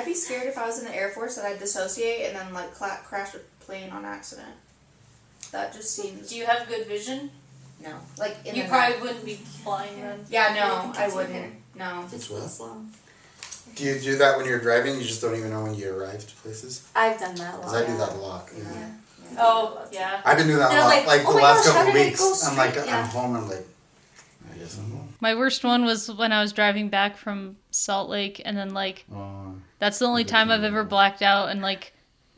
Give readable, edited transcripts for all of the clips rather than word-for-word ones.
I'd be scared if I was in the Air Force that I'd dissociate and then like crash a plane on accident. That just seems. Do you have good vision? No. Like in you probably wouldn't be flying then. Yeah, no, I wouldn't. No. That's what. Do you do that when you're driving? You just don't even know when you arrive to places? I've done that a lot. Because I do that a lot. Yeah. Oh, yeah. I've been doing that a lot. Like oh the last gosh, couple of weeks. I'm like, I'm home. I'm like, I guess I'm home. My worst one was when I was driving back from Salt Lake, and then like that's the only time I've ever blacked out, and like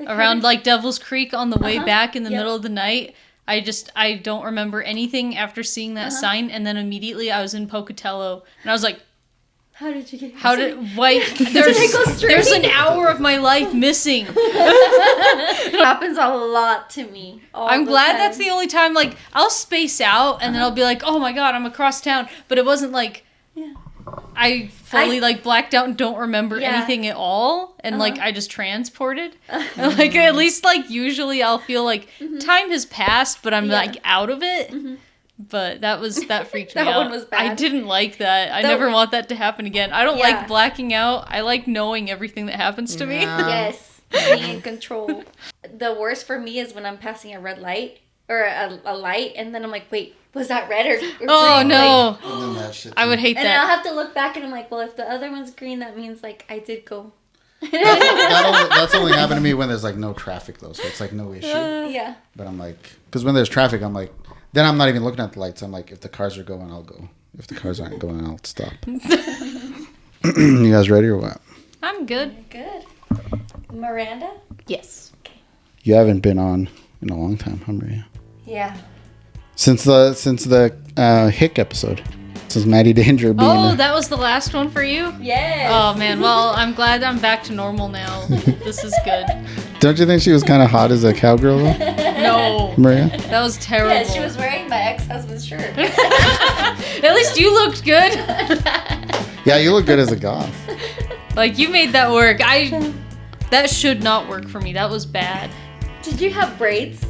around like Devil's Creek on the way back in the middle of the night. I don't remember anything after seeing that sign, and then immediately I was in Pocatello, and I was like, how did you get there's an hour of my life missing. It happens a lot to me. I'm glad that's the only time, like, I'll space out, and then I'll be like, oh my god, I'm across town. But it wasn't like, I fully, like, blacked out and don't remember anything at all. And, like, I just transported. And, like, at least, like, usually I'll feel like time has passed, but I'm, like, out of it. But that freaked me out. That one was bad. I didn't like that. I never want that to happen again. I don't like blacking out. I like knowing everything that happens to me. Yes, being in control. The worst for me is when I'm passing a red light or a light, and then I'm like, wait, was that red or green? Oh no! And then that shit I would hate and that. And I'll have to look back, and I'm like, well, if the other one's green, that means like I did go. That's only happened to me when there's like no traffic though, so it's like no issue. Yeah. But I'm like, because when there's traffic, I'm like. Then I'm not even looking at the lights. I'm like, if the cars are going, I'll go. If the cars aren't going, I'll stop. You guys ready or what? I'm good. Good. Miranda? Yes. Okay. You haven't been on in a long time, huh, Maria? Yeah. Since the Hick episode. Since Madi Danger being... Oh, that was the last one for you? Yes. Oh, man. Well, I'm glad I'm back to normal now. This is good. Don't you think she was kind of hot as a cowgirl, though? No. Maria? That was terrible. Yeah, she was wearing my ex-husband's shirt. At least you looked good. Yeah, you look good as a goth. Like, you made that work. That should not work for me. That was bad. Did you have braids?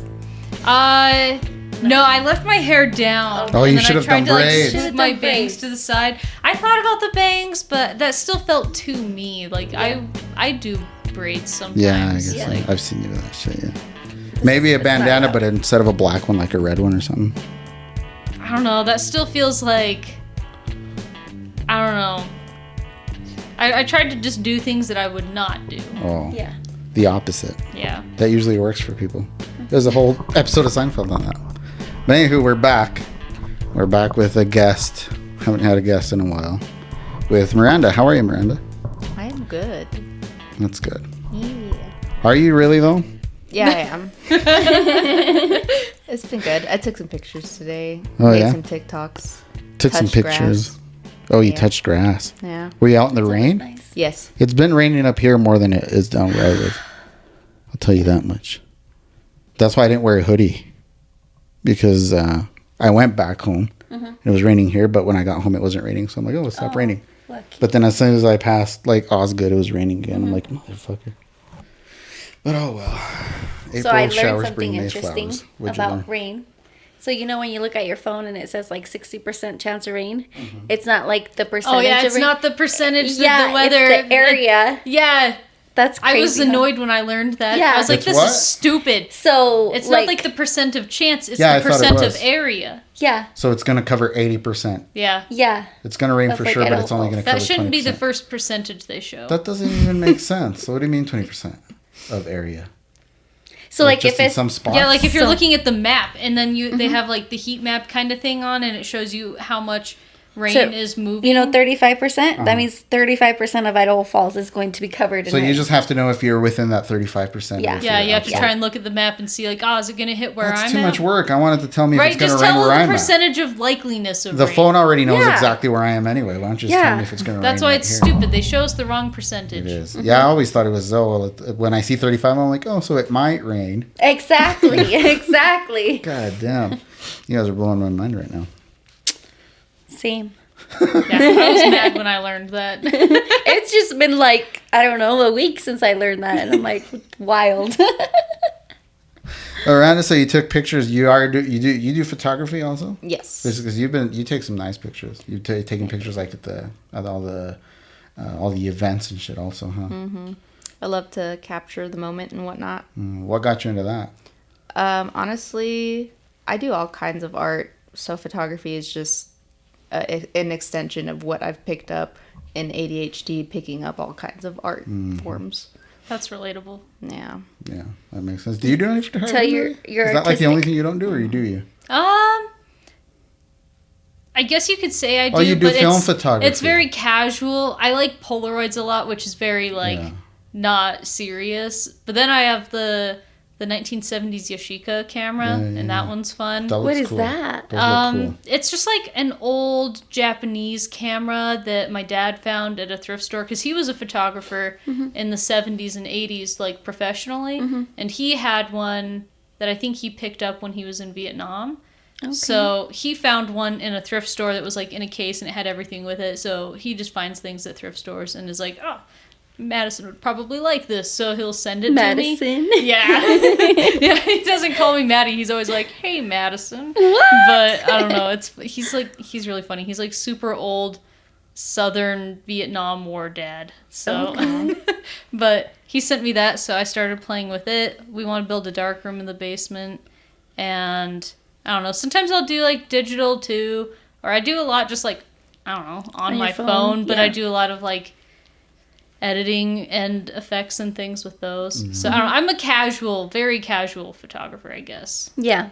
No, I left my hair down. Oh, you should and have done braids. Like, smooth my bangs to the side. I thought about the bangs, but that still felt too me. Like, I do braids sometimes. Yeah, I guess like, I've seen you do that shit, yeah. Maybe a bandana, but instead of a black one, like a red one or something. I don't know. That still feels like... I don't know. I tried to just do things that I would not do. Oh. Yeah. The opposite. Yeah. That usually works for people. There's a whole episode of Seinfeld on that. But anywho, we're back. We're back with a guest. Haven't had a guest in a while. With Miranda. How are you, Miranda? I am good. That's good. Yeah. Are you really, though? Yeah, I am. It's been good. I took some pictures today. Oh, made yeah? some TikToks. Took some pictures. Grass. Oh, you touched grass. Yeah. Were you out in the rain? Nice. Yes. It's been raining up here more than it is down where I live. I'll tell you that much. That's why I didn't wear a hoodie. Because I went back home. And it was raining here, but when I got home, it wasn't raining. So I'm like, oh, it stopped raining. Lucky. But then as soon as I passed, like, Osgood, it was raining again. I'm like, motherfucker. But oh, well. April So I learned showers something bring May interesting flowers. What'd you learn? about rain. So you know when you look at your phone and it says like 60% chance of rain, it's not like the percentage. Oh, yeah, of it's rain. not the percentage of Yeah, the weather. it's the area. Yeah. That's crazy. I was annoyed when I learned that. Yeah. I was like, It's this what? is stupid. So It's not like the percent of chance, it's Yeah, I the thought it percent of was. area. Yeah. So it's going to cover 80%. Yeah. Yeah. It's going to rain That's for like sure, but Idaho it's only going to cover 20%. That shouldn't be the first percentage they show. That doesn't even make sense. So what do you mean 20% of area? So like just if in it's some spots? Yeah, like if you're So- looking at the map and then they have like the heat map kind of thing on and it shows you how much rain So, is moving. you know 35%, that means 35% of Idaho Falls is going to be covered in So you rain. just have to know if you're within that 35%. Yeah. or if Yeah, you're you have to outside. try and look at the map and see like, oh, is it going to hit where That's I'm too at? much work. I wanted to tell me Right, if it's going just to rain tell where them I'm the at. percentage of likeliness of The rain. phone already knows Yeah. exactly where I am anyway. Why don't you just tell me if it's going to rain? That's why right it's here? stupid. They show us the wrong percentage. It is. Yeah, I always thought it was when I see 35, I'm like, oh, so it might rain. Exactly. Exactly. God damn. You guys are blowing my mind right now. Same. Yeah, I was mad when I learned that. It's just been like, I don't know, a week since I learned that, and I'm like, wild. Miranda, so you took pictures. You do photography also? Yes. Because you take some nice pictures. You've taken pictures like at all the all the events and shit also, huh? I love to capture the moment and whatnot. What got you into that? Honestly, I do all kinds of art, so photography is just an extension of what I've picked up in ADHD, picking up all kinds of art forms. That's relatable. Yeah. Yeah, that makes sense. Do you do any photography? Tell your Is that like the only thing you don't do, or do you? I guess you could say I do. Oh, you do but film photography. It's very casual. I like Polaroids a lot, which is very not serious. But then I have the 1970s Yashica camera, and that one's fun. What is that? Cool. It's just like an old Japanese camera that my dad found at a thrift store because he was a photographer in the 70s and 80s, like professionally, and he had one that I think he picked up when he was in Vietnam. Okay. So he found one in a thrift store that was like in a case and it had everything with it. So he just finds things at thrift stores and is like, oh, Madison would probably like this, so he'll send it to me. Madison? Yeah. Yeah, he doesn't call me Maddie. He's always like, hey, Madison. What? But I don't know. He's really funny. He's like super old Southern Vietnam War dad. So, but he sent me that, so I started playing with it. We want to build a dark room in the basement, and I don't know. Sometimes I'll do like digital too, or I do a lot just like, I don't know, on my phone, but I do a lot of like editing and effects and things with those. So I don't know, I'm a very casual photographer, I guess. Yeah.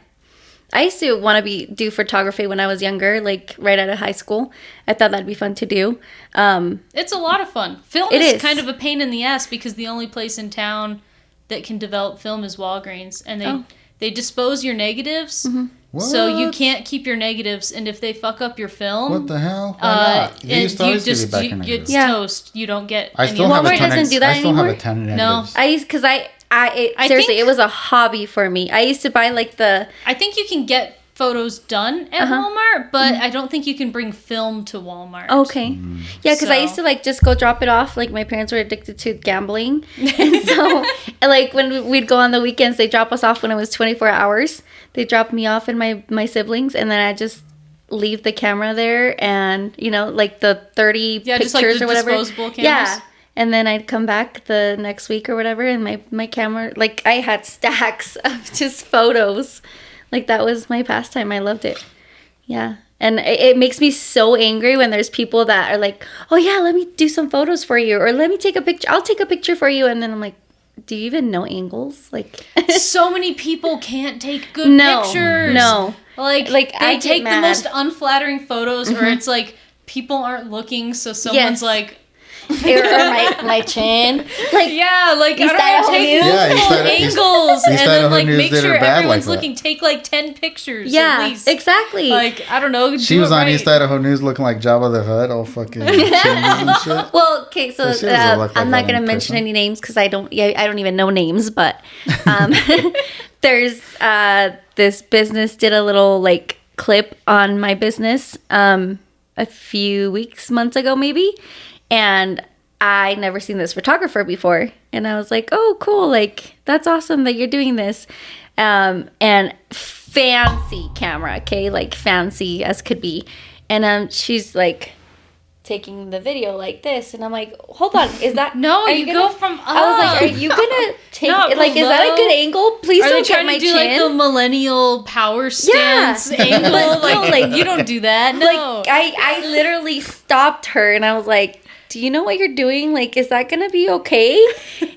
I used to want to do photography when I was younger, like right out of high school. I thought that'd be fun to do. It's a lot of fun. Film is kind of a pain in the ass because the only place in town that can develop film is Walgreens, and they dispose your negatives. So you can't keep your negatives, and if they fuck up your film, what the hell? Why not? It's toast. You don't get. Walmart doesn't do that I still anymore? have a ton of No, negatives. Seriously, it was a hobby for me. I used to buy like I think you can get photos done at Walmart, but I don't think you can bring film to Walmart. Okay. Yeah, because I used to like just go drop it off. Like my parents were addicted to gambling. And so like when we'd go on the weekends, they drop us off when it was 24 hours. They dropped me off and my siblings, and then I just leave the camera there and, like the 30 pictures just like the or whatever. Disposable cameras. Yeah. And then I'd come back the next week or whatever, and my camera, like I had stacks of just photos. Like that was my pastime. I loved it. Yeah. And it makes me so angry when there's people that are like, oh yeah, let me do some photos for you. Or let me take a picture. I'll take a picture for you. And then I'm like, do you even know angles? Like so many people can't take good pictures. No. Like they take the most unflattering photos or it's like people aren't looking. So someone's like, or my chin. Like I don't know, take multiple angles and then like make sure everyone's looking. Take like 10 pictures. Yeah, at least. Exactly. Like I don't know. She was on East Idaho News looking like Jabba the Hutt, all fucking and shit. Well, okay, so I'm not gonna mention any names because I don't even know names, but there's this business did a little like clip on my business a few months ago maybe. And I never seen this photographer before. And I was like, oh, cool. Like, that's awesome that you're doing this. And fancy camera, okay? Like, fancy as could be. And she's, like, taking the video like this. And I'm like, hold on. Is that... No, you go from up. I was like, are you going to take... Like, is that a good angle? Please don't get my chin. Are they trying to do, like, the millennial power stance angle? Like, you don't do that. No. Like, I literally stopped her. And I was like... do you know what you're doing? Like, is that going to be okay?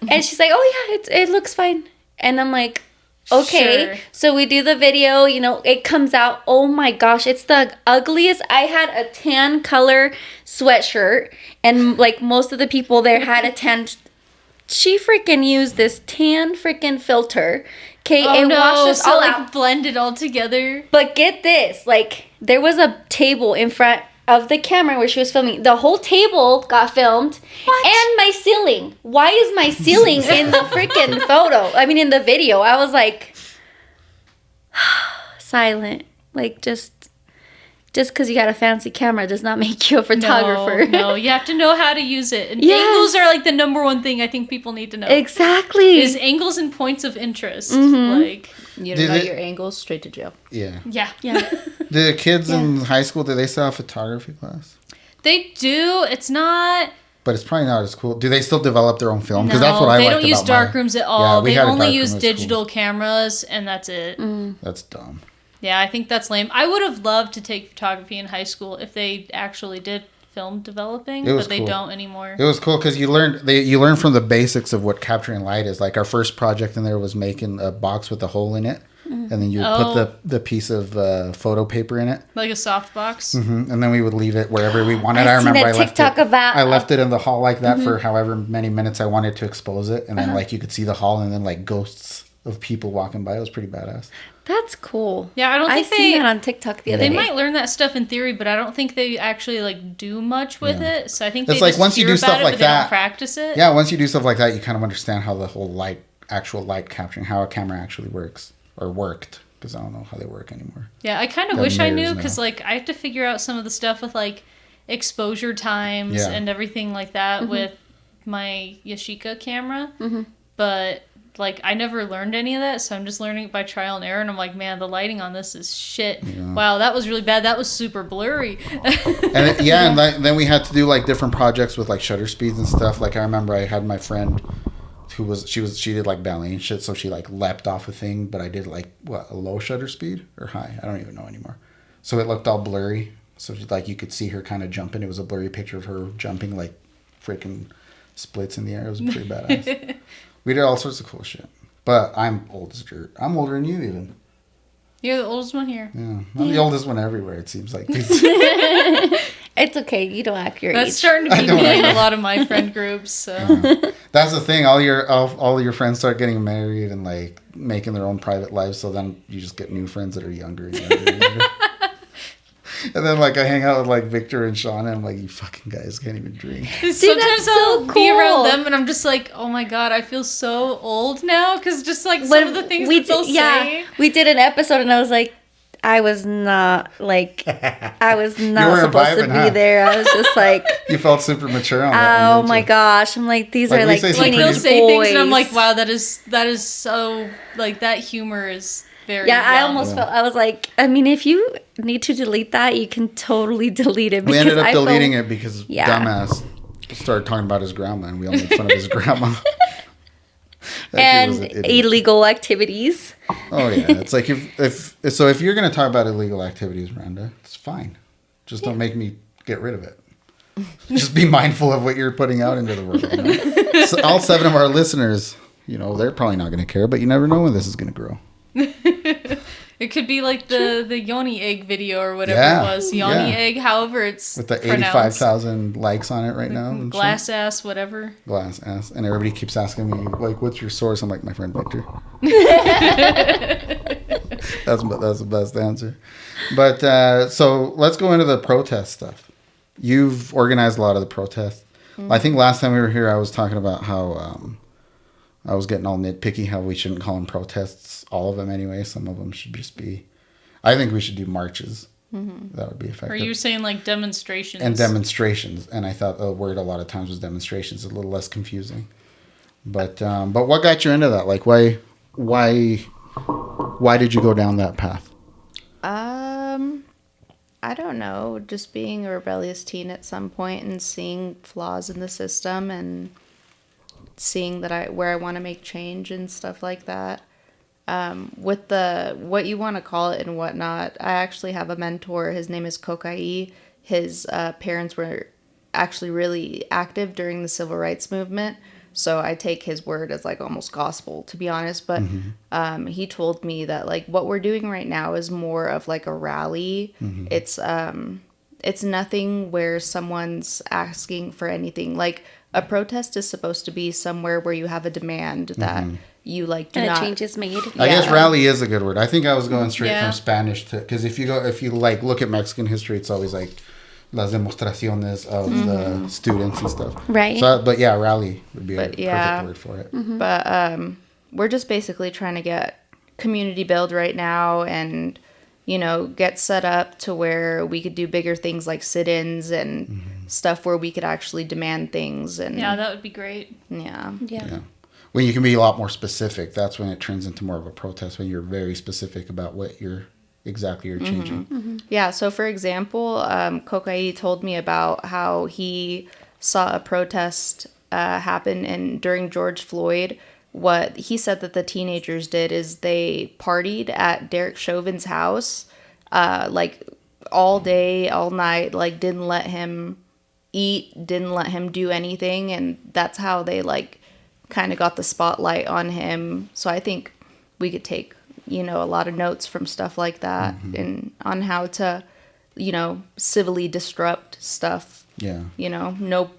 And she's like, oh, yeah, it looks fine. And I'm like, okay. Sure. So we do the video, it comes out. Oh, my gosh, it's the ugliest. I had a tan color sweatshirt, and, like, most of the people there had a tan. She freaking used this tan freaking filter. Okay, it washed us all out. Blend it all together. But get this. Like, there was a table in front of the camera where she was filming. The whole table got filmed. What? And my ceiling. Why is my ceiling in the freaking photo? I mean, in the video. I was like, silent. Like, just because you got a fancy camera does not make you a photographer. No, you have to know how to use it. And angles are like the number one thing I think people need to know. Exactly. Is angles and points of interest. Like, you don't know your angles, straight to jail. Yeah. The kids in high school, do they still have photography class? They do. It's not But it's probably not as cool. Do they still develop their own film? Because that's what I liked about they don't use darkrooms at all. They only use digital cameras, and that's it. That's dumb. Yeah, I think that's lame. I would have loved to take photography in high school if they actually did film developing, but they don't anymore. It was cool because you learn from the basics of what capturing light is. Like our first project in there was making a box with a hole in it, and then you would put the piece of photo paper in it, like a soft box. And then we would leave it wherever we wanted. I remember I left it in the hall like that for however many minutes I wanted to expose it, and then like you could see the hall and then like ghosts of people walking by. It was pretty badass. That's cool. Yeah, I don't think I seen that on TikTok the other day. They might learn that stuff in theory, but I don't think they actually like do much with it. So I think it's they like just once you hear do about stuff it, like but they that, don't practice it. Yeah, once you do stuff like that, you kind of understand how the whole actual light capturing, how a camera actually works or worked. Because I don't know how they work anymore. Yeah, I kind of wish I knew because like I have to figure out some of the stuff with like exposure times and everything like that with my Yashica camera, but. Like, I never learned any of that, so I'm just learning it by trial and error, and I'm like, man, the lighting on this is shit. Yeah. Wow, that was really bad. That was super blurry. And then we had to do, like, different projects with, like, shutter speeds and stuff. Like, I remember I had my friend she did, like, ballet and shit, so she, like, leapt off a thing, but I did, like, a low shutter speed? Or high? I don't even know anymore. So it looked all blurry. So, like, you could see her kind of jumping. It was a blurry picture of her jumping, like, freaking splits in the air. It was pretty badass. We did all sorts of cool shit. But I'm old as dirt. I'm older than you even. You're the oldest one here. Yeah. I'm the oldest one everywhere, it seems like. It's okay. You don't act your age. That's starting to be me in a lot of my friend groups. So. That's the thing. All your friends start getting married and like making their own private lives. So then you just get new friends that are younger and younger and younger. And then, like, I hang out with, like, Victor and Shauna, and I'm like, you fucking guys can't even drink. Sometimes I'll be around them, and I'm just like, oh, my God, I feel so old now. Because just, like, some of the things that they'll say. We did an episode, and I was like, I was not supposed to be there. I was just like... You felt super mature on that. Oh, my gosh. I'm like, these are, like, teenage they'll say boys. things, and I'm like, wow, that is so... Like, that humor is... Very young. I almost felt, I was like, I mean, if you need to delete that, you can totally delete it. We ended up deleting it because dumbass started talking about his grandma and we all made fun of his grandma. And illegal activities. Oh, yeah. It's like, if you're going to talk about illegal activities, Miranda, it's fine. Just don't make me get rid of it. Just be mindful of what you're putting out into the world. You know? So all 7 of our listeners, you know, they're probably not going to care, but you never know when this is going to grow. It could be like the Yoni egg video or whatever it was. Yoni egg, however it's with the 85,000 likes on it right now. Glass ass, whatever. Glass ass. And everybody keeps asking me, like, what's your source? I'm like, my friend Victor. That's the best answer. But so let's go into the protest stuff. You've organized a lot of the protests. I think last time we were here, I was talking about how... I was getting all nitpicky how we shouldn't call them protests. All of them anyway. Some of them should just be... I think we should do marches. That would be effective. Are you saying like demonstrations? And demonstrations. And I thought the word a lot of times was demonstrations. A little less confusing. But what got you into that? Like why did you go down that path? I don't know. Just being a rebellious teen at some point and seeing flaws in the system and... seeing that where I want to make change and stuff like that. With the what you want to call it and whatnot, I actually have a mentor. His name is Kokai. His parents were actually really active during the civil rights movement, so I take his word as like almost gospel, to be honest. But he told me that like what we're doing right now is more of like a rally. It's nothing where someone's asking for anything. Like a protest is supposed to be somewhere where you have a demand that you like do not... a change is made. I guess rally is a good word. I think I was going straight from Spanish to... Because if you like look at Mexican history, it's always like las demostraciones of the students and stuff. Right. So, but yeah, rally would be a perfect word for it. But we're just basically trying to get community build right now and... you know, get set up to where we could do bigger things like sit-ins and stuff where we could actually demand things. And yeah, that would be great. Yeah. When you can be a lot more specific, that's when it turns into more of a protest, when you're very specific about what you're changing. Yeah, so for example, Kokai told me about how he saw a protest happen, and during George Floyd, what he said that the teenagers did is they partied at Derek Chauvin's house, like all day, all night, like didn't let him eat, didn't let him do anything, and that's how they like kind of got the spotlight on him. So I think we could take, a lot of notes from stuff like that, and on how to, civilly disrupt stuff. Yeah. No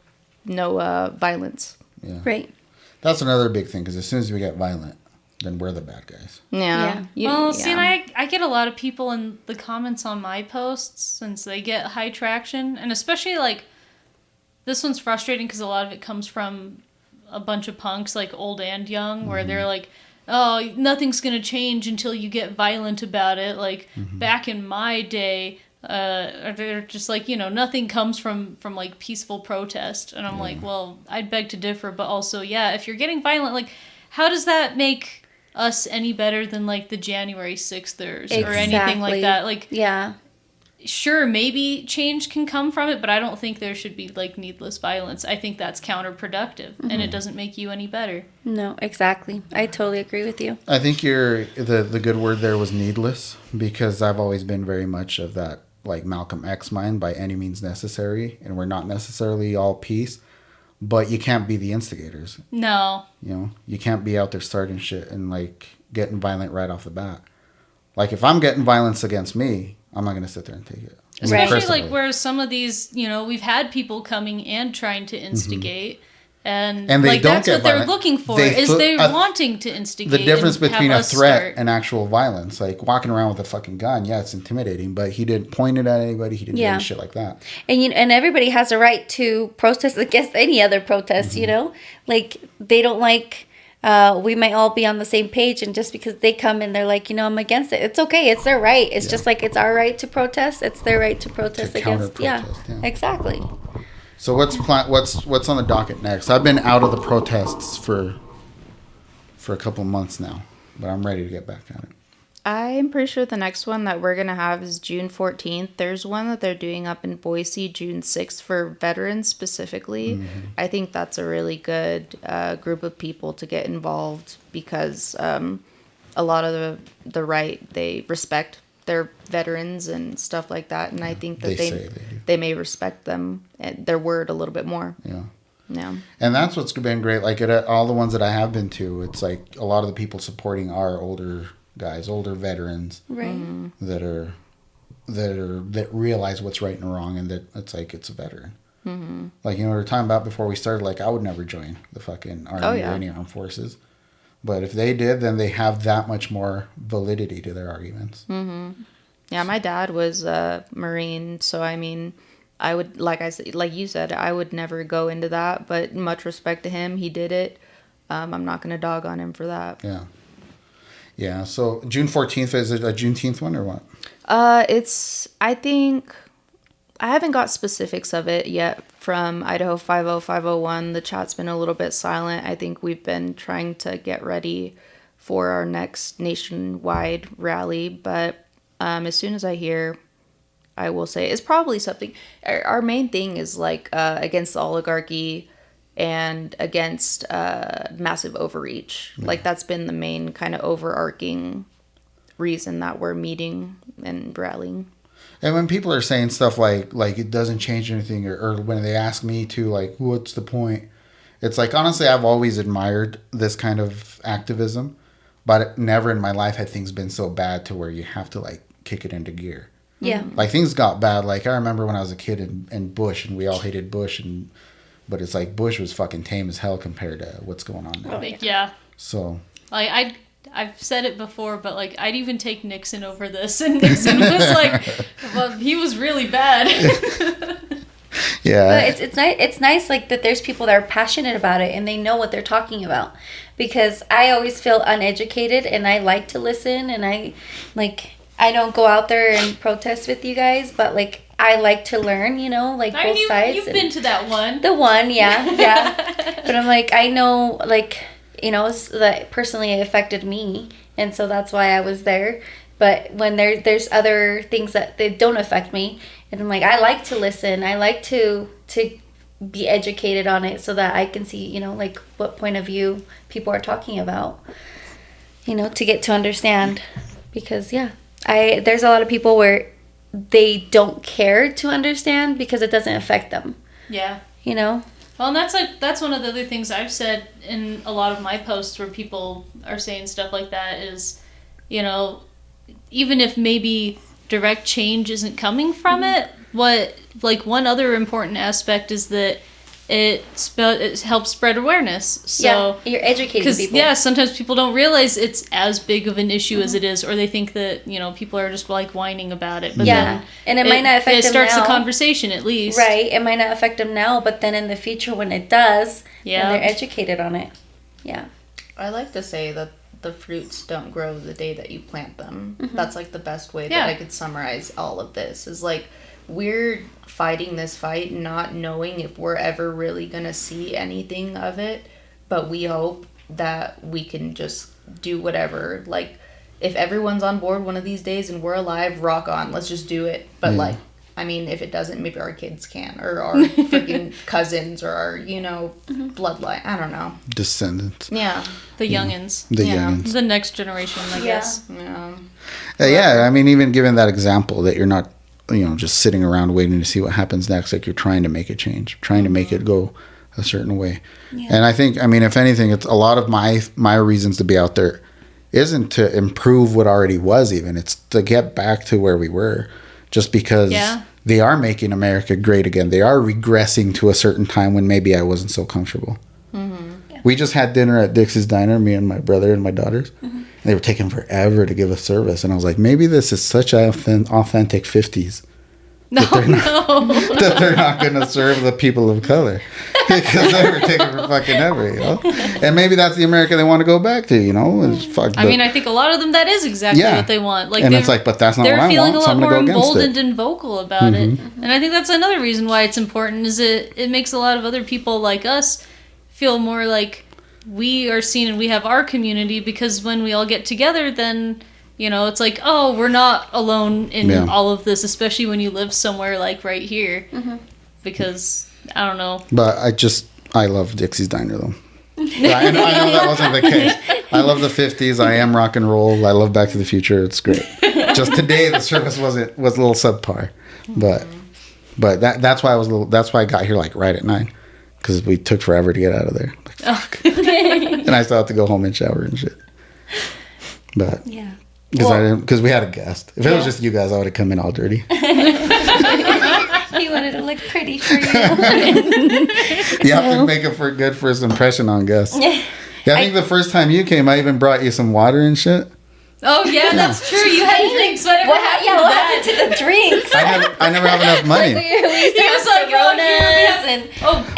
violence. Yeah. Right. That's another big thing, because as soon as we get violent, then we're the bad guys. Yeah. See, and I get a lot of people in the comments on my posts, since they get high traction, and especially like this one's frustrating because a lot of it comes from a bunch of punks, like old and young, where they're like, oh, nothing's gonna change until you get violent about it. Like back in my day, they're just like, nothing comes from like peaceful protest. And I'm like, well, I'd beg to differ, but also, yeah, if you're getting violent, like, how does that make us any better than like the January 6thers or anything like that? Like, yeah. Sure, maybe change can come from it, but I don't think there should be like needless violence. I think that's counterproductive, and it doesn't make you any better. No, exactly. I totally agree with you. I think the good word there was needless, because I've always been very much of that, like Malcolm X mind, by any means necessary, and we're not necessarily all peace, but you can't be the instigators. No. You can't be out there starting shit and like getting violent right off the bat. Like if I'm getting violence against me, I'm not going to sit there and take it. Especially like where some of these, we've had people coming and trying to instigate. And they like don't that's get what they're violent. looking for, they're wanting to instigate. The difference and between have a us threat start. and actual violence, like walking around with a fucking gun, yeah, it's intimidating, but he didn't point it at anybody. He didn't do any shit like that. And everybody has a right to protest against any other protest, Like, they don't like... we might all be on the same page, and just because they come and they're like, I'm against it, it's okay. It's their right. It's just like it's our right to protest. It's their right to protest against. Yeah, exactly. So what's on the docket next? I've been out of the protests for a couple of months now, but I'm ready to get back at it. I'm pretty sure the next one that we're going to have is June 14th. There's one that they're doing up in Boise, June 6th, for veterans specifically. I think that's a really good group of people to get involved, because a lot of the right, they respect their veterans and stuff like that. And I think that they may respect them, their word a little bit more. Yeah. Yeah. And that's what's been great. Like at all the ones that I have been to, it's like a lot of the people supporting are older guys, older veterans, right? That realize what's right and wrong, and that it's a veteran. Like, we were talking about before we started, like, I would never join the fucking army or any armed forces, but if they did, then they have that much more validity to their arguments. Yeah, my dad was a Marine, so I mean, I would, like you said, I would never go into that, but much respect to him. He did it. I'm not going to dog on him for that. Yeah, so June 14th, is it a Juneteenth one or what? I think, I haven't got specifics of it yet from Idaho 50501. The chat's been a little bit silent. I think we've been trying to get ready for our next nationwide rally, but as soon as I hear, I will say it's probably something. Our main thing is like against the oligarchy and against massive overreach. Like that's been the main kind of overarching reason that we're meeting and rallying. And when people are saying stuff like it doesn't change anything, or when they ask me to, like, what's the point? It's like, honestly, I've always admired this kind of activism, but never in my life had things been so bad to where you have to like kick it into gear. Yeah. Like things got bad. Like I remember when I was a kid in Bush, and we all hated Bush, but it's like Bush was fucking tame as hell compared to what's going on now. Yeah. So. Like I've said it before, but like I'd even take Nixon over this, and Nixon was like, well, he was really bad. Yeah. But it's nice like that there's people that are passionate about it and they know what they're talking about, because I always feel uneducated and I like to listen, and I don't go out there and protest with you guys, but like I like to learn, like both sides. You've been to that one. The one, yeah. But I'm like, I know, like, that personally it affected me, and so that's why I was there. But when there's other things that they don't affect me, and I'm like, I like to listen. I like to be educated on it so that I can see, you know, like what point of view people are talking about, you know, to get to understand. Because there's a lot of people where they don't care to understand because it doesn't affect them. Yeah. You know? Well, and that's one of the other things I've said in a lot of my posts where people are saying stuff like that is, you know, even if maybe direct change isn't coming from it, one other important aspect is that it helps spread awareness. So you're educating people. Because sometimes people don't realize it's as big of an issue as it is, or they think that, you know, people are just like whining about it. But and it might not affect them now. It starts the conversation at least. Right. It might not affect them now, but then in the future when it does, then they're educated on it. Yeah. I like to say that the fruits don't grow the day that you plant them. That's like the best way that I could summarize all of this is like, we're fighting this fight not knowing if we're ever really gonna see anything of it, but we hope that we can just do whatever. Like, if everyone's on board one of these days and we're alive, rock on, let's just do it. But like, I mean, if it doesn't, maybe our kids can, or our freaking cousins, or our, you know, bloodline. I don't know. Descendants. Yeah. The youngins. The youngins. The next generation, I guess. Yeah. I mean, even given that example that you're not, you know, just sitting around waiting to see what happens next, like you're trying to make a change, trying to make it go a certain way. And I think, I mean, if anything, it's a lot of my reasons to be out there isn't to improve what already was, even it's to get back to where we were, just because they are making America great again. They are regressing to a certain time when maybe I wasn't so comfortable. We just had dinner at Dixie's Diner, me and my brother and my daughters. They were taking forever to give us service. And I was like, maybe this is such authentic 50s. That they're not going to serve the people of color. Because they were taking for fucking ever, you know? And maybe that's the America they want to go back to, you know? I mean, I think a lot of them, that is exactly what they want. Like, and it's like, but that's not what I want. They're feeling a lot more go emboldened and vocal about it. And I think that's another reason why it's important, is it makes a lot of other people like us feel more like we are seen and we have our community, because when we all get together, then, you know, it's like, oh, we're not alone in all of this, especially when you live somewhere like right here. Because, I don't know. But I love Dixie's Diner, though. I know that wasn't the case. I love the 50s. I am rock and roll. I love Back to the Future. It's great. Just today, the service was a little subpar. But that's why I got here like right at 9. Because we took forever to get out of there. Like, fuck. And I still have to go home and shower and shit. But because we had a guest. If it was just you guys, I would have come in all dirty. He wanted to look pretty for you. You have to make a good first impression on guests. I think the first time you came, I even brought you some water and shit. Oh, yeah, that's true. You had drinks. What happened to the drinks? I never have enough money. We was like,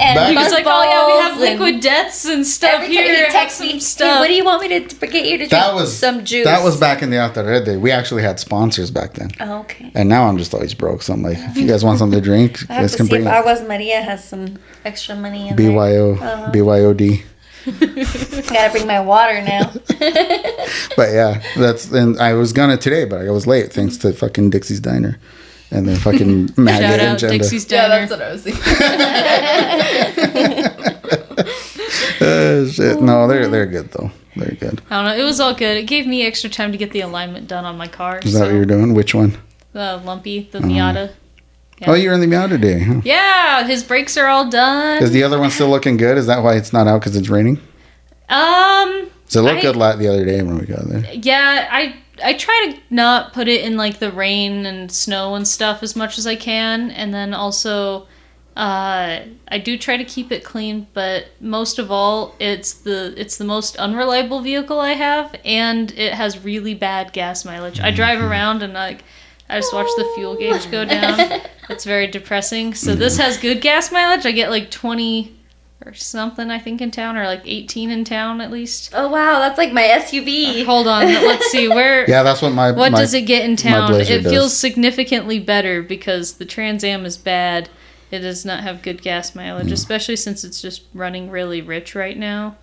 and he was like, oh, yeah, we have liquid deaths and stuff here. Have some stuff. Hey, what do you want me to get you to drink? Some juice. That was back in the Alta Red. We actually had sponsors back then. Oh, okay. And now I'm just always broke. So I'm like, if you guys want something to drink, I have to see if Aguas Maria has some extra money in BYOD. Gotta bring my water now. But yeah, and I was gonna today, but I was late thanks to fucking Dixie's Diner and then fucking Madi and Agenda. Dixie's Diner. Yeah, that's what I was thinking. Shit. No, they're good though. They're good. I don't know. It was all good. It gave me extra time to get the alignment done on my car. Is that what you're doing? Which one? The Lumpy, the Miata. Yeah. Oh, you're in the Miata day, huh? Yeah, his brakes are all done. Is the other one still looking good? Is that why it's not out because it's raining? So it looked good the other day when we got there. Yeah, I try to not put it in like the rain and snow and stuff as much as I can, and then also I do try to keep it clean. But most of all, it's the most unreliable vehicle I have, and it has really bad gas mileage. I drive around and I just watch the fuel gauge go down. It's very depressing. So this has good gas mileage. I get like 20 or something, I think, in town, or like 18 in town at least. Oh wow, that's like my SUV. Hold on, let's see where. Yeah, that's what What does it get in town? It does. feels significantly better because the Trans Am is bad. It does not have good gas mileage, especially since it's just running really rich right now.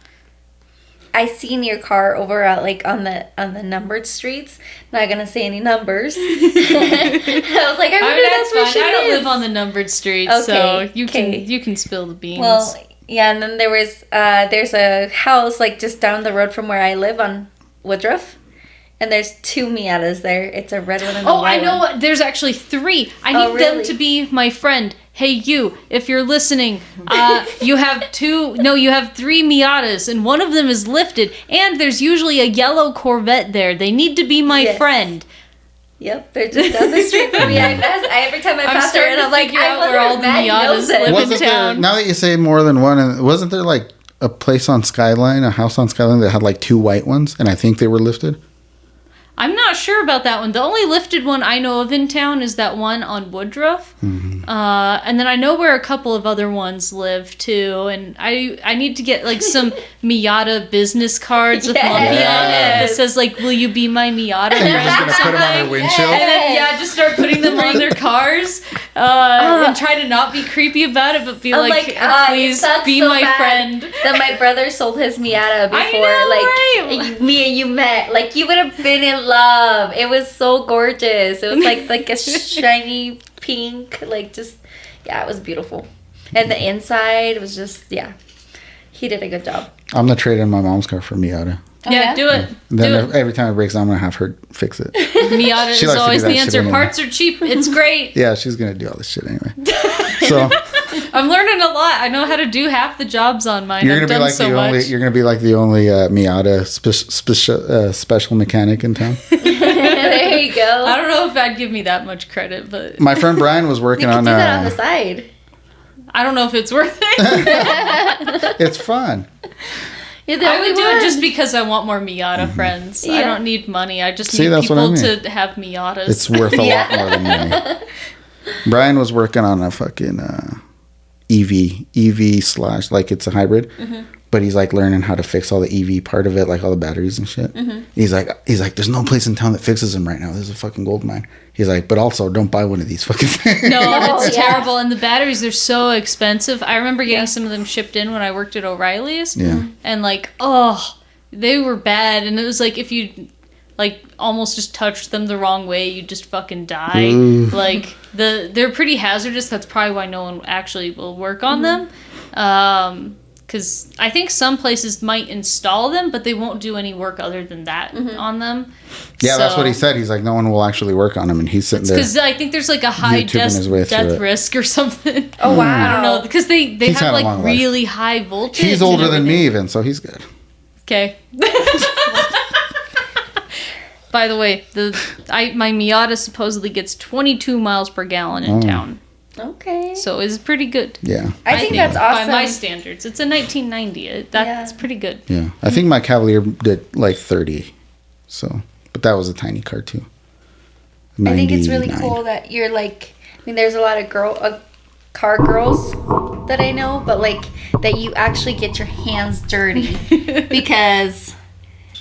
I seen your car over at like on the numbered streets. Not gonna say any numbers. I was like, I wonder that's where she I don't lives. live on the numbered streets, so you can spill the beans. Well, yeah, and then there's a house like just down the road from where I live on Woodruff. And there's 2 Miatas there. It's a red one and a white one. I know what. There's actually 3. I need them to be my friend. Hey, you, if you're listening, you have 3 Miatas, and one of them is lifted, and there's usually a yellow Corvette there. They need to be my friend. Yep, they're just down the street from me. Every time I pass there, and I'm like, I where all the Miatas live in town. Now that you say more than one, wasn't there like a place on Skyline, a house on Skyline that had like 2 white ones, and I think they were lifted? I'm not sure about that one. The only lifted one I know of in town is that one on Woodruff. Mm-hmm. And then I know where a couple of other ones live too. And I need to get like some Miata business cards with Lumpy on it that says like, will you be my Miata? And you're just going to put them on their windshield? And then, just start putting them on their cars and try to not be creepy about it, but be like please be so my friend. That my brother sold his Miata before, me and you met. Like, you would have been in love. It was so gorgeous. It was like a shiny pink, like just, it was beautiful. And the inside was just, he did a good job. I'm going to trade in my mom's car for Miata. Do it. And then every time it breaks down, I'm going to have her fix it. Miata is always the answer. Anyway. Parts are cheap. It's great. Yeah, she's going to do all this shit anyway. So I'm learning a lot. I know how to do half the jobs on mine. You're going to be like the only Miata special mechanic in town. There you go. I don't know if that'd give me that much credit, but my friend Brian was working on do that on the side. I don't know if it's worth it. It's fun. I would do it just because I want more Miata friends. I don't need money. I just need people to have Miatas. It's worth a lot more than money. Brian was working on a fucking EV / like it's a hybrid, but he's like learning how to fix all the EV part of it, like all the batteries and shit. He's like, there's no place in town that fixes them right now. There's a fucking gold mine. He's like, but also don't buy one of these fucking things. No, it's terrible, and the batteries are so expensive. I remember getting some of them shipped in when I worked at O'Reilly's, and like, they were bad, and it was like if you like almost just touched them the wrong way, you just fucking die. Ooh. Like they're pretty hazardous. That's probably why no one actually will work on them. Because I think some places might install them, but they won't do any work other than that on them. Yeah, that's what he said. He's like, no one will actually work on them, and he's sitting there. Because I think there's like a high death risk or something. Oh, wow. I don't know. Because they have like really high voltage. He's older than me even, so he's good. Okay. By the way, my Miata supposedly gets 22 miles per gallon in town. Okay. So it's pretty good. Yeah. I think that's awesome. By my standards. It's a 1990. That's pretty good. Yeah. I think my Cavalier did like 30. So, but that was a tiny car too. 99. I think it's really cool that you're like, there's a lot of car girls that I know, but like that you actually get your hands dirty because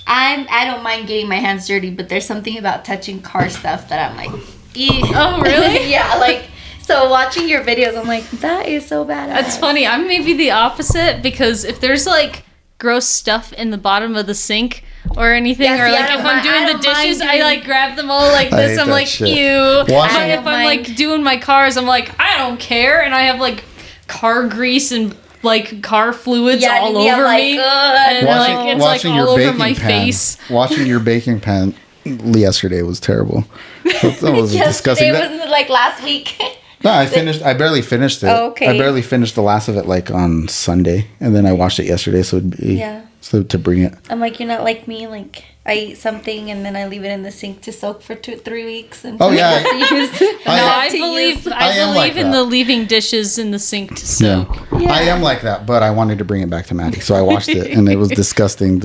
I don't mind getting my hands dirty, but there's something about touching car stuff that I'm like, ew. Oh, really? Yeah, like, so watching your videos, I'm like, that is so badass. That's funny. I'm maybe the opposite because if there's like gross stuff in the bottom of the sink or anything, or like if I'm doing the dishes, I like grab them all like this. I'm like, shit. Ew. If I'm like doing my cars, I'm like, I don't care. And I have like car grease and like car fluids all over me. And like it's like all over my face. Watching your baking pan yesterday was terrible. That was disgusting. Wasn't it like last week? No, I barely finished it. Oh, okay. I barely finished the last of it like on Sunday, and then I watched it yesterday, so it'd be so to bring it. I'm like, you're not like me. Like I eat something and then I leave it in the sink to soak for 2-3 weeks. And I believe in the leaving dishes in the sink to soak. Yeah. I am like that, but I wanted to bring it back to Maddie, so I watched it, and it was disgusting.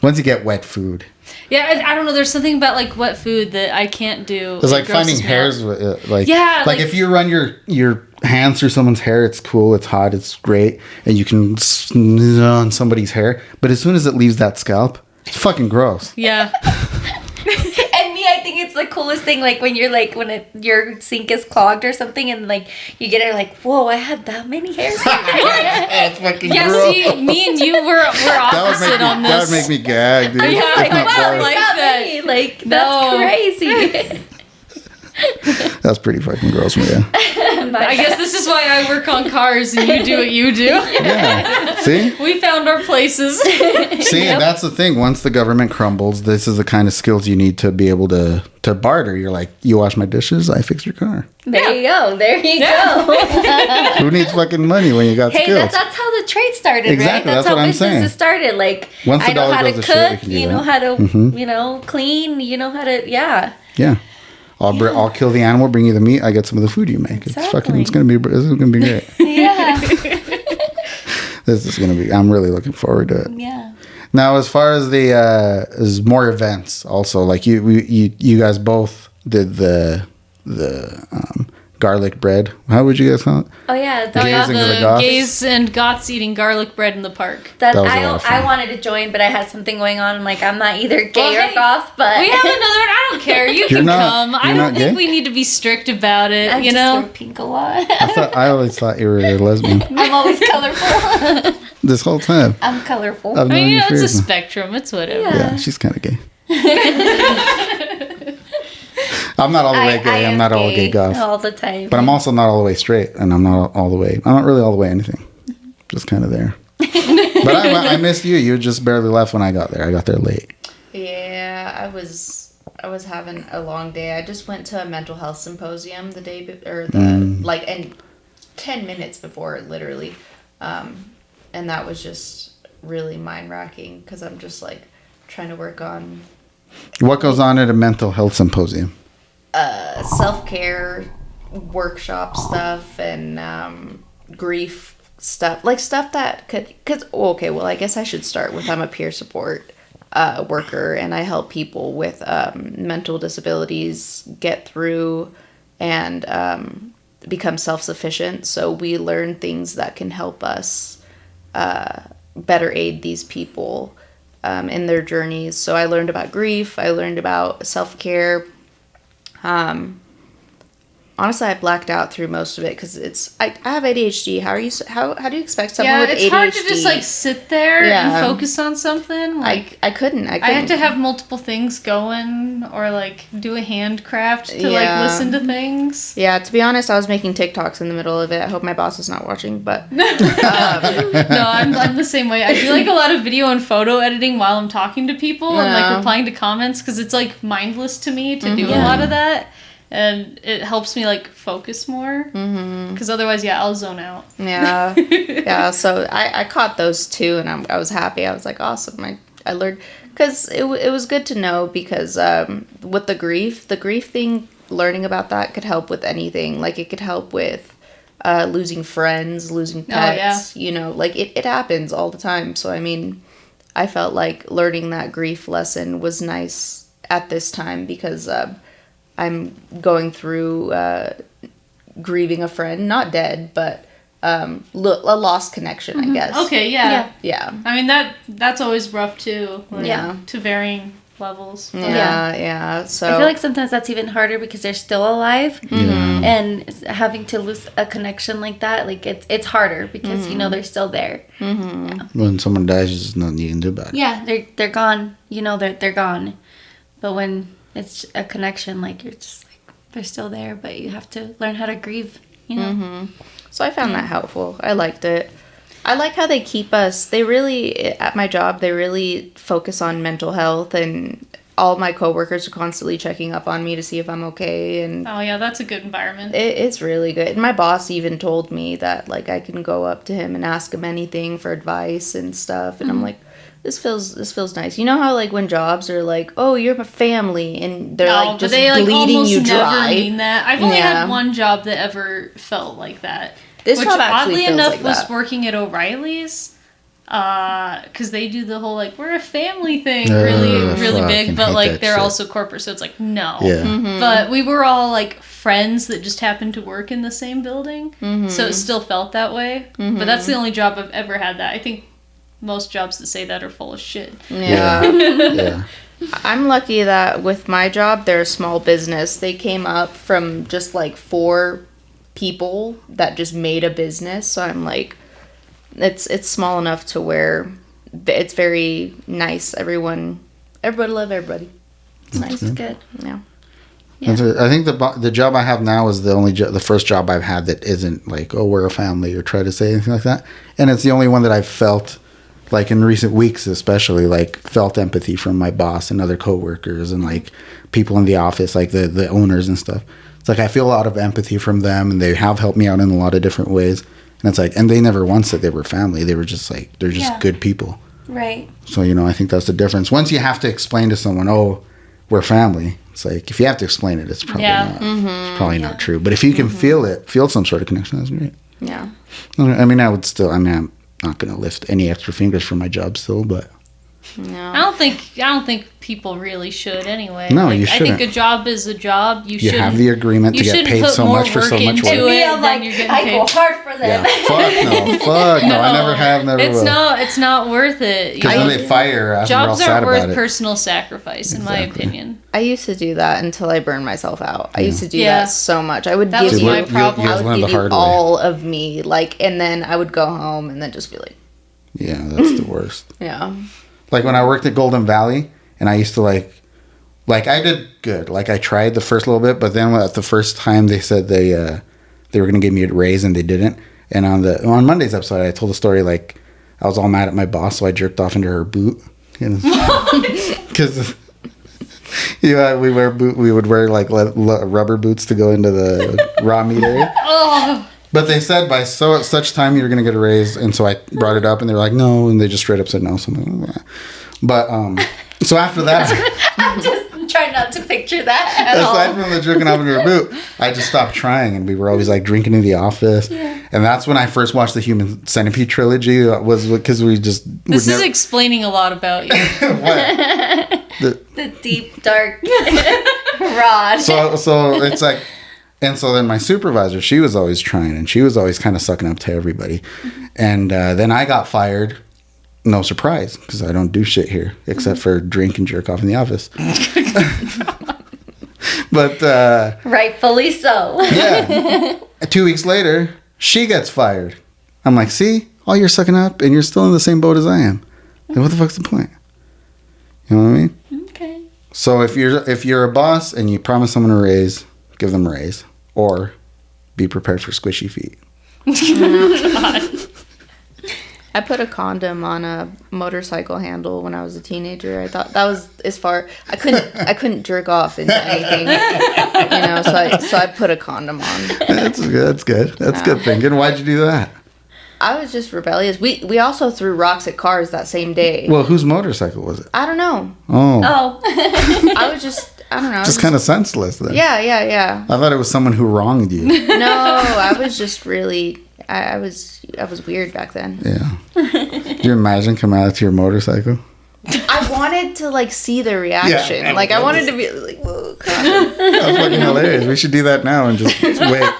Once you get wet food. Yeah, I don't know. There's something about like wet food that I can't do. It's like finding hairs. Like if you run your hands through someone's hair, it's cool, it's hot, it's great, and you can on somebody's hair. But as soon as it leaves that scalp, it's fucking gross. Yeah. And me, I think it's the coolest thing. Like when you're like your sink is clogged or something, and like you get it, like, whoa, I had that many hairs. That's fucking Yeah, gross. see, me and you were opposite on That this. would make me gag, dude. Yeah, That's not wow, gross. like That that. many, like No. that's crazy. That's pretty fucking gross, Maria. I guess this is why I work on cars and you do what you do. Yeah. See? We found our places. See, that's the thing. Once the government crumbles, this is the kind of skills you need to be able to barter. You're like, you wash my dishes, I fix your car. There you go. There you go. Who needs fucking money when you got Hey, skills? that's how the trade started, Exactly, right? that's how what I'm businesses saying. started. Like, Once the I know dollar how to goes to shit, we cook, can do you know that. how to, you know, clean, you know how to, yeah. Yeah. I'll kill the animal, bring you the meat. I get some of the food you make. Exactly. It's gonna be great. Yeah. This is gonna be. I'm really looking forward to it. Yeah. Now, as far as the as more events, also like you guys both did the garlic bread. How would you guys call it? Oh, yeah. Gays and the The goths? gays and goths eating garlic bread in the park. That was a lot of fun. I wanted to join, but I had something going on. I'm like, I'm not either gay Well, or hey, goth, but We have another one. I don't care. You You're can not- come. I you're don't not think gay? we need to be strict about it. I You just know. wear pink a lot. I always thought you were a lesbian I'm always colorful. this whole time. I'm colorful. I've I known mean, you it's for a years now. spectrum. It's whatever. Yeah. Yeah, she's kind of gay. I'm not all the way gay. I'm not all gay goth. all the time. But I'm also not all the way straight, and I'm not all the way. I'm not really all the way anything. Just kind of there. But I missed you. You just barely left when I got there. I got there late. Yeah, I was having a long day. I just went to a mental health symposium the day and 10 minutes before it, literally, and that was just really mind racking because I'm just like trying to work on What goes on at a mental health symposium? self-care workshop stuff and grief stuff, like stuff that could, I guess I should start with, I'm a peer support worker, and I help people with mental disabilities get through and become self-sufficient, so we learn things that can help us better aid these people in their journeys. So I learned about grief, I learned about self-care. Honestly, I blacked out through most of it because I have ADHD. How do you expect someone with ADHD? Yeah, it's hard to just like sit there Yeah. and focus on something. Like I couldn't. I had to have multiple things going, or like do a handcraft to like Yeah. listen to things. Yeah, to be honest, I was making TikToks in the middle of it. I hope my boss is not watching, but No, I'm the same way. I do like a lot of video and photo editing while I'm talking to people and like Yeah. replying to comments because it's like mindless to me to do a lot of that. And it helps me like focus more because otherwise, I'll zone out. yeah, yeah. So I caught those too, and I was happy. I was like, awesome. I learned because it was good to know because with the grief thing, learning about that could help with anything. Like it could help with losing friends, losing pets. You know, like it happens all the time. So I mean, I felt like learning that grief lesson was nice at this time because I'm going through grieving a friend, not dead, but a lost connection, I guess. Okay, yeah. Yeah. I mean that's always rough too. Like, Yeah. To varying levels. But- Yeah. So I feel like sometimes that's even harder because they're still alive, and having to lose a connection like that, like it's harder because you know they're still there. When someone dies, there's nothing you can do about it. Yeah, they're gone. You know they're gone, but when it's a connection, like you're just like they're still there, but you have to learn how to grieve. You know. So I found that helpful. I liked it. I like how they keep us. They really, at my job, they really focus on mental health, and all my coworkers are constantly checking up on me to see if I'm okay. And Oh yeah, that's a good environment. it's really good. And my boss even told me that like I can go up to him and ask him anything for advice and stuff. And I'm like, this feels nice. You know how like when jobs are like, oh, you're my family, and they're like just bleeding you dry. Never mean that. I've only Yeah. had one job that ever felt like that. This which job actually oddly feels enough like was that. working at O'Reilly's. Because they do the whole like we're a family thing really fucking big, but hate like that they're shit. also corporate, so it's like no. Yeah. But we were all like friends that just happened to work in the same building, so it still felt that way. But that's the only job I've ever had that. I think most jobs that say that are full of shit. Yeah. Yeah. I'm lucky that with my job, they're a small business. They came up from just like 4 people that just made a business. So I'm like, it's small enough to where it's very nice. Everybody love everybody. It's nice. That's good. Yeah. Yeah. I think the job I have now is the only the first job I've had that isn't like, oh, we're a family or try to say anything like that. And it's the only one that I've felt, like in recent weeks especially, like felt empathy from my boss and other coworkers and like people in the office, like the owners and stuff. It's like I feel a lot of empathy from them, and they have helped me out in a lot of different ways. And it's like, and they never once said they were family. They were just like, they're just good people. Right. So, I think that's the difference. Once you have to explain to someone, oh, we're family, it's like, if you have to explain it, it's probably it's probably not true. But if you can feel some sort of connection, that's great. Yeah. I mean, I'm not going to lift any extra fingers for my job still, but No. I don't think people really should anyway. No, you shouldn't. I think a job is a job. you have the agreement to get paid so much for so much work. I go hard for them. Yeah, fuck no. I never have, never will. It's not worth it. Because when they fire us, we're all Jobs sad aren't about worth it. personal sacrifice, in my opinion. I used to do that until I burned myself out. I used to do that so much. I would That give was you, my problem. I would give you all of me, and then I would go home and then just be like, yeah, that's the worst. yeah. Like when I worked at Golden Valley, and I used to like I did good. Like I tried the first little bit, but then at the first time they said they were going to give me a raise and they didn't. And on Monday's episode, I told the story like I was all mad at my boss, so I jerked off into her boot. Because we would wear like rubber boots to go into the raw meat area. Oh. But they said by such time you're going to get a raise, and so I brought it up, and they were like, no, and they just straight up said no. Something like that. But so after that, I'm just trying not to picture that at all. aside from the jerking off into her boot, I just stopped trying, and we were always like drinking in the office. Yeah. And that's when I first watched the Human Centipede trilogy. Was because we just this is explaining a lot about you. What? The deep dark rod. So it's like. And so then my supervisor, she was always trying, and she was always kind of sucking up to everybody. Mm-hmm. And then I got fired. No surprise, because I don't do shit here except for drink and jerk off in the office. But rightfully so. Yeah. 2 weeks later, she gets fired. I'm like, see, all you're sucking up, and you're still in the same boat as I am. Then what the fuck's the point? You know what I mean? Okay. So if you're a boss and you promise someone a raise, give them a raise, or be prepared for squishy feet. I put a condom on a motorcycle handle when I was a teenager. I thought that was as far. I couldn't jerk off into anything, So I put a condom on. That's good. That's good thinking. Why'd you do that? I was just rebellious. We also threw rocks at cars that same day. Well, whose motorcycle was it? I don't know. Oh. I was just. I don't know. Just kind of senseless then. Yeah. I thought it was someone who wronged you. No, I was just really. I was weird back then. Yeah. Do you imagine coming out to your motorcycle? I wanted to see the reaction. Yeah, I wanted to be like, whoa, that's fucking hilarious. We should do that now and just wait.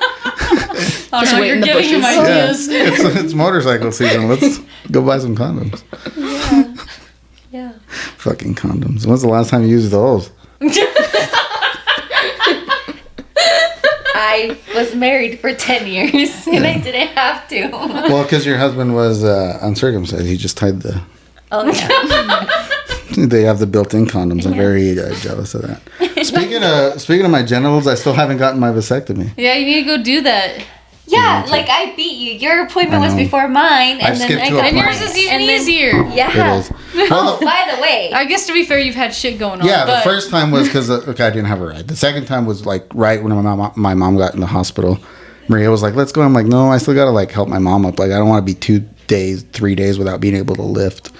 Just wait in the bushes. Yeah. It's motorcycle season. Let's go buy some condoms. Yeah. Fucking condoms. When's the last time you used those? I was married for 10 years and I didn't have to. Well, because your husband was uncircumcised. He just tied the... Oh, yeah. They have the built-in condoms. I'm very jealous of that. Speaking of my genitals, I still haven't gotten my vasectomy. Yeah, you need to go do that. Yeah, I beat you. Your appointment was before mine, and then I got and yours is even easier. Yeah. It is. Well, by the way, I guess to be fair, you've had shit going on. Yeah, the first time was because I didn't have a ride. The second time was right when my mom got in the hospital. Maria was like, "Let's go." I'm like, "No, I still gotta help my mom up. I don't want to be 3 days without being able to lift."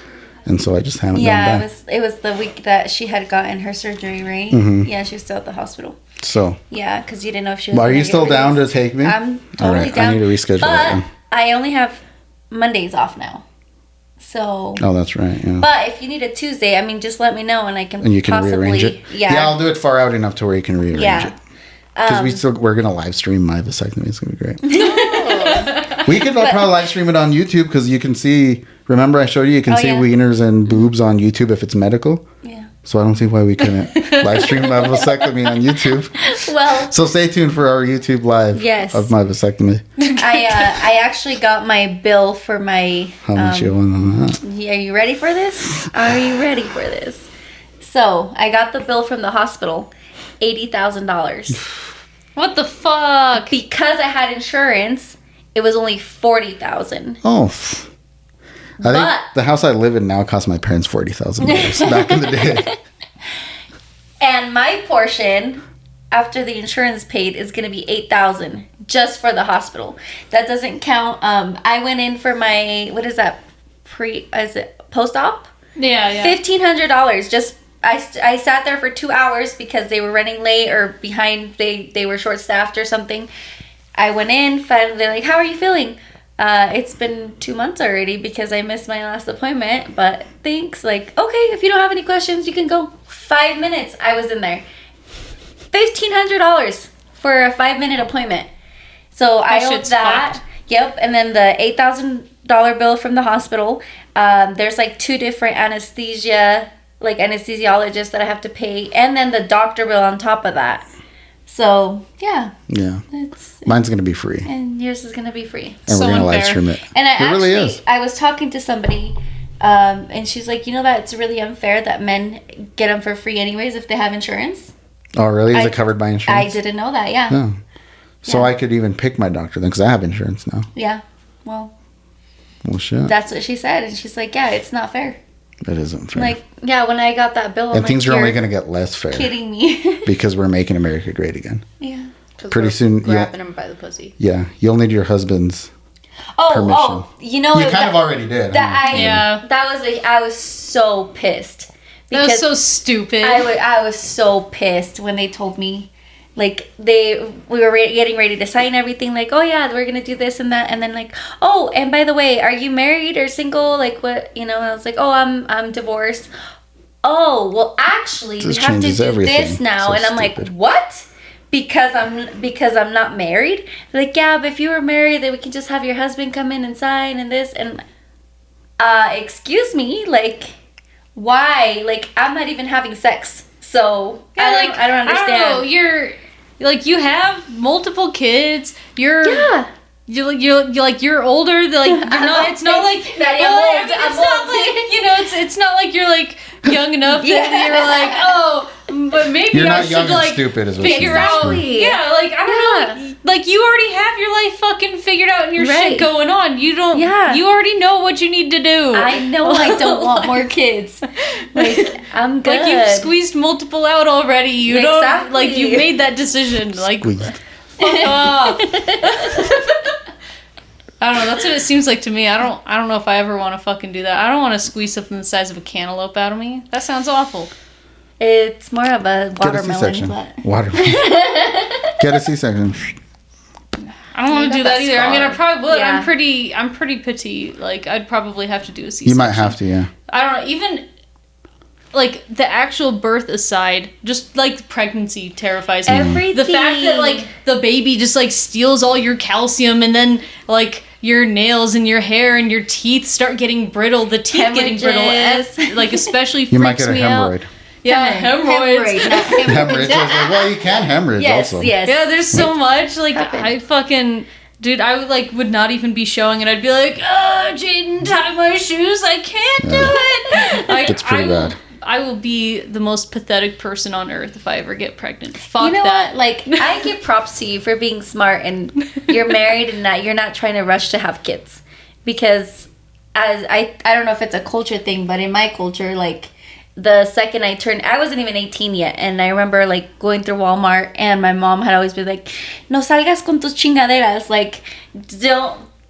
And so I just haven't gone back. It was the week that she had gotten her surgery, right? Mm-hmm. Yeah, she was still at the hospital. So. Yeah, because you didn't know if she was. Well, are you still down to take me? I'm totally down. I need to reschedule that. I only have Mondays off now. So. Oh, that's right. Yeah. But if you need a Tuesday, just let me know and I can. And you can rearrange it. Yeah. Yeah, I'll do it far out enough to where you can rearrange it. Because we're gonna live stream my vasectomy. It's gonna be great. We could probably live stream it on YouTube because you can see. Remember, I showed you. You can see wieners and boobs on YouTube if it's medical. Yeah. So I don't see why we couldn't live stream my vasectomy on YouTube. Well, so stay tuned for our YouTube live of my vasectomy. I actually got my bill for my. How much you want on that? Are you ready for this? Are you ready for this? So I got the bill from the hospital, $80,000. What the fuck? Because I had insurance, it was only $40,000. Oh. I think the house I live in now cost my parents $40,000 back in the day. And my portion, after the insurance paid, is going to be $8,000 just for the hospital. That doesn't count. I went in for my post-op? Yeah. $1,500. Just I sat there for 2 hours because they were running late or behind. They were short-staffed or something. I went in, finally, they're like, "How are you feeling?" It's been 2 months already because I missed my last appointment, but thanks. Like, okay, if you don't have any questions, you can go. 5 minutes, I was in there. $1,500 for a 5-minute appointment. So I owed that. Fucked. Yep, and then the $8,000 bill from the hospital. There's like 2 different anesthesiologists that I have to pay, and then the doctor bill on top of that. So, yeah. Yeah. Mine's going to be free. And yours is going to be free. And we're going to live stream it. And I was talking to somebody, and she's like, that it's really unfair that men get them for free anyways if they have insurance. Oh, really? Is it covered by insurance? I didn't know that, yeah. Oh. So I could even pick my doctor then because I have insurance now. Yeah. Well, shit. That's what she said. And she's like, yeah, it's not fair. It isn't fair. Like, yeah, when I got that bill, and things are only going to get less fair. Kidding me? Because we're making America great again. Yeah. Pretty soon, grabbing him by the pussy. Yeah, you'll need your husband's permission. Oh, you kind of already did. I was so pissed. That was so stupid. I was so pissed when they told me. Like, we were getting ready to sign everything. Like, oh, yeah, we're going to do this and that. And then, like, oh, and by the way, are you married or single? Like, what? And I was like, oh, I'm divorced. Oh, well, actually, we have to do this now. So and I'm like, what? Because I'm not married? They're like, yeah, but if you were married, then we can just have your husband come in and sign and this. And, excuse me? Like, why? Like, I'm not even having sex. So, yeah, I don't understand. I don't know. You have multiple kids. You're older. Like, it's not like it's not like you're like young enough that you're like, oh, but maybe you're I not should young like and stupid is what figure out. Yeah, like I don't know. Like you already have your life fucking figured out and your shit going on. You don't. Yeah. You already know what you need to do. I know I don't want more kids. Like I'm good. Like you've squeezed multiple out already. You don't like you've made that decision. Like fuck off. I don't know. That's what it seems like to me. I don't know if I ever want to fucking do that. I don't want to squeeze something the size of a cantaloupe out of me. That sounds awful. It's more of a watermelon. Watermelon. Get a C-section. I don't want to do that either. I mean, I probably would. Yeah. I'm pretty petite. Like, I'd probably have to do a C-section. You might have to, yeah. I don't know. Even like the actual birth aside, just like pregnancy terrifies me. Everything. The fact that like the baby just like steals all your calcium and then like your nails and your hair and your teeth start getting brittle. The teeth getting brittle, like especially freaks me out. You might get a hemorrhoid. Yeah, hemorrhoids. Hemorrhoids. Well, you can hemorrhage also. Yes. Yeah, there's so much. Like, I fucking... Dude, I would not even be showing it. I'd be like, oh, Jaden, tie my shoes. I can't do it. Like, it's pretty bad. I will be the most pathetic person on earth if I ever get pregnant. Fuck you know that. What? Like, I give props to you for being smart and you're married and that you're not trying to rush to have kids. Because as I don't know if it's a culture thing, but in my culture, like... The second I turned, I wasn't even 18 yet, and I remember like going through Walmart, and my mom had always been like, "No salgas con tus chingaderas," like,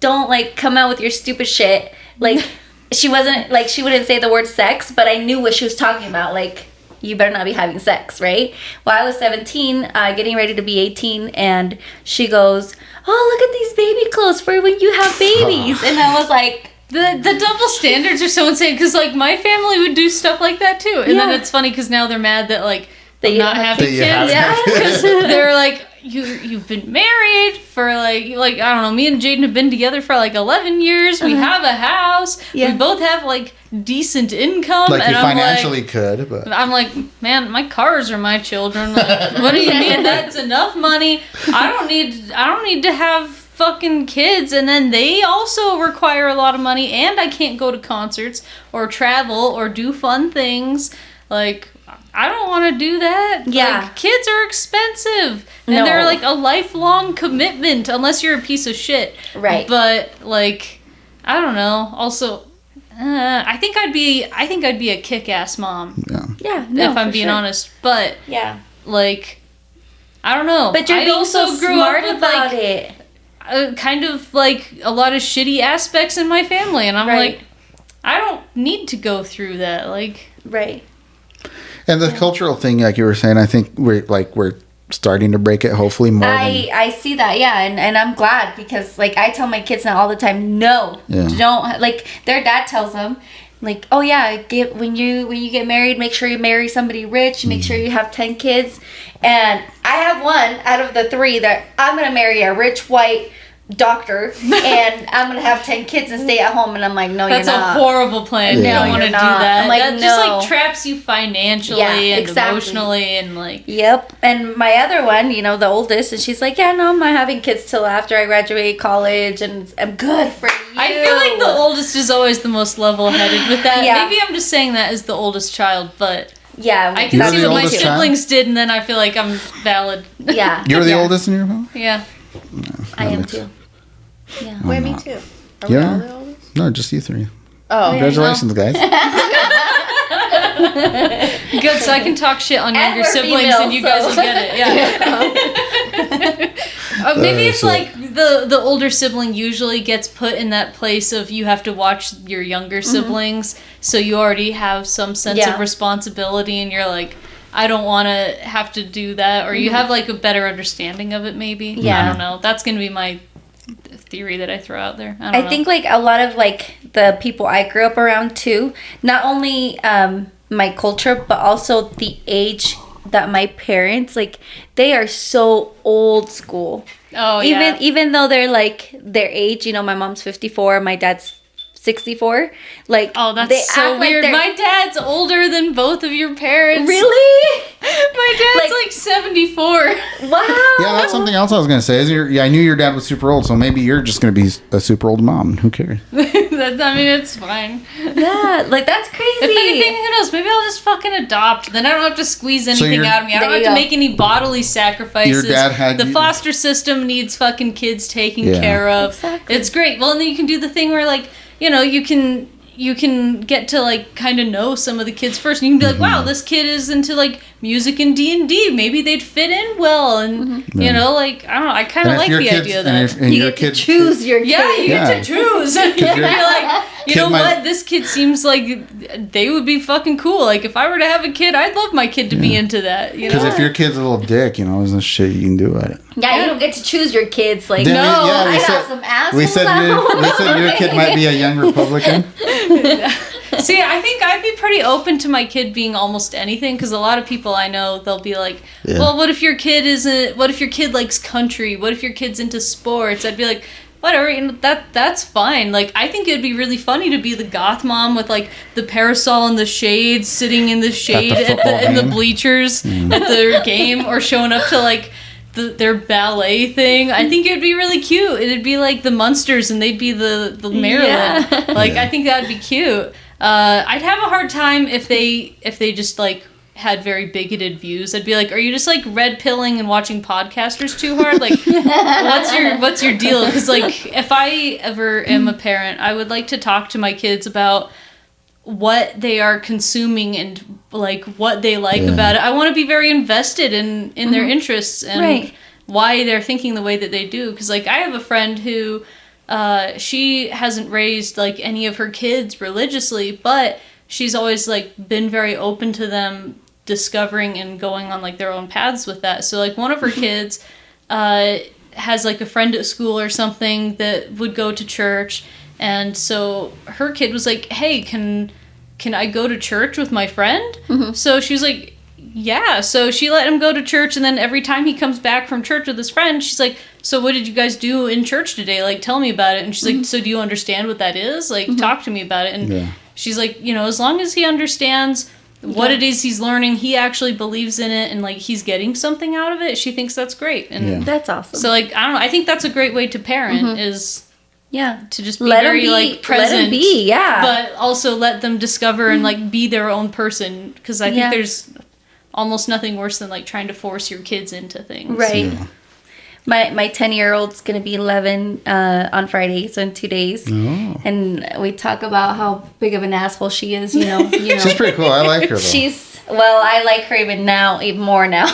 don't like come out with your stupid shit. Like, she wouldn't say the word sex, but I knew what she was talking about. Like, you better not be having sex, right? Well, I was 17, getting ready to be 18, and she goes, "Oh, look at these baby clothes for when you have babies," and I was like. The double standards are so insane because like my family would do stuff like that too, and then it's funny because now they're mad that like I'm not having kids. Yeah, because they're like, you've been married for like I don't know, me and Jaden have been together for like 11 years. We have a house. We both have like decent income. Like and you financially could, but I'm like, man, my cars are my children. Like, what do you mean? That's enough money. I don't need to have fucking kids, and then they also require a lot of money, and I can't go to concerts or travel or do fun things. Like, I don't want to do that. Yeah. Like, kids are expensive, and they're like a lifelong commitment unless you're a piece of shit. Right. But like, I don't know. Also, I think I'd be a kick-ass mom. Yeah. If I'm being honest, but Yeah. like, I don't know. But you're I being also so grew smart up with about like it. kind of like a lot of shitty aspects in my family, and I'm like, I don't need to go through that. Like, Right. and the cultural thing, like you were saying, I think we're starting to break it. Hopefully more. I see that, yeah, and I'm glad, because like I tell my kids now all the time, no, Yeah. don't, like their dad tells them, like, oh yeah, when you get married, make sure you marry somebody rich, make sure you have 10 kids, and I have one out of the 3 that I'm gonna marry a rich white doctor, and I'm gonna have 10 kids and stay at home, and I'm like, no, that's you're not. a horrible plan. Yeah. You don't No, want to do you're not. that. I'm like, that just no. like traps you financially and emotionally, and like. Yep. And my other one, the oldest, and she's like, yeah, no, I'm not having kids till after I graduate college, and I'm good for you. I feel like the oldest is always the most level-headed with that. Yeah. Maybe I'm just saying that as the oldest child, but Yeah. I can You're see the what my oldest child? siblings did, and then I feel like I'm valid. Yeah. You're the Yeah. oldest in your family? Yeah. I am too. Yeah. Wait, me too. Are we all Yeah. the oldest? No, just you 3. Oh, Congratulations, guys. Good, so I can talk shit on younger we're siblings, female, and you guys will so- get it. Yeah. Maybe it's so- like the older sibling usually gets put in that place of you have to watch your younger siblings, so you already have some sense Yeah. of responsibility, and you're like, I don't want to have to do that, or you have like a better understanding of it. Maybe. Yeah. I don't know. That's gonna be my theory that I throw out there. I don't know. I think like a lot of like the people I grew up around too, not only my culture, but also the age that my parents, like, they are so old school. Oh, yeah. Even though they're like their age, my mom's 54, my dad's 64. Like, Oh, they that's so act like weird. they're- My dad's older than both of your parents. Really? My dad's Like- like 74. Wow. Yeah, that's something else I was going to say. I knew your dad was super old, so maybe you're just going to be a super old mom. Who cares? I mean, it's fine. Yeah, like that's crazy. If anything, who knows? Maybe I'll just fucking adopt. Then I don't have to squeeze anything your- out of me. I don't There have you to go. make any bodily sacrifices. Your dad had the you- foster system needs fucking kids taken Yeah. care of. Exactly. It's great. Well, and then you can do the thing where like, you can get to like kind of know some of the kids first, and you can be like, wow, this kid is into like music and D&D. Maybe they'd fit in well, and like, I don't know. I kind of And if like your the kids- idea of and that. if- and you your get kid to choose your kid. Yeah, you Yeah. get to choose. You're like, you Kid know might- what? This kid seems like they would be fucking cool. Like, if I were to have a kid, I'd love my kid to be into that. You Because know? if your kid's a little dick, there's no shit you can do at it. Yeah, you don't get to choose your kids. Like, Then no, we I said- got some assholes. We said your kid might be a young Republican. See, I think I'd be pretty open to my kid being almost anything, because a lot of people I know, they'll be like, Yeah. well, what if your kid likes country? What if your kid's into sports? I'd be like, whatever, that's fine. Like, I think it'd be really funny to be the goth mom with like the parasol and the shades, sitting in the shade football in the game. bleachers at their game, or showing up to like their ballet thing. I think it'd be really cute. It'd be like the Munsters, and they'd be the Maryland. Yeah. Like, I think that'd be cute. I'd have a hard time if they just like had very bigoted views. I'd be like, are you just like red pilling and watching podcasters too hard? Like, what's your deal? Because like, if I ever am a parent, I would like to talk to my kids about what they are consuming and like what they like about it. I want to be very invested in their interests and Right. why they're thinking the way that they do. Because like, I have a friend who she hasn't raised like any of her kids religiously, but she's always like been very open to them discovering and going on like their own paths with that. So like, one of her kids has like a friend at school or something that would go to church, and so her kid was like, hey, can I go to church with my friend? So she was like, yeah. So she let him go to church, and then every time he comes back from church with his friend, she's like, so what did you guys do in church today? Like, tell me about it. And she's like, so do you understand what that is? Like, talk to me about it. And she's like, you know, as long as he understands what it is he's learning, he actually believes in it, and like he's getting something out of it, she thinks that's great. And that's awesome. So like, I don't know, I think that's a great way to parent is to just be let very be, like present, let 'em be, but also let them discover and like be their own person, because I think there's almost nothing worse than like trying to force your kids into things. Right. My 10-year-old's gonna be 11 on Friday, so in 2 days. Oh. And we talk about how big of an asshole she is. You know. She's pretty cool. I like her. Though. I like her even more now.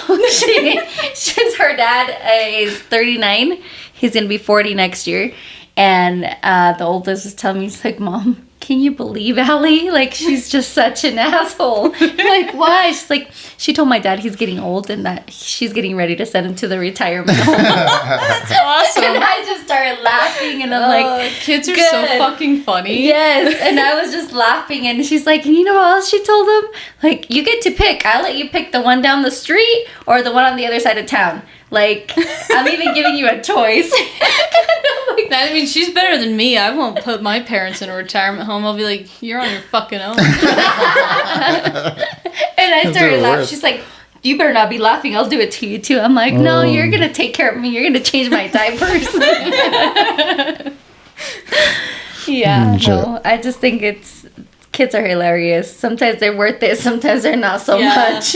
She's her dad is 39. He's gonna be 40 next year, and the oldest is telling me, he's like, Mom, can you believe Allie? Like, she's just such an asshole. I'm like, why? She's like, she told my dad he's getting old and that she's getting ready to send him to the retirement home. That's awesome. And I just started laughing, and I'm like, kids are so fucking funny. Yes. And I was just laughing, and she's like, and you know what else she told him? Like, you get to pick. I'll let you pick the one down the street or the one on the other side of town. Like, I'm even giving you a choice. I mean, she's better than me. I won't put my parents in a retirement home. I'll be like, you're on your fucking own. And I started laughing. She's like, you better not be laughing. I'll do it to you, too. I'm like, no, you're going to take care of me. You're going to change my diapers. No, I just think kids are hilarious. Sometimes they're worth it. Sometimes they're not so much.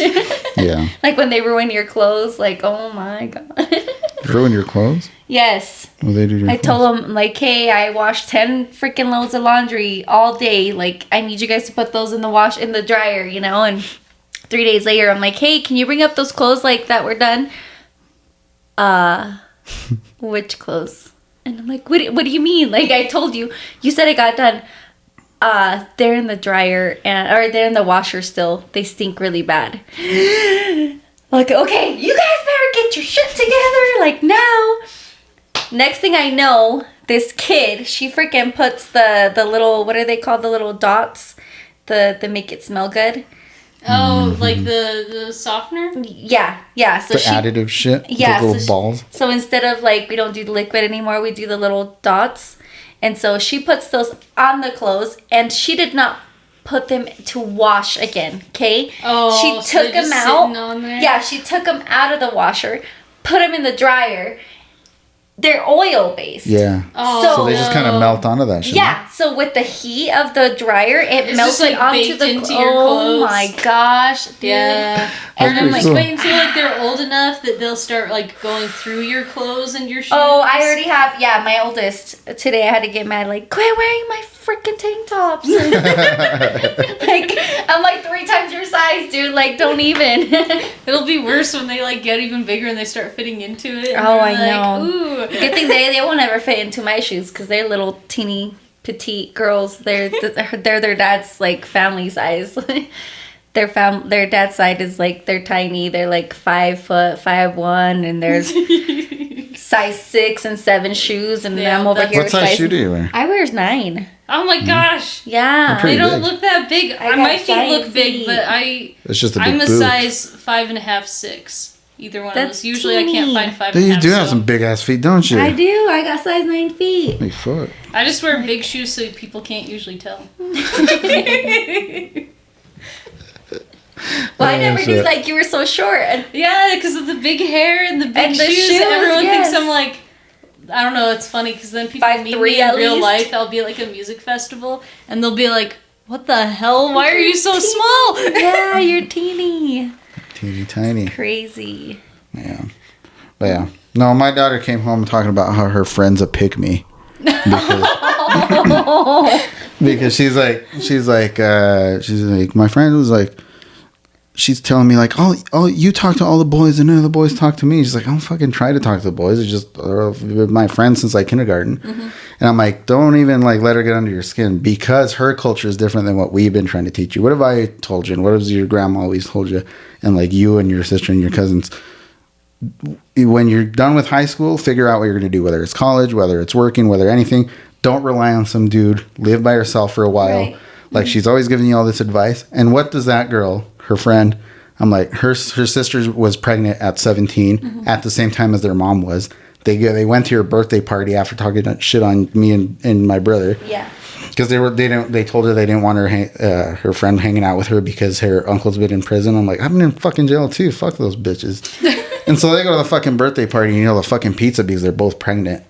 Yeah. Like when they ruin your clothes. Like, oh my God. Ruin your clothes? Yes. Well, they do your clothes. Told them, like, hey, I washed 10 freaking loads of laundry all day. Like, I need you guys to put those in the dryer, you know? And 3 days later, I'm like, hey, can you bring up those clothes like that were done? Which clothes? And I'm like, what do you mean? Like, I told you. You said it got done. They're in the dryer or they're in the washer still. They stink really bad. Like, okay, you guys better get your shit together, like, now. Next thing I know, this kid, she freaking puts the little, what are they called, the little dots, the make it smell good. Oh, like the softener? Yeah. So the additive shit? Yeah. The little balls? So instead of, like, we don't do the liquid anymore, we do the little dots. And so she puts those on the clothes, and she did not put them to wash again, okay? Oh, she took them out. On there? Yeah, she took them out of the washer, put them in the dryer. They're oil based. Yeah. Oh, so they just kind of melt onto that shit. Yeah. So with the heat of the dryer, it melted like onto the into your clothes. Oh my gosh. Dude. Yeah. And then like, wait until like they're old enough that they'll start like going through your clothes and your shoes. Oh, I already have. Yeah, my oldest today. I had to get mad. Like, quit wearing my freaking tank tops. Like, I'm like 3 times your size, dude. Like, don't even. It'll be worse when they like get even bigger and they start fitting into it. Oh, I know. Ooh. Good thing they won't ever fit into my shoes because they're little teeny petite girls. They're their dad's like family size. Their dad's side is like they're tiny. They're like 5 foot, 5'1", and they're size 6 and 7 shoes. And I'm over here. What size shoe do you wear? I wear 9. Oh my gosh. Yeah. They don't look that big. My feet look big, but it's just I'm a boot. size 5.5, 6. Either one of those. Usually I can't find 5.5. You do have some big ass feet, don't you? I do. I got size 9 feet. Big foot. I just wear big shoes so people can't usually tell. Well, I never knew like you were so short. Yeah, because of the big hair and the big shoes. Everyone thinks I'm like, I don't know. It's funny because then people meet me in real life. I'll be like a music festival, and they'll be like, "What the hell? Why are you so small?" Yeah, you're teeny. Teeny tiny. It's crazy. Yeah. But yeah. No, my daughter came home talking about how her friend's a pick-me. Because she's like, my friend was like, she's telling me like, oh, you talk to all the boys and none of the boys talk to me. She's like, I don't fucking try to talk to the boys. It's just my friends since like kindergarten. Mm-hmm. And I'm like, don't even like let her get under your skin because her culture is different than what we've been trying to teach you. What have I told you? And what has your grandma always told you? And like you and your sister and your cousins, when you're done with high school, figure out what you're going to do, whether it's college, whether it's working, whether anything. Don't rely on some dude. Live by yourself for a while. Right. Like she's always giving you all this advice. And what does that girl, her friend, I'm like, her sister was pregnant at 17 at the same time as their mom was. They went to her birthday party after talking shit on me and my brother. Yeah. Because they told her they didn't want her friend hanging out with her because her uncle's been in prison. I'm like, I've been in fucking jail too. Fuck those bitches. And so they go to the fucking birthday party and the fucking pizza because they're both pregnant.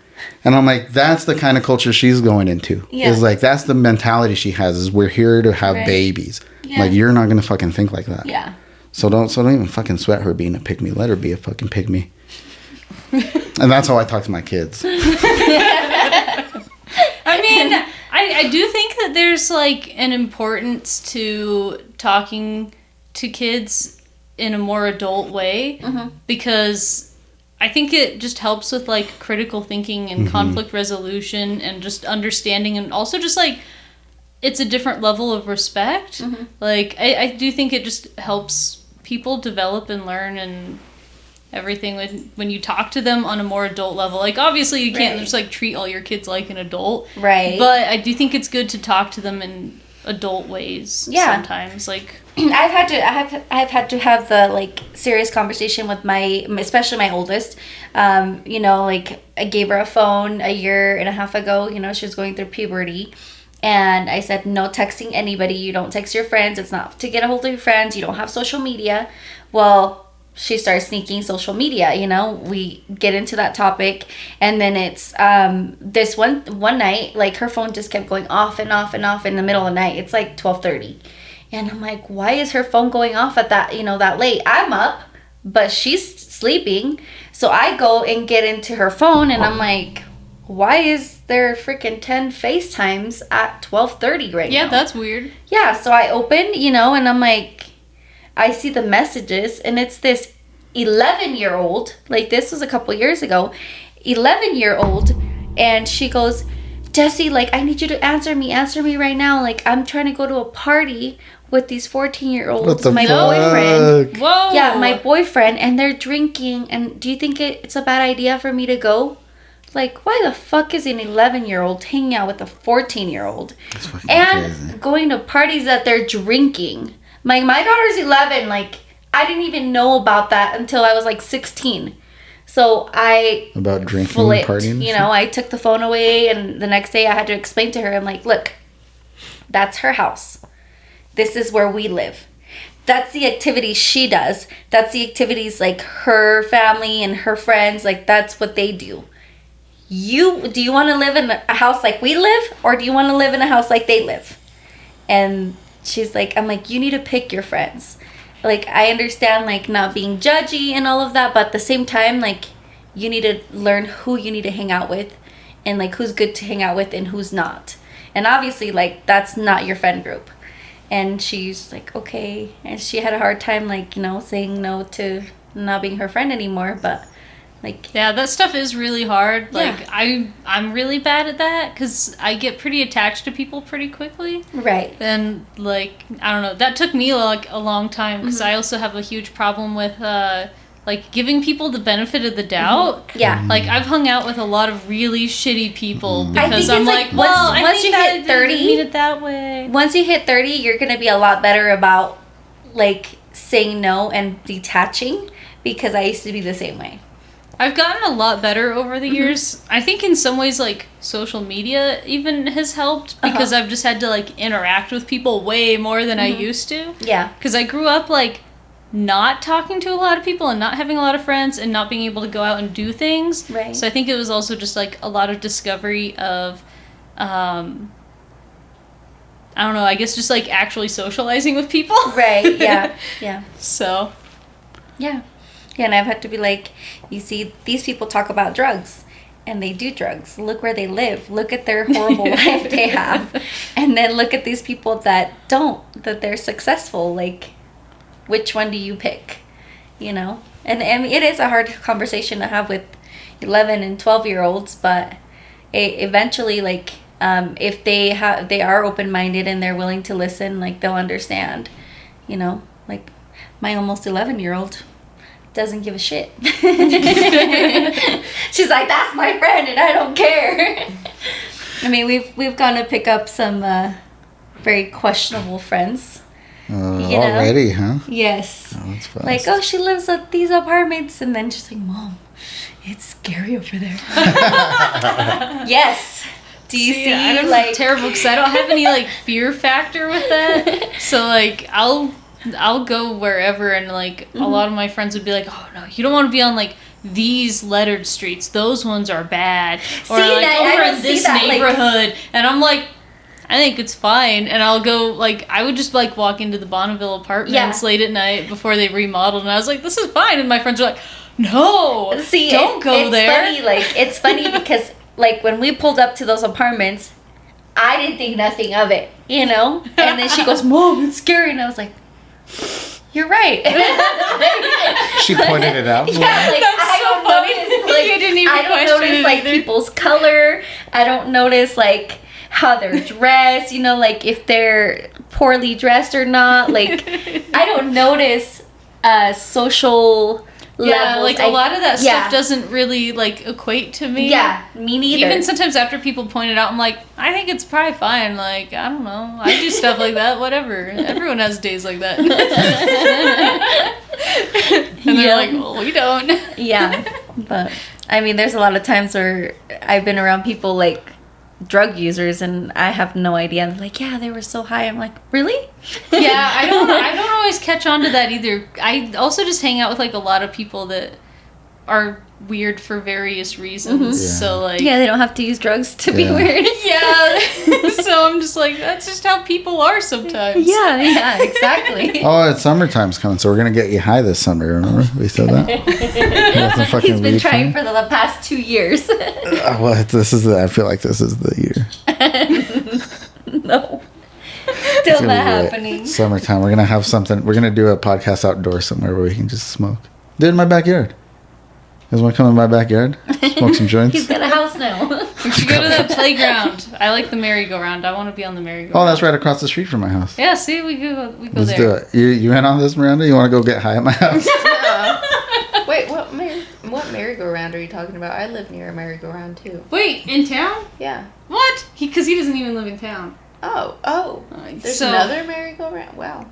And I'm like, that's the kind of culture she's going into. Yeah. Is like, that's the mentality she has, is we're here to have babies. Yeah. Like, you're not going to fucking think like that. Yeah. So don't even fucking sweat her being a pick-me. Let her be a fucking pick-me. And that's how I talk to my kids. I mean, I do think that there's, like, an importance to talking to kids in a more adult way. Because I think it just helps with, like, critical thinking and conflict resolution and just understanding, and also just, like, it's a different level of respect. Like, I do think it just helps people develop and learn and everything when you talk to them on a more adult level. Like, obviously you can't just like treat all your kids like an adult, right? But I do think it's good to talk to them in adult ways. Sometimes, like I've had to have the like serious conversation with especially my oldest. Like I gave her a phone a year and a half ago. She was going through puberty. And I said, no texting anybody. You don't text your friends. It's not to get a hold of your friends. You don't have social media. Well, she starts sneaking social media, we get into that topic. And then it's this one night, like her phone just kept going off and off and off in the middle of the night. It's like 12:30. And I'm like, why is her phone going off at that, that late? I'm up, but she's sleeping. So I go and get into her phone and I'm like, why is there freaking 10 FaceTimes at 12:30 right now? Yeah, that's weird. Yeah, so I open, and I'm like, I see the messages, and it's this 11-year-old, like this was a couple years ago, 11-year-old, and she goes, Jessie, like, I need you to answer me right now. Like, I'm trying to go to a party with these 14-year-olds, my boyfriend. Whoa! Yeah, my boyfriend, and they're drinking, and do you think it's a bad idea for me to go? Like, why the fuck is an 11-year-old hanging out with a 14-year-old? And crazy. Going to parties that they're drinking. My daughter's 11. Like, I didn't even know about that until I was, like, 16. So I about drinking flipped, partying? I took the phone away, and the next day I had to explain to her, I'm like, look, that's her house. This is where we live. That's the activities she does. That's the activities, like, her family and her friends, like, that's what they do. Do you want to live in a house like we live, or do you want to live in a house like they live? And she's like, I'm like, you need to pick your friends. Like, I understand, like, not being judgy and all of that, but at the same time, like, you need to learn who you need to hang out with and, like, who's good to hang out with and who's not. And obviously, like, that's not your friend group. And she's like, okay. And she had a hard time, like, saying no to not being her friend anymore, but... like, yeah, that stuff is really hard. Like, I'm really bad at that because I get pretty attached to people pretty quickly. Right. And, like, I don't know. That took me, like, a long time because I also have a huge problem with, like, giving people the benefit of the doubt. Yeah. Like, I've hung out with a lot of really shitty people because I'm like, well, once you hit 30, mean it that way. Once you hit 30, you're going to be a lot better about, like, saying no and detaching, because I used to be the same way. I've gotten a lot better over the years. I think in some ways, like, social media even has helped because I've just had to, like, interact with people way more than I used to. Yeah. Because I grew up, like, not talking to a lot of people and not having a lot of friends and not being able to go out and do things. Right. So I think it was also just, like, a lot of discovery of, I don't know, I guess just, like, actually socializing with people. Right, yeah, yeah. So. Yeah. Yeah, and I've had to be like, you see, these people talk about drugs, and they do drugs. Look where they live. Look at their horrible life they have. And then look at these people that don't, that they're successful. Like, which one do you pick? And I mean, it is a hard conversation to have with 11 and 12-year-olds, but eventually, like, if they are open-minded and they're willing to listen, like, they'll understand. Like, my almost 11-year-old doesn't give a shit. She's like, that's my friend and I don't care. I mean, we've gone to pick up some very questionable friends. you know? Already, huh? Yes. Oh, that's fast. Like, oh, she lives at these apartments, and then she's like, Mom, it's scary over there. Yes. Do you see I'm like terrible because I don't have any like fear factor with that. So like I'll go wherever, and like a lot of my friends would be like, oh no, you don't want to be on like these lettered streets. Those ones are bad. Or See, like I over don't in see this that, like- neighborhood, and I'm like, I think it's fine. And I'll go like I would just like walk into the Bonneville apartments late at night before they remodeled, and I was like, this is fine. And my friends were like, no, See, don't go it's there. Funny, like it's funny because like when we pulled up to those apartments, I didn't think nothing of it, you know? And then she goes, Mom, it's scary. And I was like, you're right. She pointed it out. Yeah, like I don't notice like You didn't even I don't question notice it like either. people's color. I don't notice like how they're dressed, you know, like if they're poorly dressed or not. Like I don't notice social levels. Like a lot of that yeah. stuff doesn't really like equate to me. Yeah, me neither. Even sometimes after people point it out, I'm like, I think it's probably fine. Like, I don't know. I do stuff like that. Whatever. Everyone has days like that. And they're like, well, we don't. Yeah, but I mean, there's a lot of times where I've been around people like drug users, and I have no idea. And they're like, yeah, they were so high. I'm like, really? Yeah, I don't always catch on to that either. I also just hang out with like a lot of people that are weird for various reasons. Yeah. So like, Yeah, they don't have to use drugs to be Yeah. weird. yeah. So I'm just like, that's just how people are sometimes. Yeah, exactly. Oh, it's summertime's coming, so we're gonna get you high this summer. Remember we said that? Got some fucking He's been weed trying fun. for the past 2 years. Well, I feel like this is the year. No. It's Still gonna not be great. happening. Summertime. We're gonna have something. We're gonna do a podcast outdoors somewhere where we can just smoke. Do it in my backyard. You guys want to come in my backyard? Smoke some joints? He's got a house now. We should go to that playground. I like the merry-go-round. I want to be on the merry-go-round. Oh, that's right across the street from my house. Yeah, see, we go Let's there. do it. You in on this, Miranda? You want to go get high at my house? Wait, what merry-go-round are you talking about? I live near a merry-go-round too. Wait, in town? Yeah. What? Because he doesn't even live in town. Oh. There's So- another merry-go-round? Wow.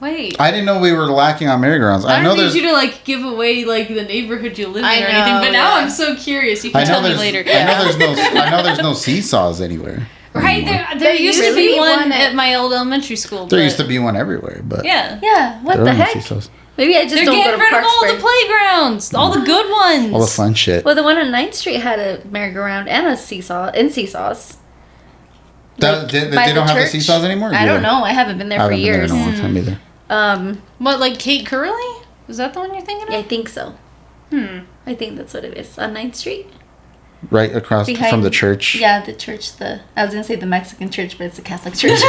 Wait. I didn't know we were lacking on merry-go-rounds. I I know don't need there's. you to like give away like the neighborhood you live in or I anything, know, but now yeah. I'm so curious. You I can know tell me there's. later. I know there's no seesaws anywhere. Right anymore. there used to be really one one at my old elementary school. There but- used to be one everywhere, but Yeah. Yeah, what there the are no heck? seesaws. Maybe I just They're don't go getting to rid of all the Parksburg. playgrounds, all the good ones. All the fun shit. Well, the one on 9th Street had a merry-go-round and a seesaws. They by the don't have the church? seesaws anymore? I don't Yeah. know. I haven't been there I for haven't been there years. in a long time either. What, like Kate Curley? Is that the one you're thinking of? Yeah, I think so. I think that's what it is. On 9th Street? Right across from the church. Yeah, the church. I was going to say the Mexican church, but it's the Catholic church.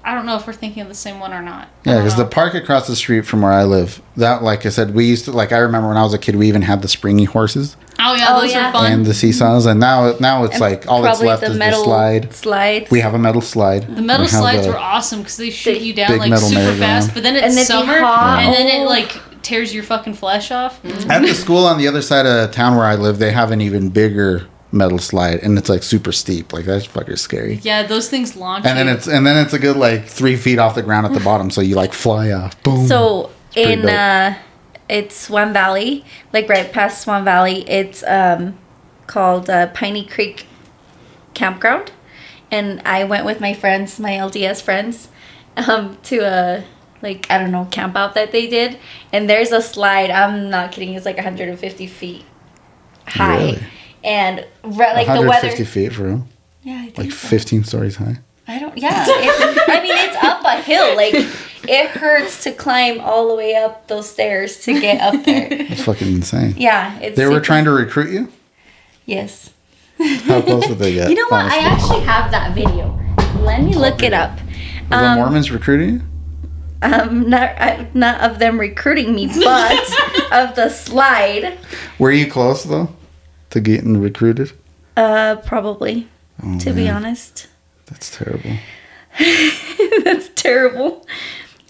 I don't know if we're thinking of the same one or not. Yeah, because the park across the street from where I live, that, like I said, we used to, like, I remember when I was a kid, we even had the springy horses Oh yeah, Oh, those yeah. are fun. and the seesaws, and now it's And like all that's probably left the is the metal slide. slides. We have a metal slide. The metal We have slides the- were awesome because they shoot you down big like metal super merry-go-round. fast, but then And it's they'd be summer, hot. and then it Oh. like tears your fucking flesh off. At the school on the other side of town where I live, they have an even bigger metal slide, and it's like super steep. Like that's fucking scary. Yeah, those things launch. And then you. it's a good like 3 feet off the ground at the bottom, so you like fly off. Boom. So pretty in dope. it's Swan Valley, like right past Swan Valley. It's called Piney Creek Campground, and I went with my friends, my LDS friends, to a like I don't know camp out that they did, and there's a slide. I'm not kidding. It's like 150 feet high, Really? and like the 150 weather. feet for real. Yeah, I think Like so. 15 stories high. I don't. Yeah, I mean it's up a hill. Like it hurts to climb all the way up those stairs to get up there. It's fucking insane. Yeah, it's. They were super- trying to recruit you? Yes. How close did they get? You know what? I honestly? actually have that video. Let me look it up. Were the Mormons recruiting you? Not of them recruiting me, but of the slide. Were you close though to getting recruited? Probably. Oh, To be man. honest, That's terrible. that's terrible.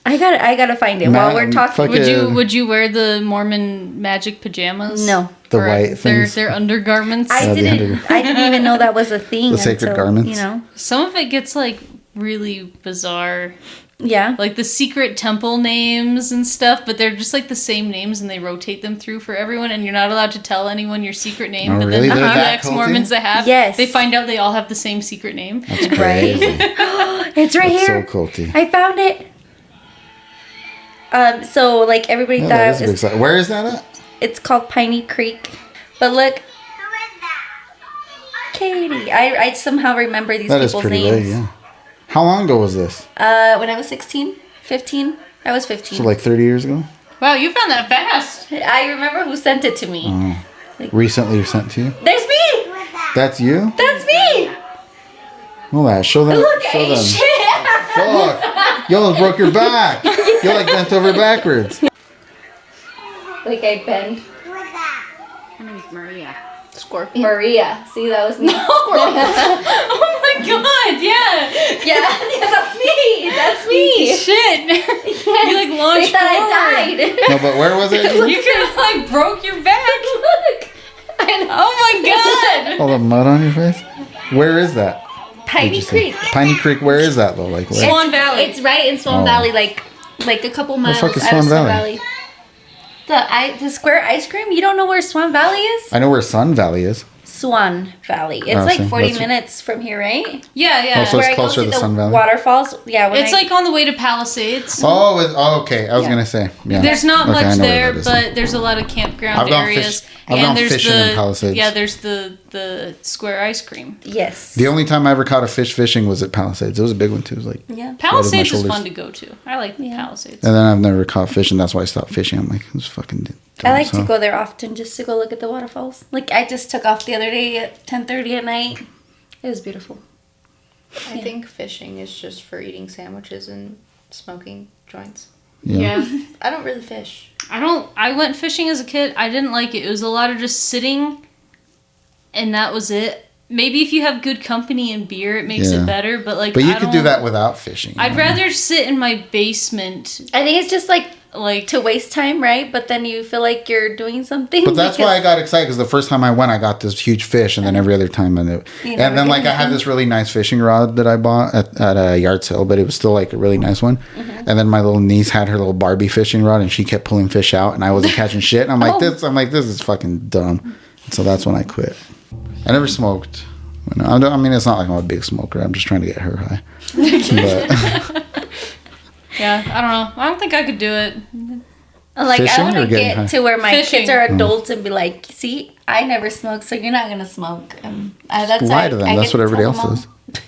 I gotta find it while we're talking. Would you wear the Mormon magic pajamas? No. The white things. Their undergarments. I didn't even know that was a thing. The sacred garments. You know. Some of it gets like really bizarre. Yeah. Like the secret temple names and stuff, but they're just like the same names and they rotate them through for everyone, and you're not allowed to tell anyone your secret name. Oh, but really? then the They're that ex-Mormons that have, Yes. they find out they all have the same secret name. That's crazy. It's right That's here. so culty. I found it. So like everybody Yeah, thought that is a it big was, site. Where is that at? it's called Piney Creek, but look, Katie. I somehow remember these That is people's pretty names. late, yeah. How long ago was this? When I was 16, 15. I was 15. So like 30 years ago? Wow, you found that fast. I remember who sent it to me. Recently sent to you? There's me. That's you? That's me. Hold on, show them. Look, show I them. shit. Fuck! You almost broke your back. You like bent over backwards. Like I bend. Her name's Maria. Scorpion. Maria. See, that was me. Oh my god, yeah. Yeah, that's me. That's me. Shit. Yes. You like launched They thought forward. I died. No, but where was it? You could have like broke your back. Look. I know. Oh my god. All the mud on your face? Where is that? Piney Creek. Piney Creek, where is that though? Like where? Swan Valley. It's right in Swan Oh. Valley, like a couple miles fuck is out of Swan Swan Valley? Valley. The square ice cream? You don't know where Swan Valley is? I know where Sun Valley is. Swan Valley. It's Oh, like see, 40 that's- minutes from here, right? Yeah, yeah. Oh, so Where it's I go closer see to the Sun Valley? waterfalls. Yeah, when It's like on the way to Palisades. Okay. I was Yeah. gonna say. Yeah. There's not Okay, I much know where there, that is. but there's a lot of campground I've gone areas. I've gone there's fishing in Palisades. Yeah, there's the square ice cream. yes. The only time I ever caught a fish fishing was at Palisades. It was a big one too. It was like, Yeah. Palisades is shoulders. fun to go to. I like Palisades. and then I've never caught fish, and that's why I stopped fishing. I'm like, this fucking. Dumb, I like so. to go there often just to go look at the waterfalls. Like I just took off the other day at 10:30 at night. It was beautiful. I think fishing is just for eating sandwiches and smoking joints. Yeah. I don't really fish. I went fishing as a kid. I didn't like it. It was a lot of just sitting, and that was it. Maybe if you have good company and beer, it makes Yeah. it better. But like, But you I could do don't- that without fishing. I'd rather sit in my basement, I think it's just like like to waste time, right? But then you feel like you're doing something. But that's because- why I got excited, because the first time I went, I got this huge fish, and then every other time, and never then like get I had this really nice fishing rod that I bought at a yard sale, but it was still like a really nice one. Mm-hmm. And then my little niece had her little Barbie fishing rod, and she kept pulling fish out, and I wasn't catching shit. And I'm like, this is fucking dumb. And so that's when I quit. I never smoked. I mean, it's not like I'm a big smoker. I'm just trying to get her high. But yeah. I don't know. I don't think I could do it. Like Fishing I want or to getting get high? to where my Fishing. kids are adults and be like, see, I never smoke, so you're not gonna smoke. That's lie to them. I That's get what to everybody tell else them does.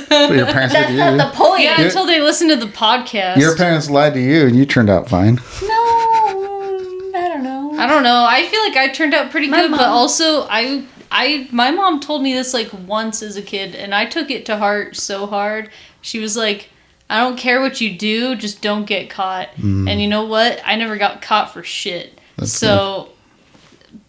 That's what your parents did That's to not you. the point. Yeah, until they listen to the podcast. Your parents lied to you, and you turned out fine. No, I don't know. I don't know. I feel like I turned out pretty My good, but mom- also my mom told me this like once as a kid, and I took it to heart so hard. She was like, I don't care what you do, just don't get caught. And you know what? I never got caught for shit. So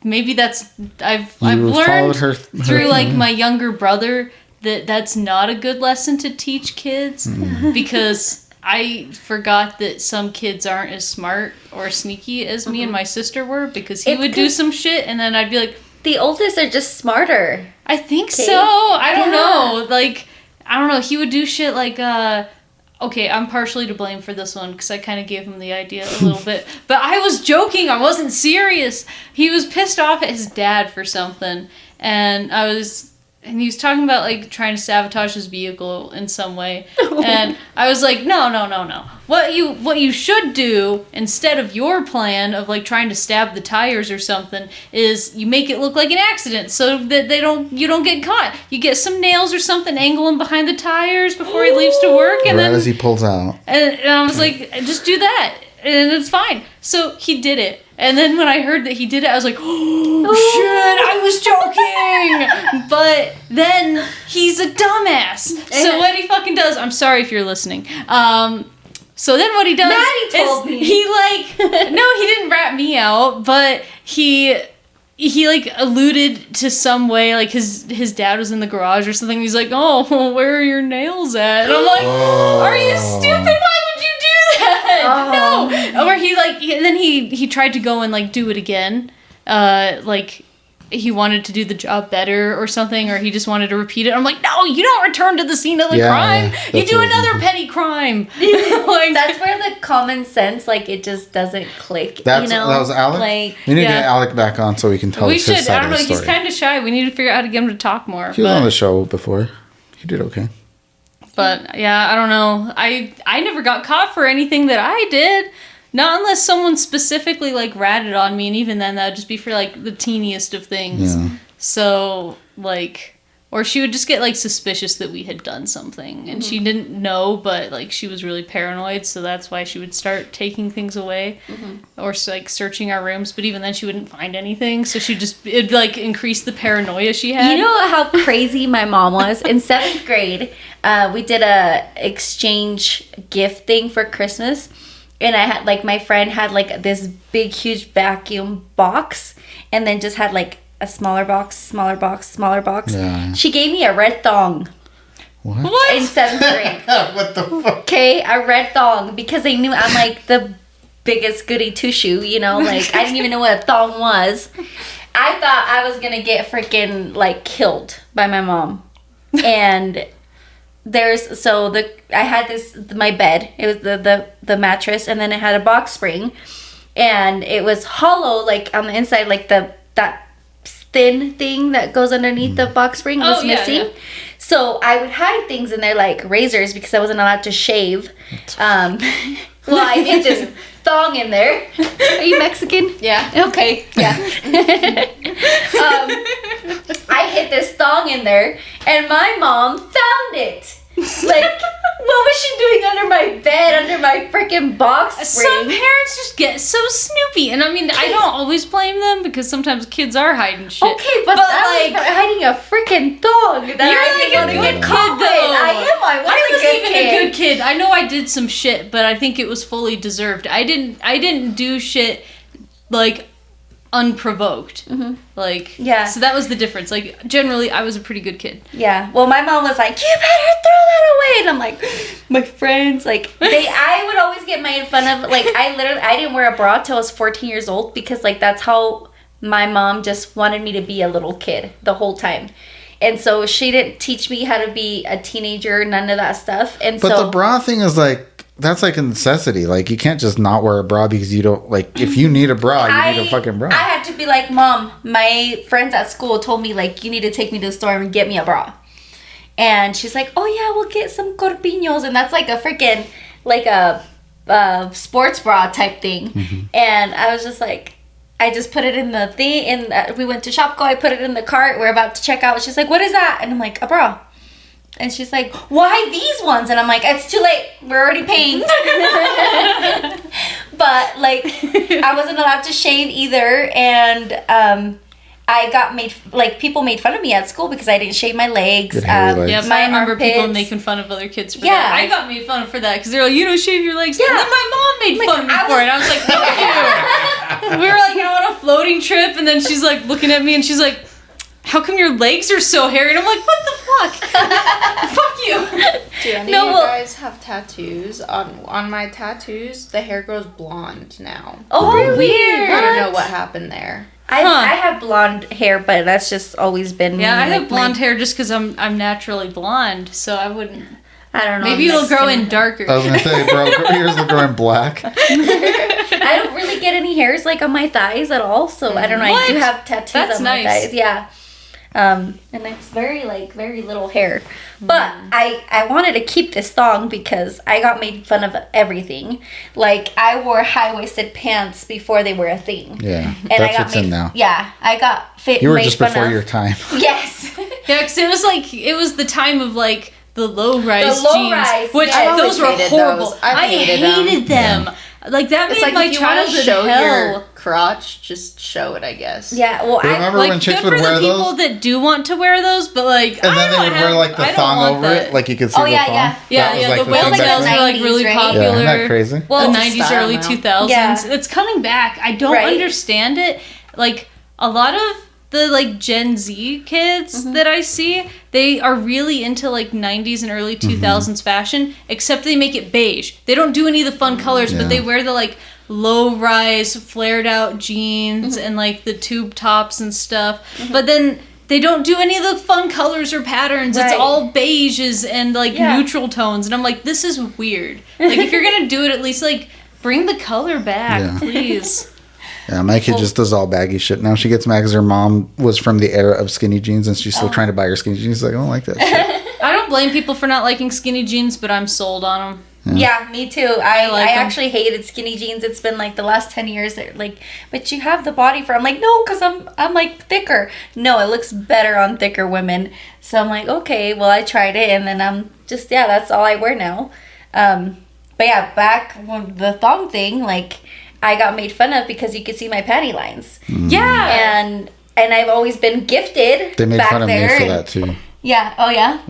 maybe I've You followed learned her through like my younger brother that's not a good lesson to teach kids because I forgot that some kids aren't as smart or sneaky as me and my sister were, because he It's would do 'cause- some shit and then I'd be like, The oldest are just smarter. I think Okay. so. I don't Yeah. know. Like, I don't know. He would do shit like, okay, I'm partially to blame for this one because I kind of gave him the idea a little bit. But I was joking. I wasn't serious. He was pissed off at his dad for something. And he was talking about like trying to sabotage his vehicle in some way. And I was like, no. What you should do instead of your plan of like trying to stab the tires or something is you make it look like an accident so that you don't get caught. You get some nails or something, angle him behind the tires before he leaves to work, and Right then as he pulls out. and I was like, just do that. And it's fine. So he did it. And then when I heard that he did it, I was like, oh, shit, I was joking. But then he's a dumbass. So what he fucking does, I'm sorry if you're listening. So then what he does Maddie told me. he like, no, he didn't rat me out, but he like alluded to some way, like his dad was in the garage or something. He's like, oh, where are your nails at? And I'm like, are you stupid? Why would you do No. Or and then he tried to go and like do it again. Like he wanted to do the job better or something, or he just wanted to repeat it. I'm like, no, you don't return to the scene of the crime. You do another petty crime. Like, that's where the common sense, like, it just doesn't click. That was Alec? Like, we need to get Alec back on so we can tell his side of the story. I don't know, he's kind of shy. We need to figure out how to get him to talk more. He was on the show before. He did okay. But, yeah, I don't know. I never got caught for anything that I did. Not unless someone specifically, like, ratted on me, and even then, that would just be for, like, the teeniest of things. Yeah. So, like, or she would just get, like, suspicious that we had done something, and she didn't know, but, like, she was really paranoid, so that's why she would start taking things away, or, like, searching our rooms, but even then she wouldn't find anything, so it'd, like, increase the paranoia she had. You know how crazy my mom was? In 7th grade, we did a exchange gift thing for Christmas. And I had, like, my friend had, like, this big, huge vacuum box. And then just had, like, a smaller box, smaller box, smaller box. Yeah. She gave me a red thong. What? In 7th grade. What the fuck? Okay, a red thong. Because I knew I'm, like, the biggest goody two-shoe, you know? Like, I didn't even know what a thong was. I thought I was going to get freaking, like, killed by my mom. And... I had my bed. It was the mattress, and then it had a box spring, and it was hollow, like on the inside, like that thin thing that goes underneath the box spring was missing. Yeah. So I would hide things in there, like razors, because I wasn't allowed to shave. Well, I did just thong in there. Are you Mexican? Yeah. Okay. Yeah. I hid this thong in there, and my mom found it. Like, what was she doing under my bed, under my freaking box spring? Some parents just get so snoopy. And I mean, I don't always blame them because sometimes kids are hiding shit. Okay, but like, hiding a freaking thong. You're like a good kid, though. I was even a good kid. I know I did some shit, but I think it was fully deserved. I didn't do shit, like, unprovoked. Like, yeah. So that was the difference. Like, generally, I was a pretty good kid. Yeah. Well, my mom was like, you better throw that away. And I'm like, my friends, like, I would always get made fun of. Like, I didn't wear a bra till I was 14 years old because, like, that's how my mom just wanted me to be a little kid the whole time. And so she didn't teach me how to be a teenager, none of that stuff. And but the bra thing is like, that's like a necessity. Like, you can't just not wear a bra because you don't, like, if you need a bra, you need a fucking bra. I had to be like, Mom, my friends at school told me, like, you need to take me to the store and get me a bra. And she's like, oh, yeah, we'll get some corpiños. And that's like a freaking, like a sports bra type thing. And I was just like, I just put it in the thing. And we went to Shopko. I put it in the cart. We're about to check out. She's like, what is that? And I'm like, a bra. And she's like, why these ones? And I'm like, it's too late. We're already paying. But, like, I wasn't allowed to shave either. And I got people made fun of me at school because I didn't shave my legs. Yeah, I remember people making fun of other kids for that. I got made fun of for that because they're like, you don't shave your legs. Yeah. And then my mom made fun of me for it. I was like, fuck you. We were, like, on a floating trip, and then she's, like, looking at me, and she's like, how come your legs are so hairy? And I'm like, what the fuck? Fuck you. Do any of you guys have tattoos? On my tattoos, the hair grows blonde now. Oh, weird. I don't know what happened there. I have blonde hair, but that's just always been me. Yeah, I have blonde hair just because I'm naturally blonde, so I wouldn't. I don't know. Maybe it'll grow in darker. I was gonna say, bro, yours will grow in black. I don't really get any hairs like on my thighs at all, so I don't know. What? I do have tattoos on my thighs. Yeah. And it's very little hair. But I wanted to keep this thong because I got made fun of everything. Like, I wore high-waisted pants before they were a thing. Yeah, and that's what's in now. Yeah, I got fit. You were just before your time. Yes. Yeah, because it was the time of, like, the low-rise jeans. Which, those were horrible. I hated them. Yeah. Like, that made my childhood show hell. Your crotch, just show it, I guess. Yeah, well, I remember when chicks would wear those. Good for the people that do want to wear those, but, like, and then they would wear, like, the thong over it, like you could see the thong. Yeah, the whale tails were, like, really popular. Yeah, isn't that crazy? Well, the 90s, early 2000s. Yeah. It's coming back. I don't understand it. Like, a lot of the like Gen Z kids that I see, they are really into like 90s and early 2000s fashion, except they make it beige. They don't do any of the fun colors, but they wear the like low-rise flared out jeans and like the tube tops and stuff. But then they don't do any of the fun colors or patterns. Right. It's all beiges and like neutral tones. And I'm like, this is weird. Like if you're gonna do it, at least like bring the color back, please. Yeah, my kid just does all baggy shit. Now she gets mad because her mom was from the era of skinny jeans and she's still trying to buy her skinny jeans. She's like, I don't like that shit. I don't blame people for not liking skinny jeans, but I'm sold on them. Yeah, me too. I actually hated skinny jeans. It's been like the last 10 years. They're like, but you have the body for. I'm like, no, because I'm like thicker. No, it looks better on thicker women. So I'm like, okay, well I tried it, and then I'm just that's all I wear now. But yeah, back when the thong thing, like I got made fun of because you could see my panty lines. Yeah, and I've always been gifted. They made fun of me for that too. Yeah. Oh, yeah.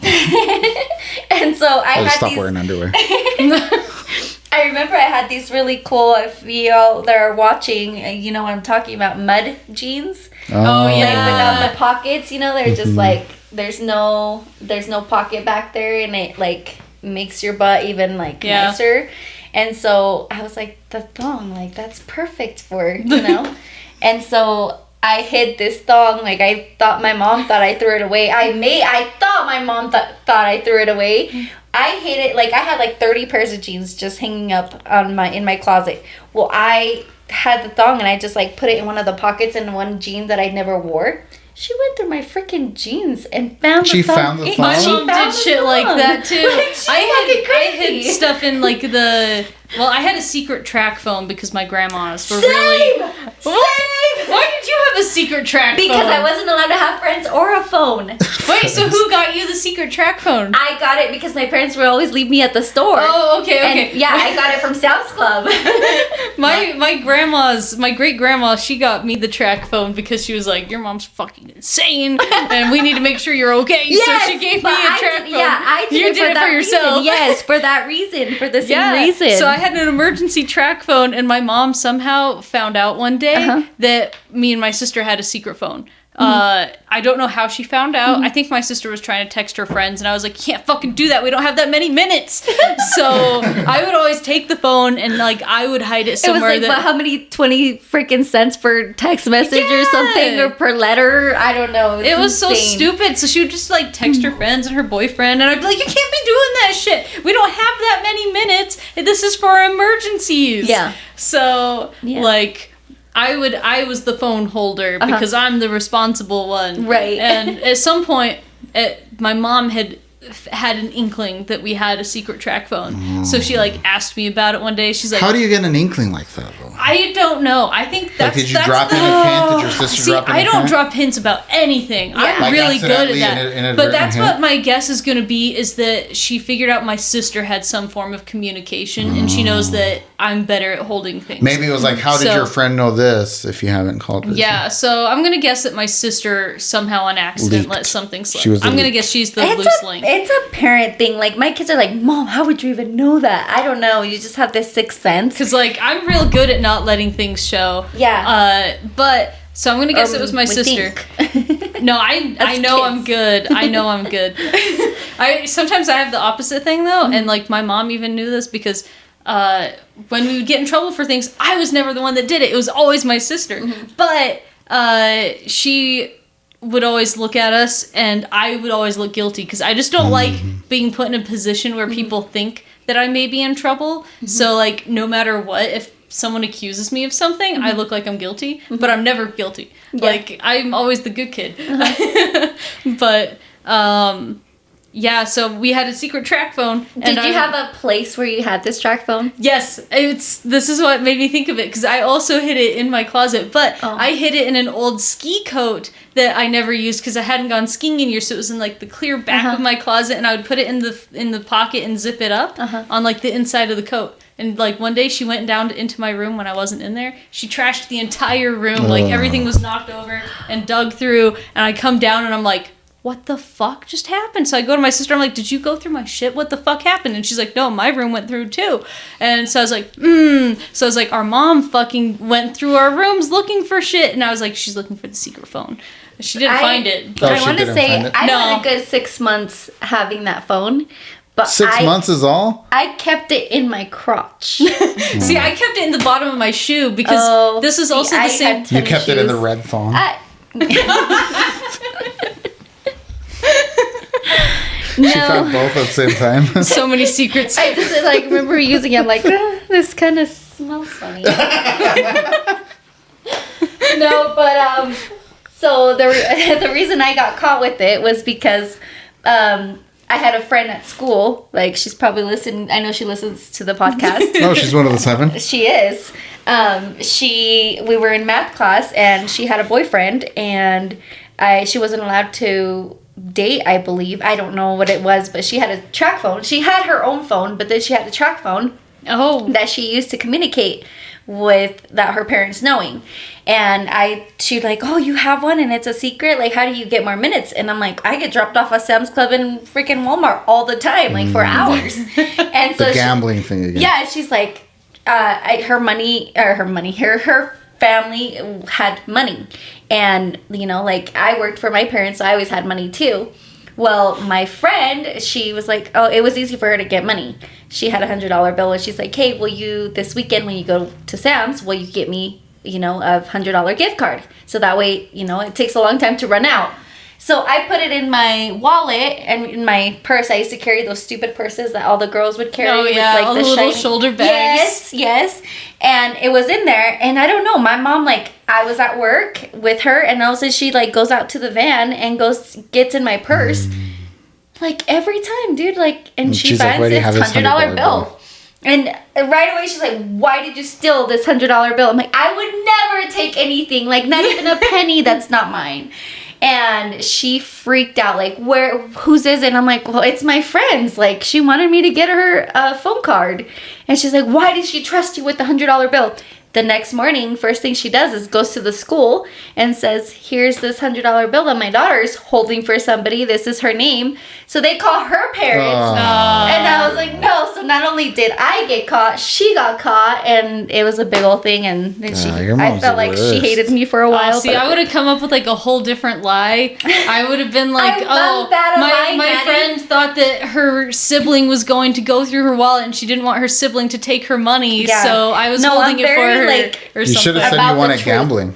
And so I had stop wearing underwear. I remember I had these really cool, if y'all that are watching, you know what I'm talking about, mud jeans. Oh yeah. Like without the pockets, you know, they're just like, there's no pocket back there, and it like makes your butt even like nicer. And so I was like, the thong, like that's perfect for, you know. And so I hid this thong, like I thought my mom thought I threw it away. I thought my mom thought I threw it away. I hid it, like I had like 30 pairs of jeans just hanging up in my closet. Well, I had the thong and I just like put it in one of the pockets in one jean that I never wore. She went through my freaking jeans and found the thong. She found the thong? My mom did shit like that too. Like, I hid stuff in like I had a secret track phone because my grandmas were really... Same! Why did you have a secret track phone? Because I wasn't allowed to have friends or a phone. Wait, so who got you the secret track phone? I got it because my parents would always leave me at the store. Oh, okay. And, yeah, I got it from Sam's Club. my great grandma, she got me the track phone because she was like, your mom's fucking insane and we need to make sure you're okay. Yes, so she gave me a track phone. Yeah, I did you it did for it that for yourself. Reason. Yes, for that reason, for the same reason. So I had an emergency track phone, and my mom somehow found out one day that me and my sister had a secret phone. I don't know how she found out. I think my sister was trying to text her friends, and I was like, can't fucking do that. We don't have that many minutes. So I would always take the phone, and like I would hide it somewhere. It was like, how many 20 freaking cents per text message or something, or per letter? I don't know. It was insane. So stupid. So she would just like text her friends and her boyfriend, and I'd be like, you can't be doing that shit. We don't have that many minutes. This is for emergencies. Yeah. So like... I was the phone holder because I'm the responsible one. Right. And at some point, my mom had an inkling that we had a secret track phone. So she like asked me about it one day. She's like, how do you get an inkling like that though? I don't know. I think that's... Like, did you drop in a hint? Did your sister drop in a hint? I don't drop hints about anything. Yeah. I'm like really good at that. But that's hint? what my guess is going to be, is that she figured out my sister had some form of communication, and she knows that I'm better at holding things. Maybe it was like, how did your friend know this if you haven't called her? Yeah, so I'm going to guess that my sister somehow on accident let something slip. I'm going to guess she's the loose link. It's a parent thing. Like, my kids are like, Mom, how would you even know that? I don't know. You just have this sixth sense. Because, like, I'm real good at not letting things show. Yeah. But, so I'm going to guess it was my sister. No, I know I'm good. I know I'm good. Sometimes I have the opposite thing, though. And, like, my mom even knew this because... when we would get in trouble for things, I was never the one that did it. It was always my sister. But she would always look at us, and I would always look guilty because I just don't like being put in a position where people think that I may be in trouble. So, like, no matter what, if someone accuses me of something, I look like I'm guilty, but I'm never guilty. Yeah. Like, I'm always the good kid. But, yeah, so we had a secret track phone. Did you have a place where you had this track phone? Yes, this is what made me think of it, because I also hid it in my closet, but I hid it in an old ski coat that I never used because I hadn't gone skiing in years, so it was in like the clear back of my closet, and I would put it in the pocket and zip it up on like the inside of the coat. And like one day she went down into my room when I wasn't in there. She trashed the entire room, like everything was knocked over and dug through, and I come down and I'm like, what the fuck just happened? So I go to my sister, I'm like, did you go through my shit? What the fuck happened? And she's like, no, my room went through too. And so I was like, So I was like, our mom fucking went through our rooms looking for shit. And I was like, she's looking for the secret phone. She didn't find it. Oh, I she want to didn't say find it? I had a good 6 months having that phone. But 6 months is all? I kept it in my crotch. See, I kept it in the bottom of my shoe because this is also the same. You kept it in the red phone? No. She found both at the same time. So many secrets. I just like remember using it. I'm like, this kind of smells funny. No, but so the reason I got caught with it was because I had a friend at school. Like, she's probably listening. I know she listens to the podcast. Oh, she's one of the 7? She is. We were in math class, and she had a boyfriend, and she wasn't allowed to date, I believe. I don't know what it was, but she had a track phone. She had her own phone, but then she had a track phone that she used to communicate without her parents knowing. And she's like, oh, you have one and it's a secret? Like, how do you get more minutes? And I'm like, I get dropped off at Sam's Club and freaking Walmart all the time, like for hours. And so the gambling thing again. Yeah, she's like, her family had money. And, you know, like, I worked for my parents, so I always had money too. Well, my friend, she was like, oh, it was easy for her to get money. She had $100 bill, and she's like, hey, will you, this weekend when you go to Sam's, will you get me, you know, a $100 gift card? So that way, you know, it takes a long time to run out. So I put it in my wallet and in my purse. I used to carry those stupid purses that all the girls would carry. Oh, yeah, with, like, all the little shoulder bags. Yes. And it was in there. And I don't know, my mom, like, I was at work with her, and all of a sudden she, like, goes out to the van and gets in my purse. Like, every time, dude. Like, and she finds like, this $100 bill. And right away she's like, why did you steal this $100 bill? I'm like, I would never take anything, like, not even a penny that's not mine. And she freaked out, like, whose is it? And I'm like, well, it's my friend's. Like, she wanted me to get her a phone card. And she's like, why did she trust you with the $100 bill? The next morning, first thing she does is goes to the school and says, here's this $100 bill that my daughter's holding for somebody. This is her name. So they call her parents. And I was like, no. So not only did I get caught, she got caught. And it was a big old thing. And then I felt like she hated me for a while. See, I would have come up with like a whole different lie. I would have been like, my friend thought that her sibling was going to go through her wallet and she didn't want her sibling to take her money. Yeah. So I was holding it for her. Like, you should have said you wanted gambling.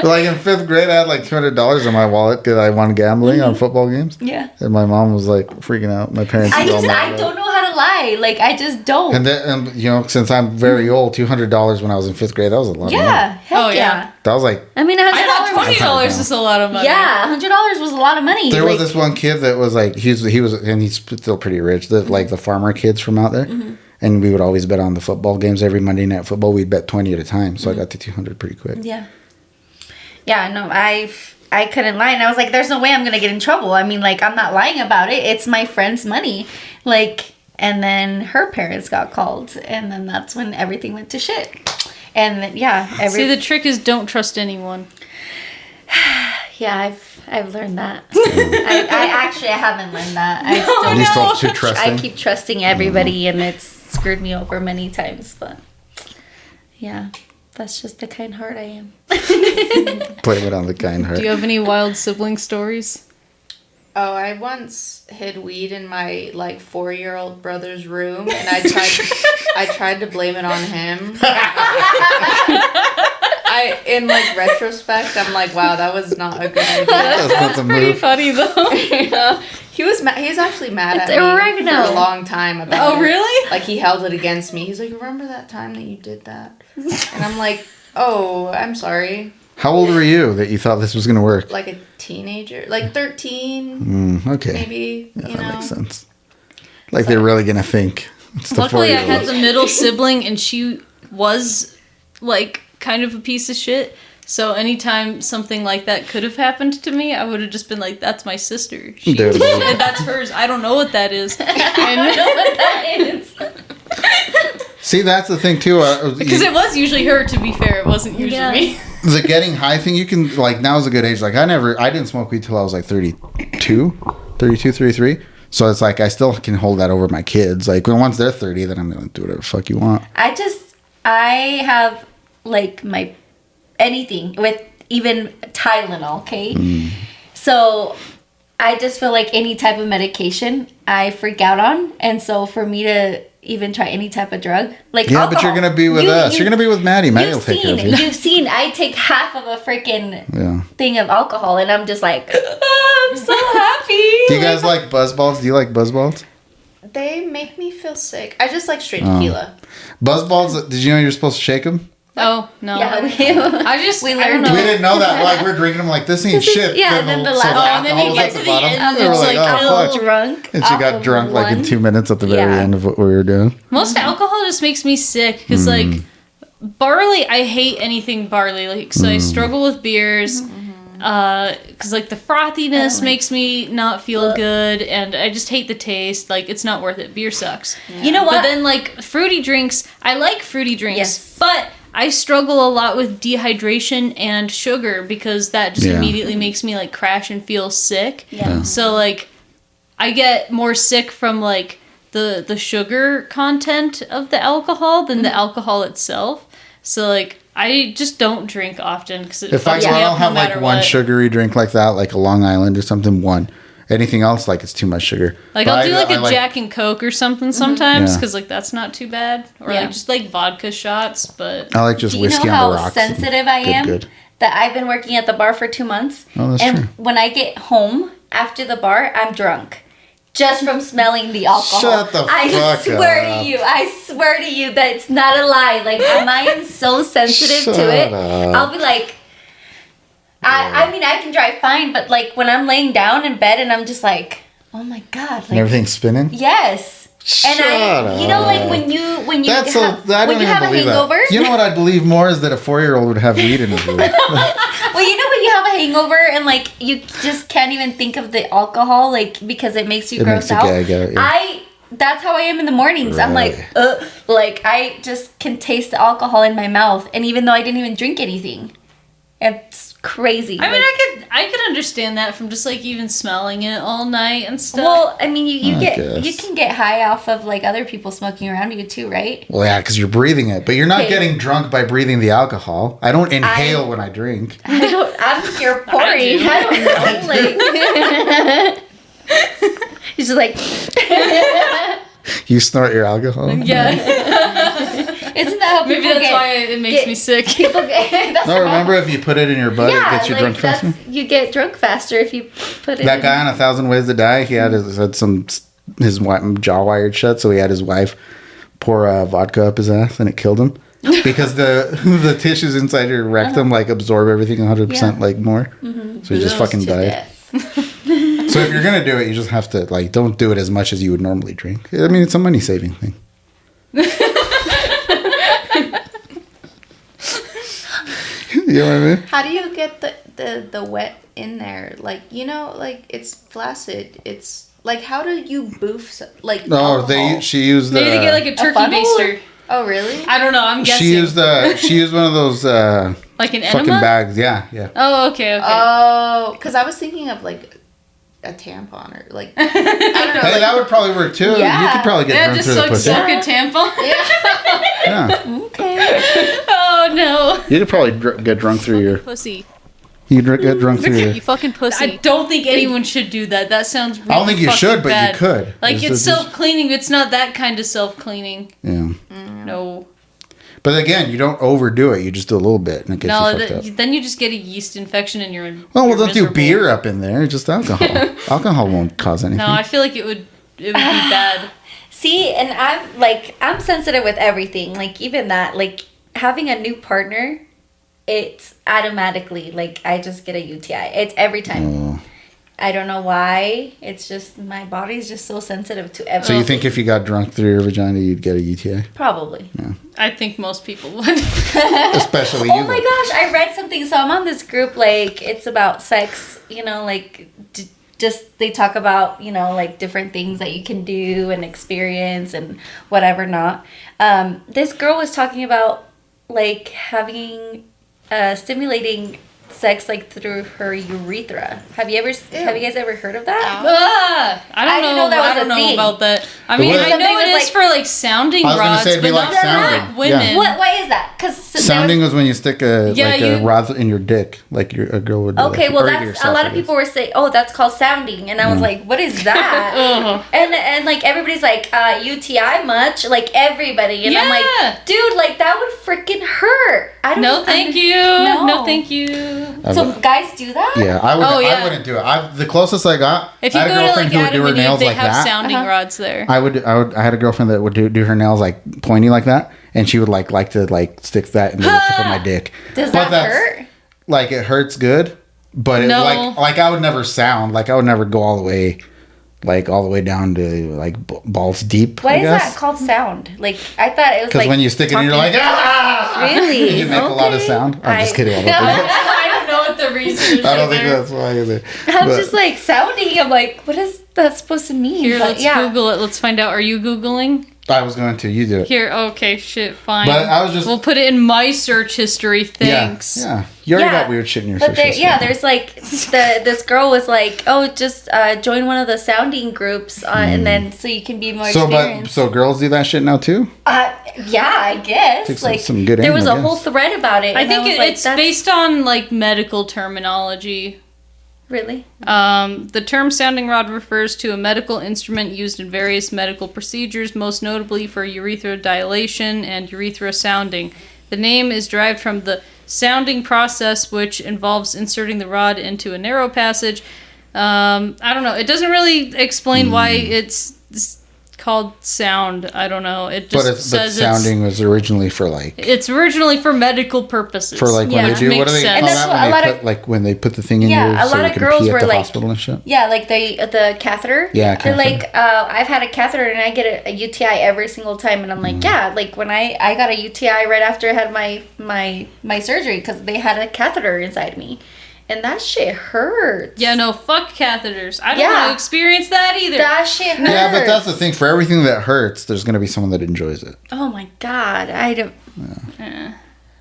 Like in 5th grade, I had like $200 in my wallet because I won gambling on football games. Yeah. And my mom was like freaking out. My parents. I don't know how to lie. Like, I just don't. And then, you know, since I'm very old, $200 when I was in 5th grade, that was a lot of money. Yeah. Heck yeah. That was like. I mean, I thought $20 is a lot of money. Yeah, $100 was a lot of money. There was this one kid that was like, he was, and he's still pretty rich. Like the farmer kids from out there. Mm-hmm. And we would always bet on the football games. Every Monday night football, we'd bet 20 at a time. So I got to 200 pretty quick. Yeah. Yeah, no, I couldn't lie. And I was like, there's no way I'm going to get in trouble. I mean, like, I'm not lying about it. It's my friend's money. Like, and then her parents got called. And then that's when everything went to shit. And then, yeah. See, the trick is don't trust anyone. Yeah, I've learned that. I haven't learned that. You still too trusting? I keep trusting everybody, and it's screwed me over many times. But yeah, that's just the kind heart I am. Blame it on the kind heart. Do you have any wild sibling stories? Oh, I once hid weed in my like 4-year-old brother's room, and I tried to blame it on him. In like retrospect, I'm like, wow, that was not a good idea. That's pretty funny though. Yeah. He's actually mad at me oregano. for a long time about it. Oh, really? Like, he held it against me. He's like, remember that time that you did that? And I'm like, oh, I'm sorry. How old were you that you thought this was going to work? Like a teenager. Like 13. Okay. Maybe, yeah, you know. That makes sense. Like, they're really going to think. Luckily, I had the middle sibling, and she was, like, kind of a piece of shit. So anytime something like that could have happened to me, I would have just been like, that's my sister. And that's hers. I don't know what that is. I don't know what that is. See, that's the thing, too. Because it was usually her, to be fair. It wasn't usually me. The getting high thing, you can, like, now is a good age. Like, I didn't smoke weed till I was like 32, 33. So it's like, I still can hold that over my kids. Like, once they're 30, then I'm going to do whatever the fuck you want. I have, like, my anything with even Tylenol, okay? So I just feel like any type of medication I freak out on. And so for me to even try any type of drug, like alcohol, but you're going to be with us. You're going to be with Maddie. Maddie will take care of you. You've seen, I take half of a freaking thing of alcohol and I'm just like, I'm so happy. Do you guys like Buzz Balls? Do you like Buzz Balls? They make me feel sick. I just like straight tequila. Buzz Balls, did you know you're supposed to shake them? Oh, no. Yeah, we learned. We didn't know that. Like, we're drinking them like, this ain't shit. Yeah, and then the last and then you get to the end and we were it's like, like, oh, fuck. drunk. And she got drunk like in 2 minutes at the very end of what we were doing. Most alcohol just makes me sick because, like, barley, I hate anything barley. Like, so I struggle with beers because, like, the frothiness makes me not feel good, and I just hate the taste. Like, it's not worth it. Beer sucks. Yeah. You know what? But then, like, fruity drinks, I like fruity drinks, but I struggle a lot with dehydration and sugar because that just immediately makes me, like, crash and feel sick. Yeah. So, like, I get more sick from, like, the sugar content of the alcohol than the alcohol itself. So, like, I just don't drink often because if I don't have, like, one sugary drink like that, like a Long Island or something, one. Anything else, like, it's too much sugar. Like, I'll do, like, a Jack and Coke or something sometimes, because, like, that's not too bad. Or, like, just, like, vodka shots, but... I like just whiskey on the rocks. Do you know how sensitive I am? That I've been working at the bar for 2 months. Oh, that's and true. When I get home after the bar, I'm drunk. Just from smelling the alcohol. Shut the fuck up. I swear to you that it's not a lie. Like, I am so sensitive to it. I'll be like... I mean, I can drive fine, but, like, when I'm laying down in bed and I'm just like, oh my God. Like, and everything's spinning? Yes. And you know, like, when you have a hangover. You know what I believe more is that a 4-year-old would have weed in his room. Well, you know when you have a hangover and, like, you just can't even think of the alcohol, like, because it makes you gross out. That's how I am in the mornings. Right. I'm like, like, I just can taste the alcohol in my mouth, and even though I didn't even drink anything. It's crazy. I mean, I could understand that from just, like, even smelling it all night and stuff. Well, I mean, you can get high off of, like, other people smoking around you too, right? Well, yeah, because you're breathing it, but you're not getting drunk by breathing the alcohol. I don't inhale when I drink. I'm here pouring. I don't know. Like, he's just like. You snort your alcohol? Yeah. Isn't that how maybe that's why it makes me sick? Remember if you put it in your butt, it gets you drunk faster? You get drunk faster if you put it That guy on 1,000 Ways to Die, he had his jaw wired shut, so he had his wife pour vodka up his ass, and it killed him. Because the tissues inside your rectum, like, absorb everything 100% like more. Mm-hmm. So he just fucking died. So if you're going to do it, you just have to, like, don't do it as much as you would normally drink. I mean, it's a money-saving thing. You know what I mean? How do you get the wet in there? Like, you know, like, it's flaccid. It's like, how do you boof she used the... Maybe to get, like, a turkey baster. Oh, really? I don't know. I'm guessing. She used one of those like an fucking enema bags. Yeah. Oh, okay. Oh, because I was thinking of, like, a tampon or, like, I don't know. Hey, that would probably work too. Yeah. You could probably get drunk through the pussy. Soak a tampon. Yeah. Okay. Oh no. You could probably get drunk through your pussy. You get drunk through your... You fucking pussy. I don't think anyone should do that. That sounds really I don't think you should, but bad. You could. Like, it's self-cleaning. It's not that kind of self-cleaning. Yeah. No. But again, you don't overdo it. You just do a little bit, and it gets you fucked up. Then you just get a yeast infection, and you're don't do beer up in there. Just alcohol. Alcohol won't cause anything. No, I feel like it would be bad. See, and I'm sensitive with everything. Like, even that, like, having a new partner, it's automatically, like, I just get a UTI. It's every time. Oh. I don't know why. It's just, my body's just so sensitive to everything. So you think if you got drunk through your vagina, you'd get a UTI? Probably. Yeah. I think most people would. Especially you. Oh my gosh, I read something. So I'm on this group, like, it's about sex, you know, like, just they talk about, you know, like, different things that you can do and experience and whatever not. This girl was talking about, like, having stimulating sex like through her urethra. Have you guys ever heard of that? I don't know. I don't know about that. I mean, I know it is for like sounding rods, but not for women. What? Why is that? Because sounding was when you stick a rod in your dick, like a girl would. Okay, well, that's a lot of people were saying, "Oh, that's called sounding," and I was like, "What is that?" and like everybody's like, "UTI much?" Like everybody, and I'm like, "Dude, like that would freaking hurt." No, thank you. No, thank you. So guys do that? Yeah, I would. I wouldn't do it. The closest I got. If you go to like Activism, they have sounding rods there. I had a girlfriend that would do her nails like pointy like that, and she would like to stick that into the tip of my dick. Does that hurt? Like it hurts good, but it, like I would never sound like I would never go all the way down to like balls deep. Why is that called sound? Like I thought it was because when you stick it in, you're like really? You make a lot of sound. I'm just kidding. I don't know what the reason is. I don't think that's why either. I'm just like sounding. I'm like, what is that supposed to mean? Here, let's Google it. Let's find out. Are you Googling? I was going to. You do it. Here, okay, shit, fine. But I was just. We'll put it in my search history. Thanks. Yeah. You already got weird shit in your search history. Yeah, there's like this girl was like, oh, just join one of the sounding groups, and then so you can be more experienced. So girls do that shit now too? Yeah, I guess. Like some good aim, there was a whole thread about it. I think it's based on like medical terminology. Really? The term sounding rod refers to a medical instrument used in various medical procedures, most notably for urethral dilation and urethra sounding. The name is derived from the sounding process, which involves inserting the rod into a narrow passage. I don't know. It doesn't really explain why it's called sound. I don't know. It just says sounding was originally for like. It's originally for medical purposes. For like when they do what do they call that when they put the thing in you a so lot you of can girls pee at were the like hospital and shit. Yeah, like the catheter. Yeah, they're like I've had a catheter and I get a UTI every single time, and I'm like like when I got a UTI right after I had my surgery because they had a catheter inside me. And that shit hurts. Yeah, no, fuck catheters. I don't want to experience that either. That shit hurts. Yeah, but that's the thing. For everything that hurts, there's going to be someone that enjoys it. Oh my God. I don't...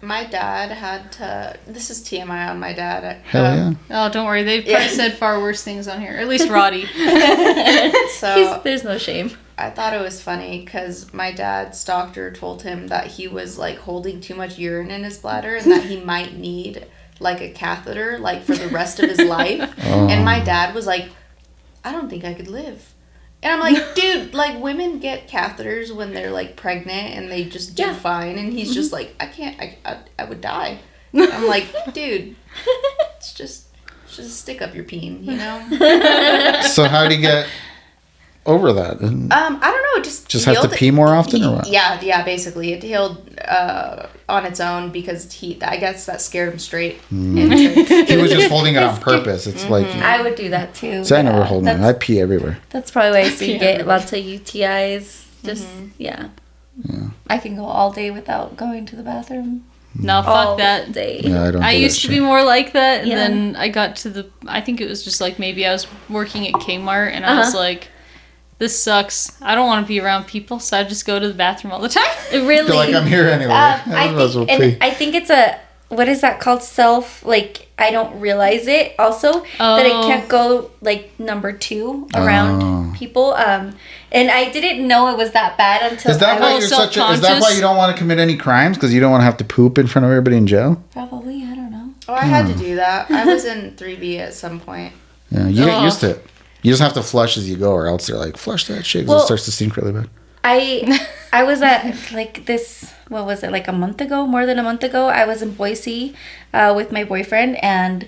My dad had to... This is TMI on my dad. Hell yeah. Oh, don't worry. They've probably said far worse things on here. At least Roddy. So there's no shame. I thought it was funny because my dad's doctor told him that he was like holding too much urine in his bladder and that he might need... like a catheter like for the rest of his life. And my dad was like, I don't think I could live. And I'm like, dude, like women get catheters when they're like pregnant and they just do fine, and he's just like, I would die. I'm like, dude, it's just stick up your peen, you know. So how do you get over that? I don't know, just have to pee more often or what? Yeah, basically it healed on its own because I guess that scared him straight. He was just holding it on purpose. It's like I would do that too. So I never hold mine. I pee everywhere. That's probably why you get lots of UTIs. Just yeah. I can go all day without going to the bathroom. No, fuck that. Day. Yeah, I used to be more like that, and then I got to I think it was just like maybe I was working at Kmart, and I was like, this sucks. I don't want to be around people, so I just go to the bathroom all the time. Really? Feel like I'm here anyway. I think it's what is that called? I don't realize it also that it can't go like number 2 around people. And I didn't know it was that bad until Is that why you don't want to commit any crimes? Because you don't want to have to poop in front of everybody in jail? Probably, I don't know. Oh, I had to do that. I was in 3B at some point. Yeah, you get used to it. You just have to flush as you go, or else they're like, flush that shit because it starts to stink really bad. I was at like this, what was it, like more than a month ago, I was in Boise with my boyfriend, and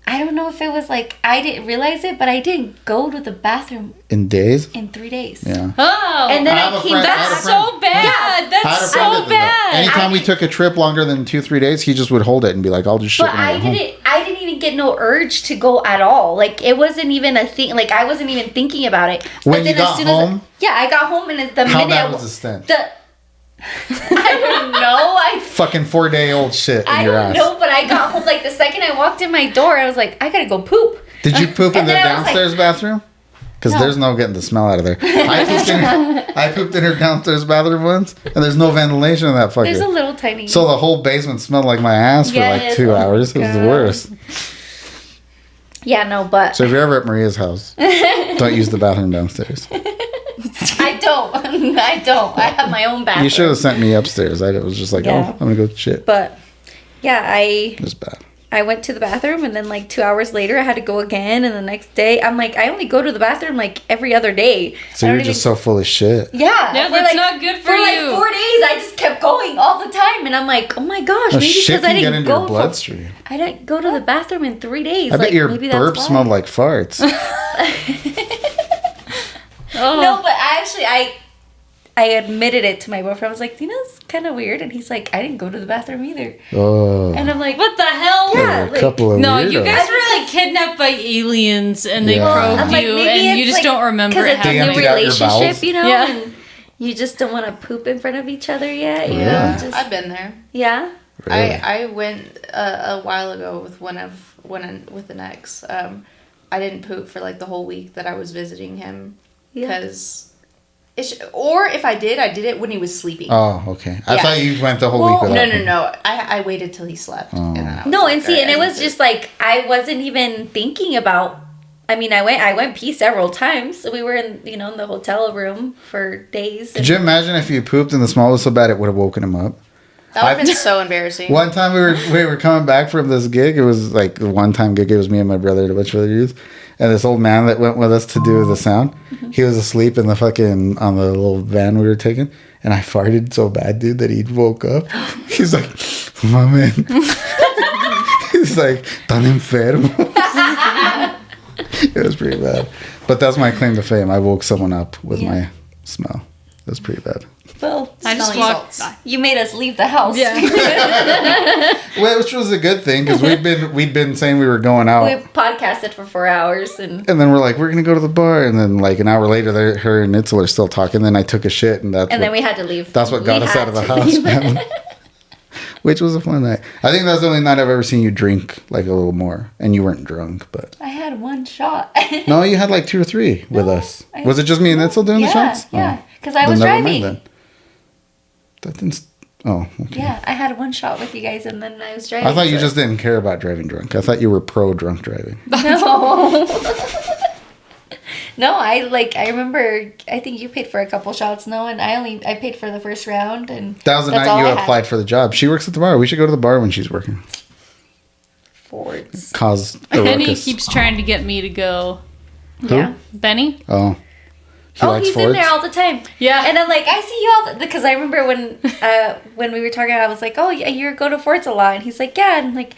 I don't know if it was like, I didn't realize it, but I didn't go to the bathroom. In days? In 3 days. Yeah. Oh! And then I came back. That's so bad! Yeah, that's so bad! Anytime we took a trip longer than 2-3 days, he just would hold it and be like, I'll just shit when I get home. I didn't even get no urge to go at all. Like, it wasn't even a thing. Like, I wasn't even thinking about it. When you got home? I got home, and the How minute bad was the stench? I don't know. Fucking 4-day-old shit in your ass. I don't know, but I got home, like, the second I walked in my door, I was like, I gotta go poop. Did you poop in the downstairs bathroom? Because there's no getting the smell out of there. I pooped in her downstairs bathroom once, and there's no ventilation in that fucker. There's a little tiny. So the whole basement smelled like my ass for like 2 hours. It was the worst. Yeah, no, but So if you're ever at Maria's house, don't use the bathroom downstairs. I don't. I have my own bathroom. You should have sent me upstairs. I was just like, Yeah. oh, I'm gonna go shit. But yeah, It was bad. I went to the bathroom, and then like 2 hours later, I had to go again. And the next day, I'm like, I only go to the bathroom like every other day. So you're just so full of shit. Yeah, Yeah, for, that's like, not good for For like you. 4 days, I just kept going all the time, and I'm like, oh my gosh, maybe Shit because I can get didn't into go. your bloodstream. I didn't go to the bathroom in 3 days. I bet like, your maybe that's burp why. smelled like farts. Oh. No, but I admitted it to my boyfriend. I was like, it's kind of weird. And he's like, I didn't go to the bathroom either. Oh. And I'm like, What the hell? Yeah, A like- couple of No, weirdos. you guys were like kidnapped by aliens and they Yeah. probed I'm like, you maybe and you it's just like- don't remember because it it's a They new emptied out your relationship, bowels? Yeah. Yeah. And you just don't want to poop in front of each other yet. Yeah. Yeah, Just, I've been there. yeah. Really? I went a while ago with with an ex. I didn't poop for like the whole week that I was visiting him Yeah. because. Or if I did it when he was sleeping. Oh, okay. I Yeah. thought you went the whole Well, week without No. me. I waited till he slept. Oh. And then I was No, like, and see, "Alright, and I it need was to-" just like, I wasn't even thinking about, I mean, I went pee several times. We were in, in the hotel room for days. Could you imagine if you pooped and the smell was so bad it would have woken him up? That would have been so embarrassing. One time we were coming back from this gig. It was like the one-time gig. It was me and my brother and a bunch of other dudes. And this old man that went with us to do the sound, he was asleep in the fucking, on the little van we were taking. And I farted so bad, dude, that he woke up. He's like, my man. He's like, tan enfermo. It was pretty bad. But that's my claim to fame. I woke someone up with my smell. It was pretty bad. Well, I just Smelling walked. salts. you made us leave the house. Yeah. Well, which was a good thing because we'd been saying we were going out. We podcasted for 4 hours and And then we're like, we're gonna go to the bar, and then like an hour later, her and Itzel are still talking. Then I took a shit, and then we had to leave. that's what got We us had out of the to house, leave. man. Which was a fun night. I think that's the only night I've ever seen you drink like a little more, and you weren't drunk, but I had one shot. no, you had like 2 or 3 with us. I- Was it just me and Itzel doing the shots? Yeah, Oh. because I Then was never mind driving. then. That didn't. Oh, okay. Yeah, I had one shot with you guys, and then I was driving. I thought you so- just didn't care about driving drunk. I thought you were pro drunk driving. No. No, I remember. I think you paid for a couple shots, no, and I paid for the first round, and That was the that's night all you I had. applied for the job. She works at the bar. We should go to the bar when she's working. Fords. Cause a Benny ruckus. keeps trying to get me to go. Who? Yeah. Benny? Oh. He likes He's in Fords? there all the time. Yeah. And I'm like, I see you all because I remember when we were talking, I was like, oh yeah, you go to Fords a lot, and he's like, yeah, and like,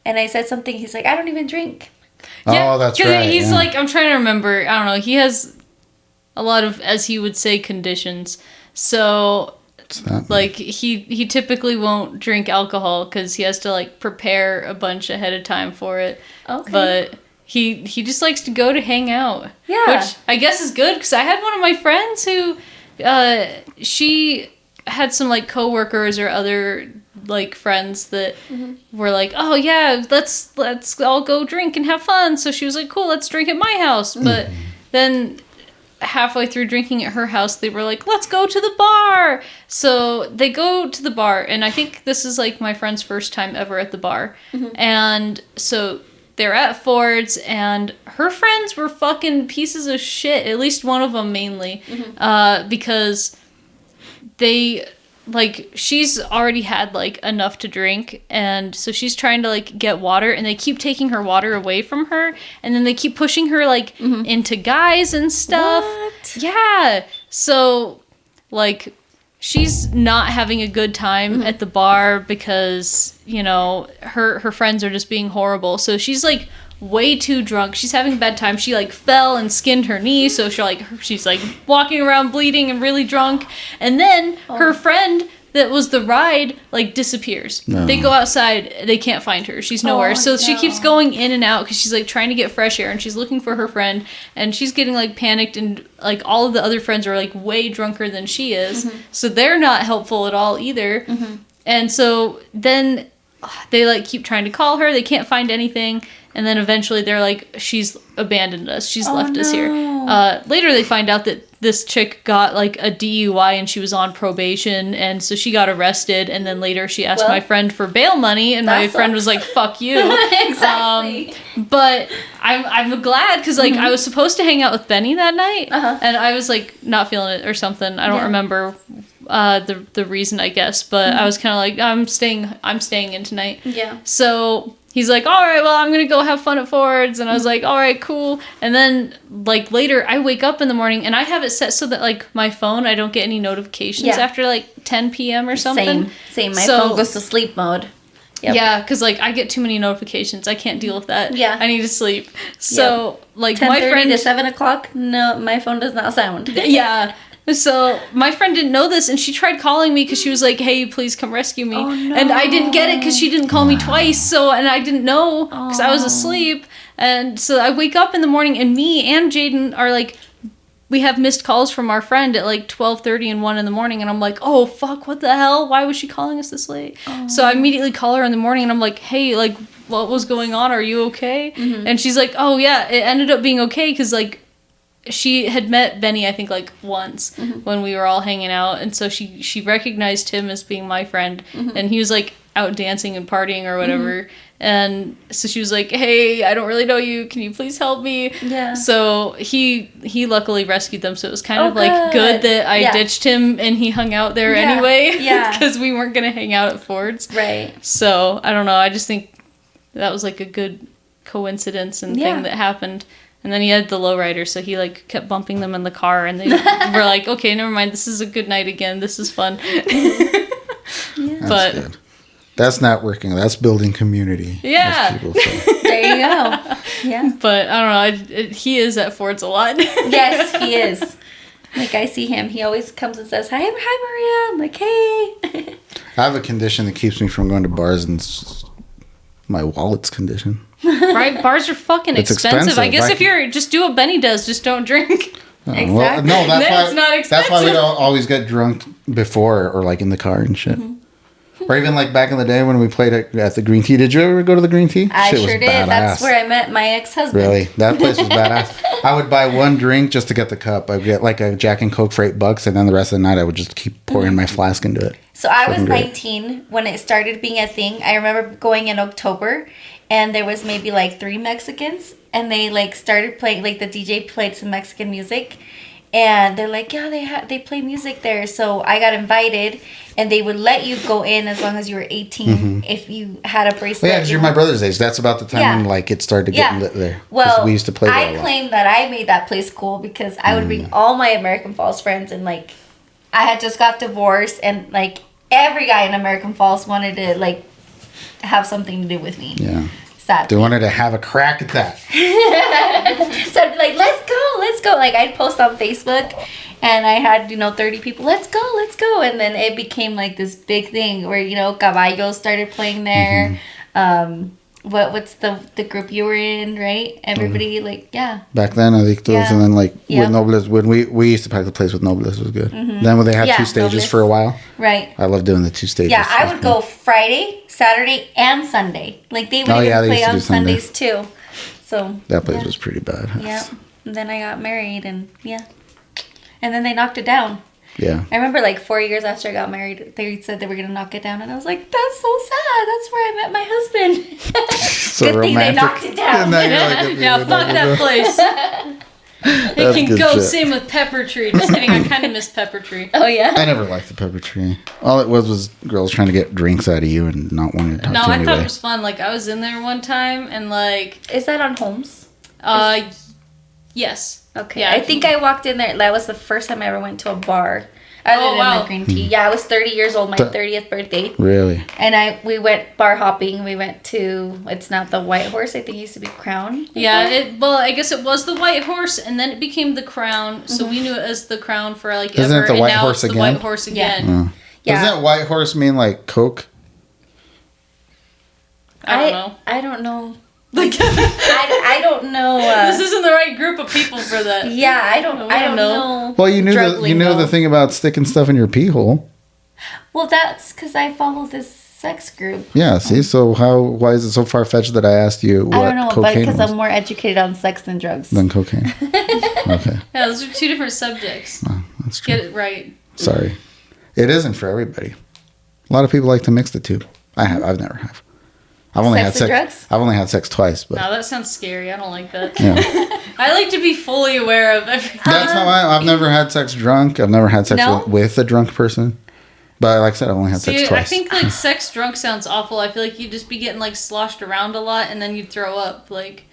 and I said something. He's like, I don't even drink. Oh, that's 'cause right. He's yeah. like, I'm trying to remember. I don't know. He has a lot of, as he would say, conditions. So, What's that? like, he typically won't drink alcohol because he has to, like, prepare a bunch ahead of time for it. Okay. But he just likes to go to hang out. Yeah. Which I guess is good because I had one of my friends who, she had some, like, coworkers or other, like, friends that were like, oh yeah, let's all go drink and have fun. So she was like, cool, let's drink at my house. But then halfway through drinking at her house, they were like, let's go to the bar. So they go to the bar, and I think this is like my friend's first time ever at the bar. And so they're at Ford's, and her friends were fucking pieces of shit, at least one of them mainly, because they, like, she's already had, like, enough to drink, and so she's trying to, like, get water, and they keep taking her water away from her, and then they keep pushing her, like, into guys and stuff. What? Yeah. So, like, she's not having a good time at the bar because, you know, her friends are just being horrible. So she's, like, way too drunk. She's having a bad time. She, like, fell and skinned her knee, so she's like walking around bleeding and really drunk. And then her friend that was the ride, like, disappears. No. They go outside, they can't find her. She's nowhere. Oh, So she keeps going in and out because she's, like, trying to get fresh air, and she's looking for her friend, and she's getting, like, panicked, and, like, all of the other friends are, like, way drunker than she is. So they're not helpful at all either. And so then they, like, keep trying to call her. They can't find anything. And then eventually they're like, she's abandoned us. She's left us here. Later they find out that this chick got like a DUI and she was on probation, and so she got arrested, and then later she asked my friend for bail money, and my friend was like, fuck you. Exactly. But I'm glad, because like I was supposed to hang out with Benny that night, and I was like not feeling it or something. I don't remember the reason, I guess, but I was kind of like, I'm staying in tonight. Yeah. So he's like, all right, well, I'm going to go have fun at Ford's. And I was like, all right, cool. And then, like, later, I wake up in the morning, and I have it set so that, like, my phone, I don't get any notifications after, like, 10 p.m. or something. Same. My phone goes to sleep mode. Yep. Yeah, because, like, I get too many notifications. I can't deal with that. Yeah. I need to sleep. So, like, my friend... 10:30 to 7 o'clock, no, my phone does not sound. Yeah. So my friend didn't know this, and she tried calling me because she was like, hey, please come rescue me. Oh, no. And I didn't get it because she didn't call me twice, and I didn't know because I was asleep. And so I wake up in the morning, and me and Jaden are like, we have missed calls from our friend at like 12:30 and 1 in the morning, and I'm like, oh fuck, what the hell, why was she calling us this late? So I immediately call her in the morning, and I'm like, hey, like, what was going on, are you okay? And she's like, oh yeah, it ended up being okay, because like she had met Benny, I think, like once when we were all hanging out, and so she recognized him as being my friend, and he was like out dancing and partying or whatever, and so she was like, hey, I don't really know you, can you please help me? Yeah. So he luckily rescued them, so it was kind of like good that I ditched him and he hung out there anyway, because we weren't gonna hang out at Ford's. Right. So I don't know, I just think that was like a good coincidence and thing that happened. And then he had the lowrider, so he like kept bumping them in the car, and they were like, okay, never mind, this is a good night again, this is fun. That's good. That's networking, that's building community. Yeah. People say. There you go. Yeah. But I don't know, he is at Ford's a lot. Yes, he is. Like, I see him, he always comes and says, hi Maria. I'm like, hey. I have a condition that keeps me from going to bars, and my wallet's condition. Right? Bars are fucking expensive. I guess if you're, just do what Benny does, just don't drink. Exactly. Well, no, It's not expensive. That's why we don't always get drunk before, or like in the car and shit. Or even like back in the day when we played at the Green Tea. Did you ever go to the Green Tea? I Shit sure was did. badass. That's where I met my ex-husband. Really? That place was badass. I would buy one drink just to get the cup. I'd get like a Jack and Coke for $8, and then the rest of the night I would just keep pouring my flask into it. So I was 19 when it started being a thing. I remember going in October, and there was maybe like 3 Mexicans, and they like started playing, like the DJ played some Mexican music, and they're like, yeah, they play music there. So I got invited, and they would let you go in as long as you were 18 if you had a bracelet. Well, yeah, because you're my brother's age. That's about the time when like it started getting lit there. Well, we used to play there a lot. claim that I made that place cool because I would bring all my American Falls friends, and like I had just got divorced, and like every guy in American Falls wanted to like have something to do with me. Yeah. Sadly. They wanted to have a crack at that. So I'd be like, let's go. Like I'd post on Facebook, and I had 30 people. Let's go. And then it became like this big thing where Caballos started playing there. What's the group you were in, right? Everybody Back then, Adictos, and then like with Nobles, when we used to pack the place with Nobles, was good. Then when they had 2 stages Nobles. for a while, right? I love doing the 2 stages. Yeah, I would go Friday, Saturday, and Sunday. Like they would even play on Sundays too. So that place was pretty bad. Yeah. And then I got married, and and then they knocked it down. Yeah. I remember like 4 years after I got married, they said they were going to knock it down. And I was like, that's so sad. That's where I met my husband. So good thing they romantic. knocked it down. Yeah, fuck that place. It can good go. shit. Same with Pepper Tree. Just kidding. I kind of miss Pepper Tree. Oh, yeah? I never liked the Pepper Tree. All it was girls trying to get drinks out of you and not wanting to talk No, to you I anyway. thought it was fun. Like, I was in there one time, and like... Is that on Holmes? Yes. Okay. Yeah, I think I walked in there. That was the first time I ever went to a bar. Other than the Green Tea. Yeah, I was 30 years old, my 30th birthday. Really? And we went bar hopping. We went to, it's not the White Horse. I think it used to be Crown. Yeah, I guess it was the White Horse, and then it became the Crown. So we knew it as the Crown for like Isn't ever. it the White and now Horse it's again? the White Horse again. Yeah. Doesn't White Horse mean like Coke? I don't know. I don't know. This isn't the right group of people for that. Yeah, I don't know. Well, you knew drug the lingo. thing about sticking stuff in your pee hole. Well, that's because I follow this sex group. Yeah, see? So why is it so far-fetched that I asked you what I don't know, but cocaine because was I'm more educated on sex than drugs. than cocaine? Okay. Yeah, those are two different subjects. Oh, that's true. Get it right. Sorry. It isn't for everybody. A lot of people like to mix the two. I've never have. I've only Sex had and sex. drugs? I've only had sex twice, but No, that sounds scary. I don't like that. yeah. I like to be fully aware of everything. That's how I've never had sex drunk. I've never had sex No? with a drunk person. But like I said, I've only had See, sex twice. I think like sex drunk sounds awful. I feel like you'd just be getting like sloshed around a lot and then you'd throw up. Like,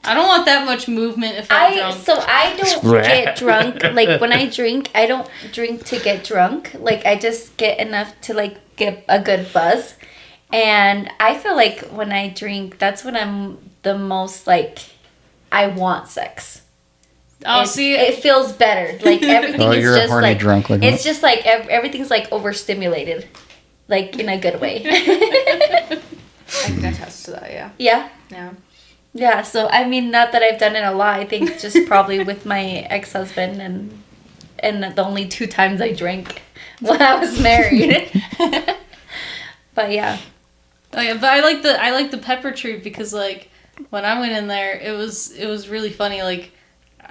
I don't want that much movement if I'm drunk. So I don't get drunk. Like when I drink, I don't drink to get drunk. Like I just get enough to like get a good buzz. And I feel like when I drink, that's when I'm the most like I want sex. Oh, see, It feels better. Like everything is you're a just horny like drunk like it's that. just like everything's like overstimulated, like in a good way. I can attest to that. Yeah. Yeah. Yeah. Yeah, so I mean, not that I've done it a lot. I think just probably with my ex-husband and the only 2 times I drank when I was married. But yeah, oh yeah, but I like the pepper tree because like when I went in there, it was really funny. Like,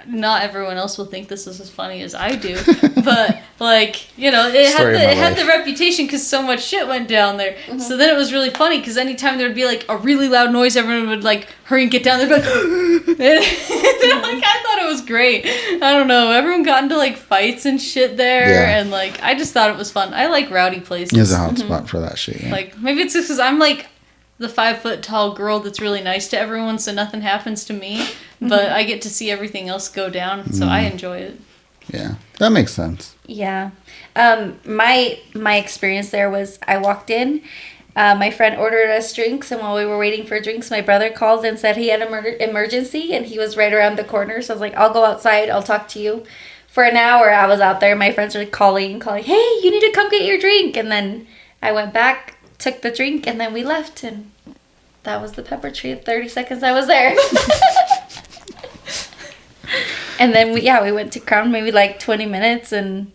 not everyone else will think this is as funny as I do, but like, you know, it had the reputation because so much shit went down there. Mm-hmm. So then it was really funny because anytime there'd be like a really loud noise, everyone would like hurry and get down there. They'd be like, and, like, I thought it was great. I don't know. Everyone got into like fights and shit there, Yeah. and like I just thought it was fun. I like rowdy places. It's a hot spot for that shit. Yeah. Like, maybe it's just because I'm, like, the 5 foot tall girl that's really nice to everyone, so nothing happens to me. But I get to see everything else go down, so I enjoy it. Yeah, that makes sense. yeah. My experience there was I walked in. My friend ordered us drinks, and while we were waiting for drinks, my brother called and said he had an emergency, and he was right around the corner. So I was like, I'll go outside. I'll talk to you. For an hour, I was out there. My friends were calling, hey, you need to come get your drink. And then I went back, took the drink, and then we left, and that was the pepper tree. 30 seconds I was there. And then we went to Crown maybe like 20 minutes, and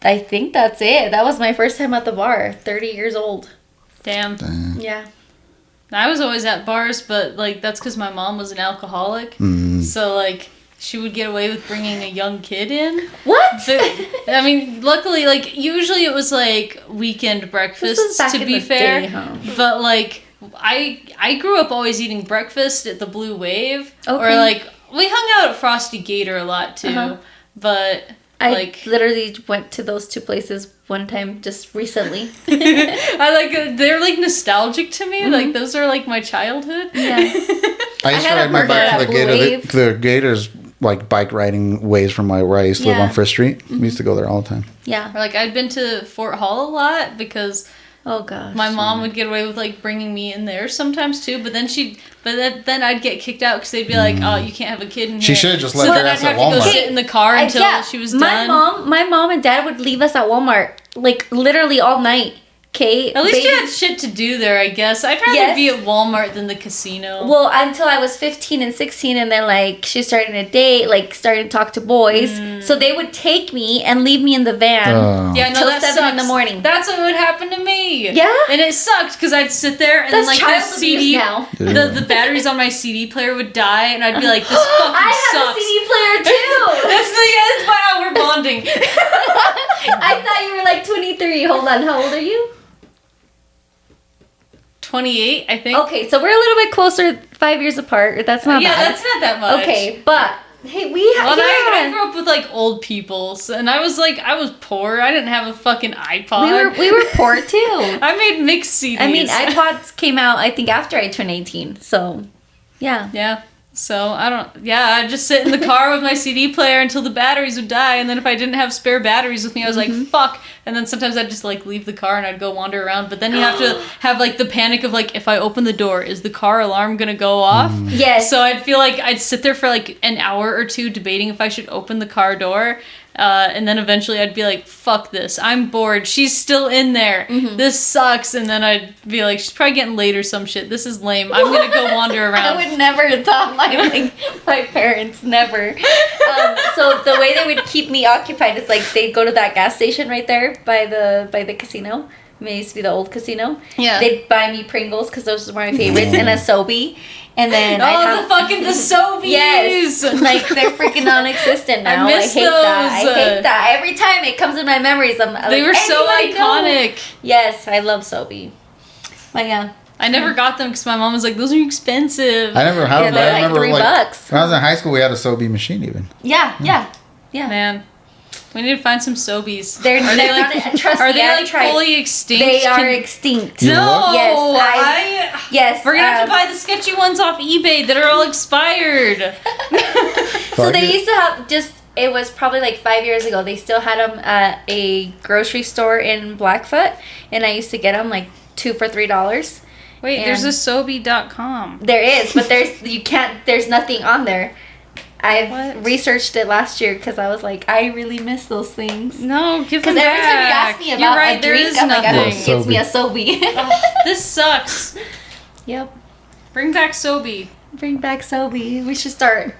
I think that's it. That was my first time at the bar, 30 years old. Damn. Yeah. I was always at bars, but, like, that's because my mom was an alcoholic. So, like, she would get away with bringing a young kid in. What? I mean, luckily, like, usually it was, like, weekend breakfasts, back to in be the fair. day, huh? But, like, I grew up always eating breakfast at the Blue Wave. Okay. Or, like, we hung out at Frosty Gator a lot, too. Uh-huh. But, I like... literally went to those 2 places one time just recently. they're, like, nostalgic to me. Like, those are, like, my childhood. Yeah. I used to had a ride my burger bike to at the Blue Gator. Wave. The Gator's like bike riding ways from where I used to live Yeah. on First Street. We used to go there all the time. Yeah. Or, like, I'd been to Fort Hall a lot because... Oh, gosh. My mom would get away with like bringing me in there sometimes too, but then then I'd get kicked out because they'd be like, "Oh, you can't have a kid in here." She should have just let so her then I'd ass at have to go Walmart. sit in the car until she was done. My mom and dad would leave us at Walmart like literally all night. Okay. At least you had shit to do there, I guess. I'd rather be at Walmart than the casino. Well, until I was 15 and 16, and then like she started to date, like started to talk to boys. So they would take me and leave me in the van. Yeah, no, till that 7 in the sucks. morning. That's what would happen to me. Yeah? And it sucked because I'd sit there and That's then like child the abuse CD, now. the batteries on my CD player would die, and I'd be like, "This fucking I have sucks." a CD player too. That's wow, we're bonding. I thought you were like 23. Hold on, how old are you? 28, I think. Okay, so we're a little bit closer, 5 years apart. That's not Yeah, bad. that's not that much. Okay, but hey, we have. Well, I grew up with like old people, and I was poor. I didn't have a fucking iPod. we were poor too. I made mixed CDs. I mean, iPods came out I think after I turned 18. So, yeah. Yeah. So I'd just sit in the car with my CD player until the batteries would die, and then if I didn't have spare batteries with me, I was like, fuck. And then sometimes I'd just like leave the car and I'd go wander around. But then you have to have like the panic of like, if I open the door, is the car alarm gonna go off? Yes. So I'd feel like I'd sit there for like an hour or two debating if I should open the car door. And then eventually I'd be like, fuck this. I'm bored. She's still in there. This sucks. And then I'd be like, she's probably getting late or some shit. This is lame. I'm going to go wander around. I would never have thought my parents never. So the way they would keep me occupied is like they'd go to that gas station right there by the casino, It used to be the old casino. Yeah. They'd buy me Pringles because those were my favorites, and a Sobe. And then the Sobeys. Yes, like they're freaking non-existent now. I miss hate those. that. I hate that. Every time it comes in my memories, I'm like, They were so anybody know? iconic. Yes, I love Sobe. But yeah, I never got them because my mom was like, "Those are expensive." I never had Yeah, them. they're I like remember $3. when I was in high school, we had a Sobe machine even. yeah. Man, we need to find some Sobeys. They're Are they like? not, trust Are me, they I've like tried. fully extinct? They are extinct. You No. what? Yes, yes. We're gonna have to buy the sketchy ones off eBay that are all expired. So they used to have it was probably like 5 years ago. They still had them at a grocery store in Blackfoot, and I used to get them like 2 for $3. Wait, And- there's a Sobe.com. There is, but there's nothing on there. I've What? researched it last year because I was like, I really miss those things. No, give them Because back. every time you ask me about You're right, a there drink, is I'm like, I hope nothing. he gives me a Sobe. This sucks. Yep. Bring back Sobe. Bring back Sobe. We should start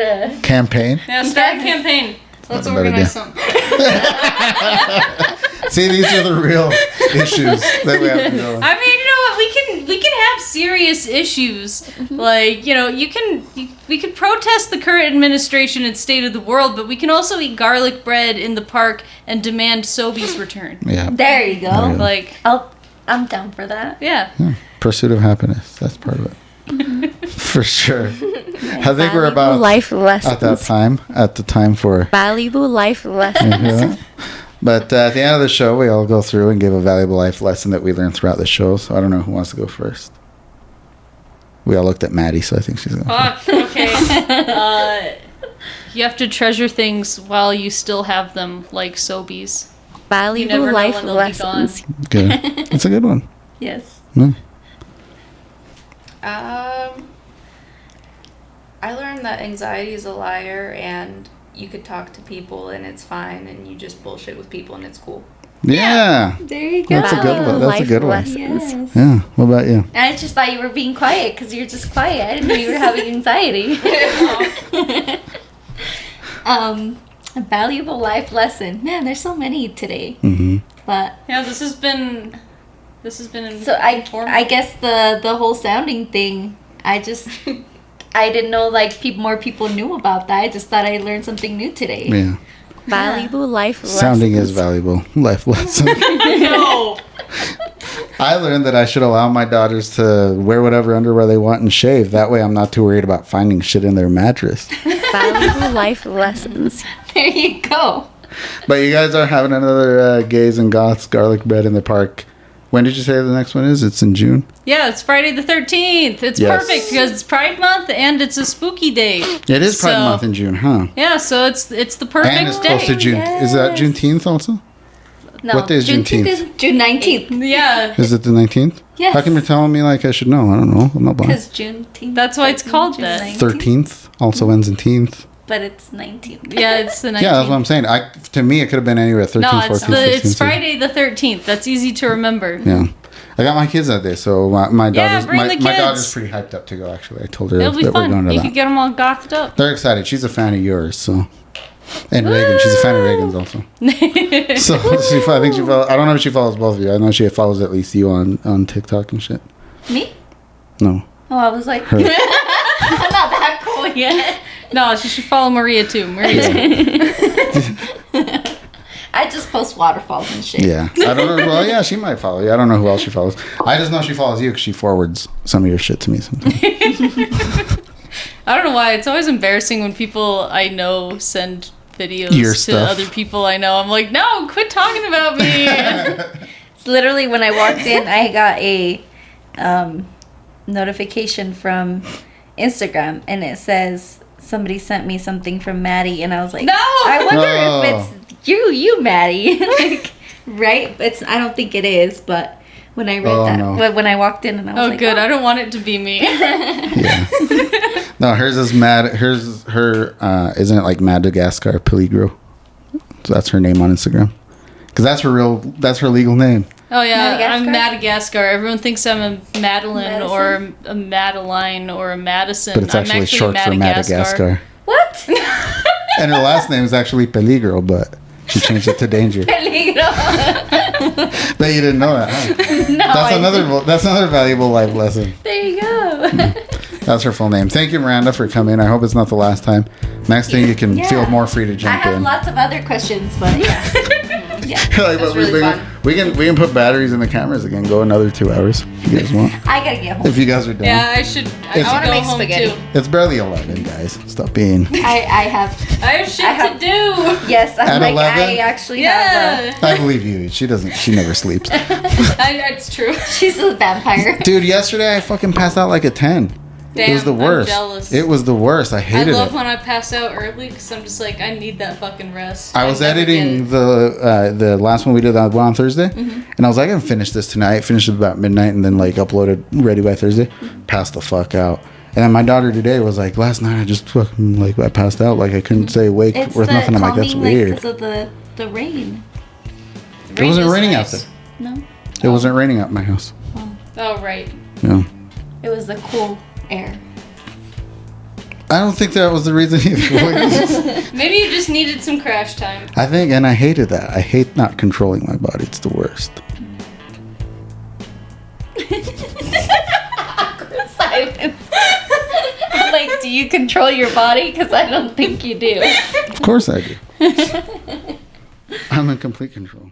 a Campaign. Yeah, start a campaign. Let's That's a better organize idea. something. See, these are the real issues that we have to deal with. I mean, you know what? We can have serious issues. Like, you know, we could protest the current administration and state of the world, but we can also eat garlic bread in the park and demand Sobe's return. Yeah. There you go. Yeah. Like, I'm down for that. yeah. Pursuit of happiness. That's part of it. For sure. I think we're about life at lessons. the time for. Valuable life lessons. Yeah. But at the end of the show, we all go through and give a valuable life lesson that we learned throughout the show. So I don't know who wants to go first. We all looked at Maddie, so I think she's going. Fuck, okay. You have to treasure things while you still have them, like Sobeys. You Valuable never know life when they'll lessons. Good. It's a good one. Yes. Yeah. I learned that anxiety is a liar, and you could talk to people and it's fine, and you just bullshit with people and it's cool. Yeah. There you go. That's a good one. That's a good one. Lessons. Yeah. What about you? I just thought you were being quiet because you're just quiet. I didn't know you were having anxiety. A valuable life lesson. Man, there's so many today. Mm-hmm. But Yeah, this has been so I guess the whole sounding thing. I didn't know like more people knew about that. I just thought I learned something new today. Yeah. Valuable life lessons. Sounding is valuable life lesson. No. I learned that I should allow my daughters to wear whatever underwear they want and shave. That way I'm not too worried about finding shit in their mattress. Valuable life lessons. There you go. But you guys are having another Gays and Goths garlic bread in the park. When did you say the next one is? It's in June? Yeah, it's Friday the 13th. It's Yes. perfect because it's Pride Month and it's a spooky day. It is Pride So- Month in June, huh? Yeah, so it's the perfect And it's day. close to June. Is that Yes. Juneteenth also? No, What day is Juneteenth? is June 19th. Yeah, Is it the 19th? Yes. How come you're telling me like I should know? I don't know. I'm not blind. Because Juneteenth. That's why it's called that. 13th also ends in teenth. But it's 19th. yeah, it's the 19th. Yeah, that's what I'm saying. To me, it could have been anywhere 13th, No, 14th, 15th. it's Friday the 13th. That's easy to remember. Yeah. I got my kids that day, so my daughter's bring the my kids. daughter's pretty hyped up to go. Actually, I told her It'll be that we're going fun. to You that. could get them all gothed up. They're excited. She's a fan of yours, so. And Reagan, she's a fan of Reagan's also. So I think she follows. I don't know if she follows both of you. I know she follows at least you on TikTok and shit. Me? No. Oh, I was like, Her. I'm not that cool yet. No, she should follow Maria too. Maria's I just post waterfalls and shit. Yeah. I don't know. Well, yeah, she might follow you. I don't know who else she follows. I just know she follows you because she forwards some of your shit to me sometimes. I don't know why. It's always embarrassing when people I know send videos Your to stuff. other people I know. I'm like, no, quit talking about me. Literally, when I walked in, I got a notification from Instagram, and it says somebody sent me something from Maddie, and I was like, No! I wonder No. if it's you, Maddie. Like, right? I don't think it is, but when I read Oh, that, no. when I walked in, and I was Oh, like, good. I don't want it to be me. Yeah. No, hers is Mad. Isn't it like Madagascar Peligro? So that's her name on Instagram. Because that's her legal name. Oh, yeah. Madagascar? I'm Madagascar. Everyone thinks I'm a Madeline or Madison? a Madeline or a Madison. But it's I'm actually short Madagascar. for Madagascar. what? And her last name is actually Peligro, but She changed it to danger. Peligro. Bet you didn't know that, huh? No, That's another valuable life lesson. There you go. That's her full name. Thank you, Miranda, for coming. I hope it's not the last time. Next thing you can Yeah. feel more free to I jump have in. lots of other questions, but yeah. Like, but really fun. we can put batteries in the cameras again. Go another 2 hours if you guys want. I gotta get home. If you guys are down. Yeah, I should I want to go make home spaghetti. too. It's barely 11, guys. Stop being. I have. I have shit I have- to do. Yes, I'm At like 11? I actually have. Yeah. I believe you. She never sleeps. It's true. She's a vampire. Dude, yesterday I fucking passed out like a 10. It was the Damn, worst. I'm jealous. It was the worst. I I hated love it. when I pass out early because I'm just like, I need that fucking rest. I was never editing get the last one we did that one on Thursday, and I was like, I'm gonna finish this tonight. Finished it about midnight, and then like uploaded ready by Thursday. Passed the fuck out. And then my daughter today was like, last night I just fucking like I passed out, like I couldn't stay awake It's with the nothing. I'm like, that's calming, weird. because of the rain. It wasn't is raining nice. out there. No, It wasn't raining at my house. Oh, right. No. it was the cool air. I don't think that was the reason either. Maybe you just needed some crash time. I think, and I hated that. I hate not controlling my body. It's the worst. Silence. Like, do you control your body? Because I don't think you do. Of course I do. I'm in complete control.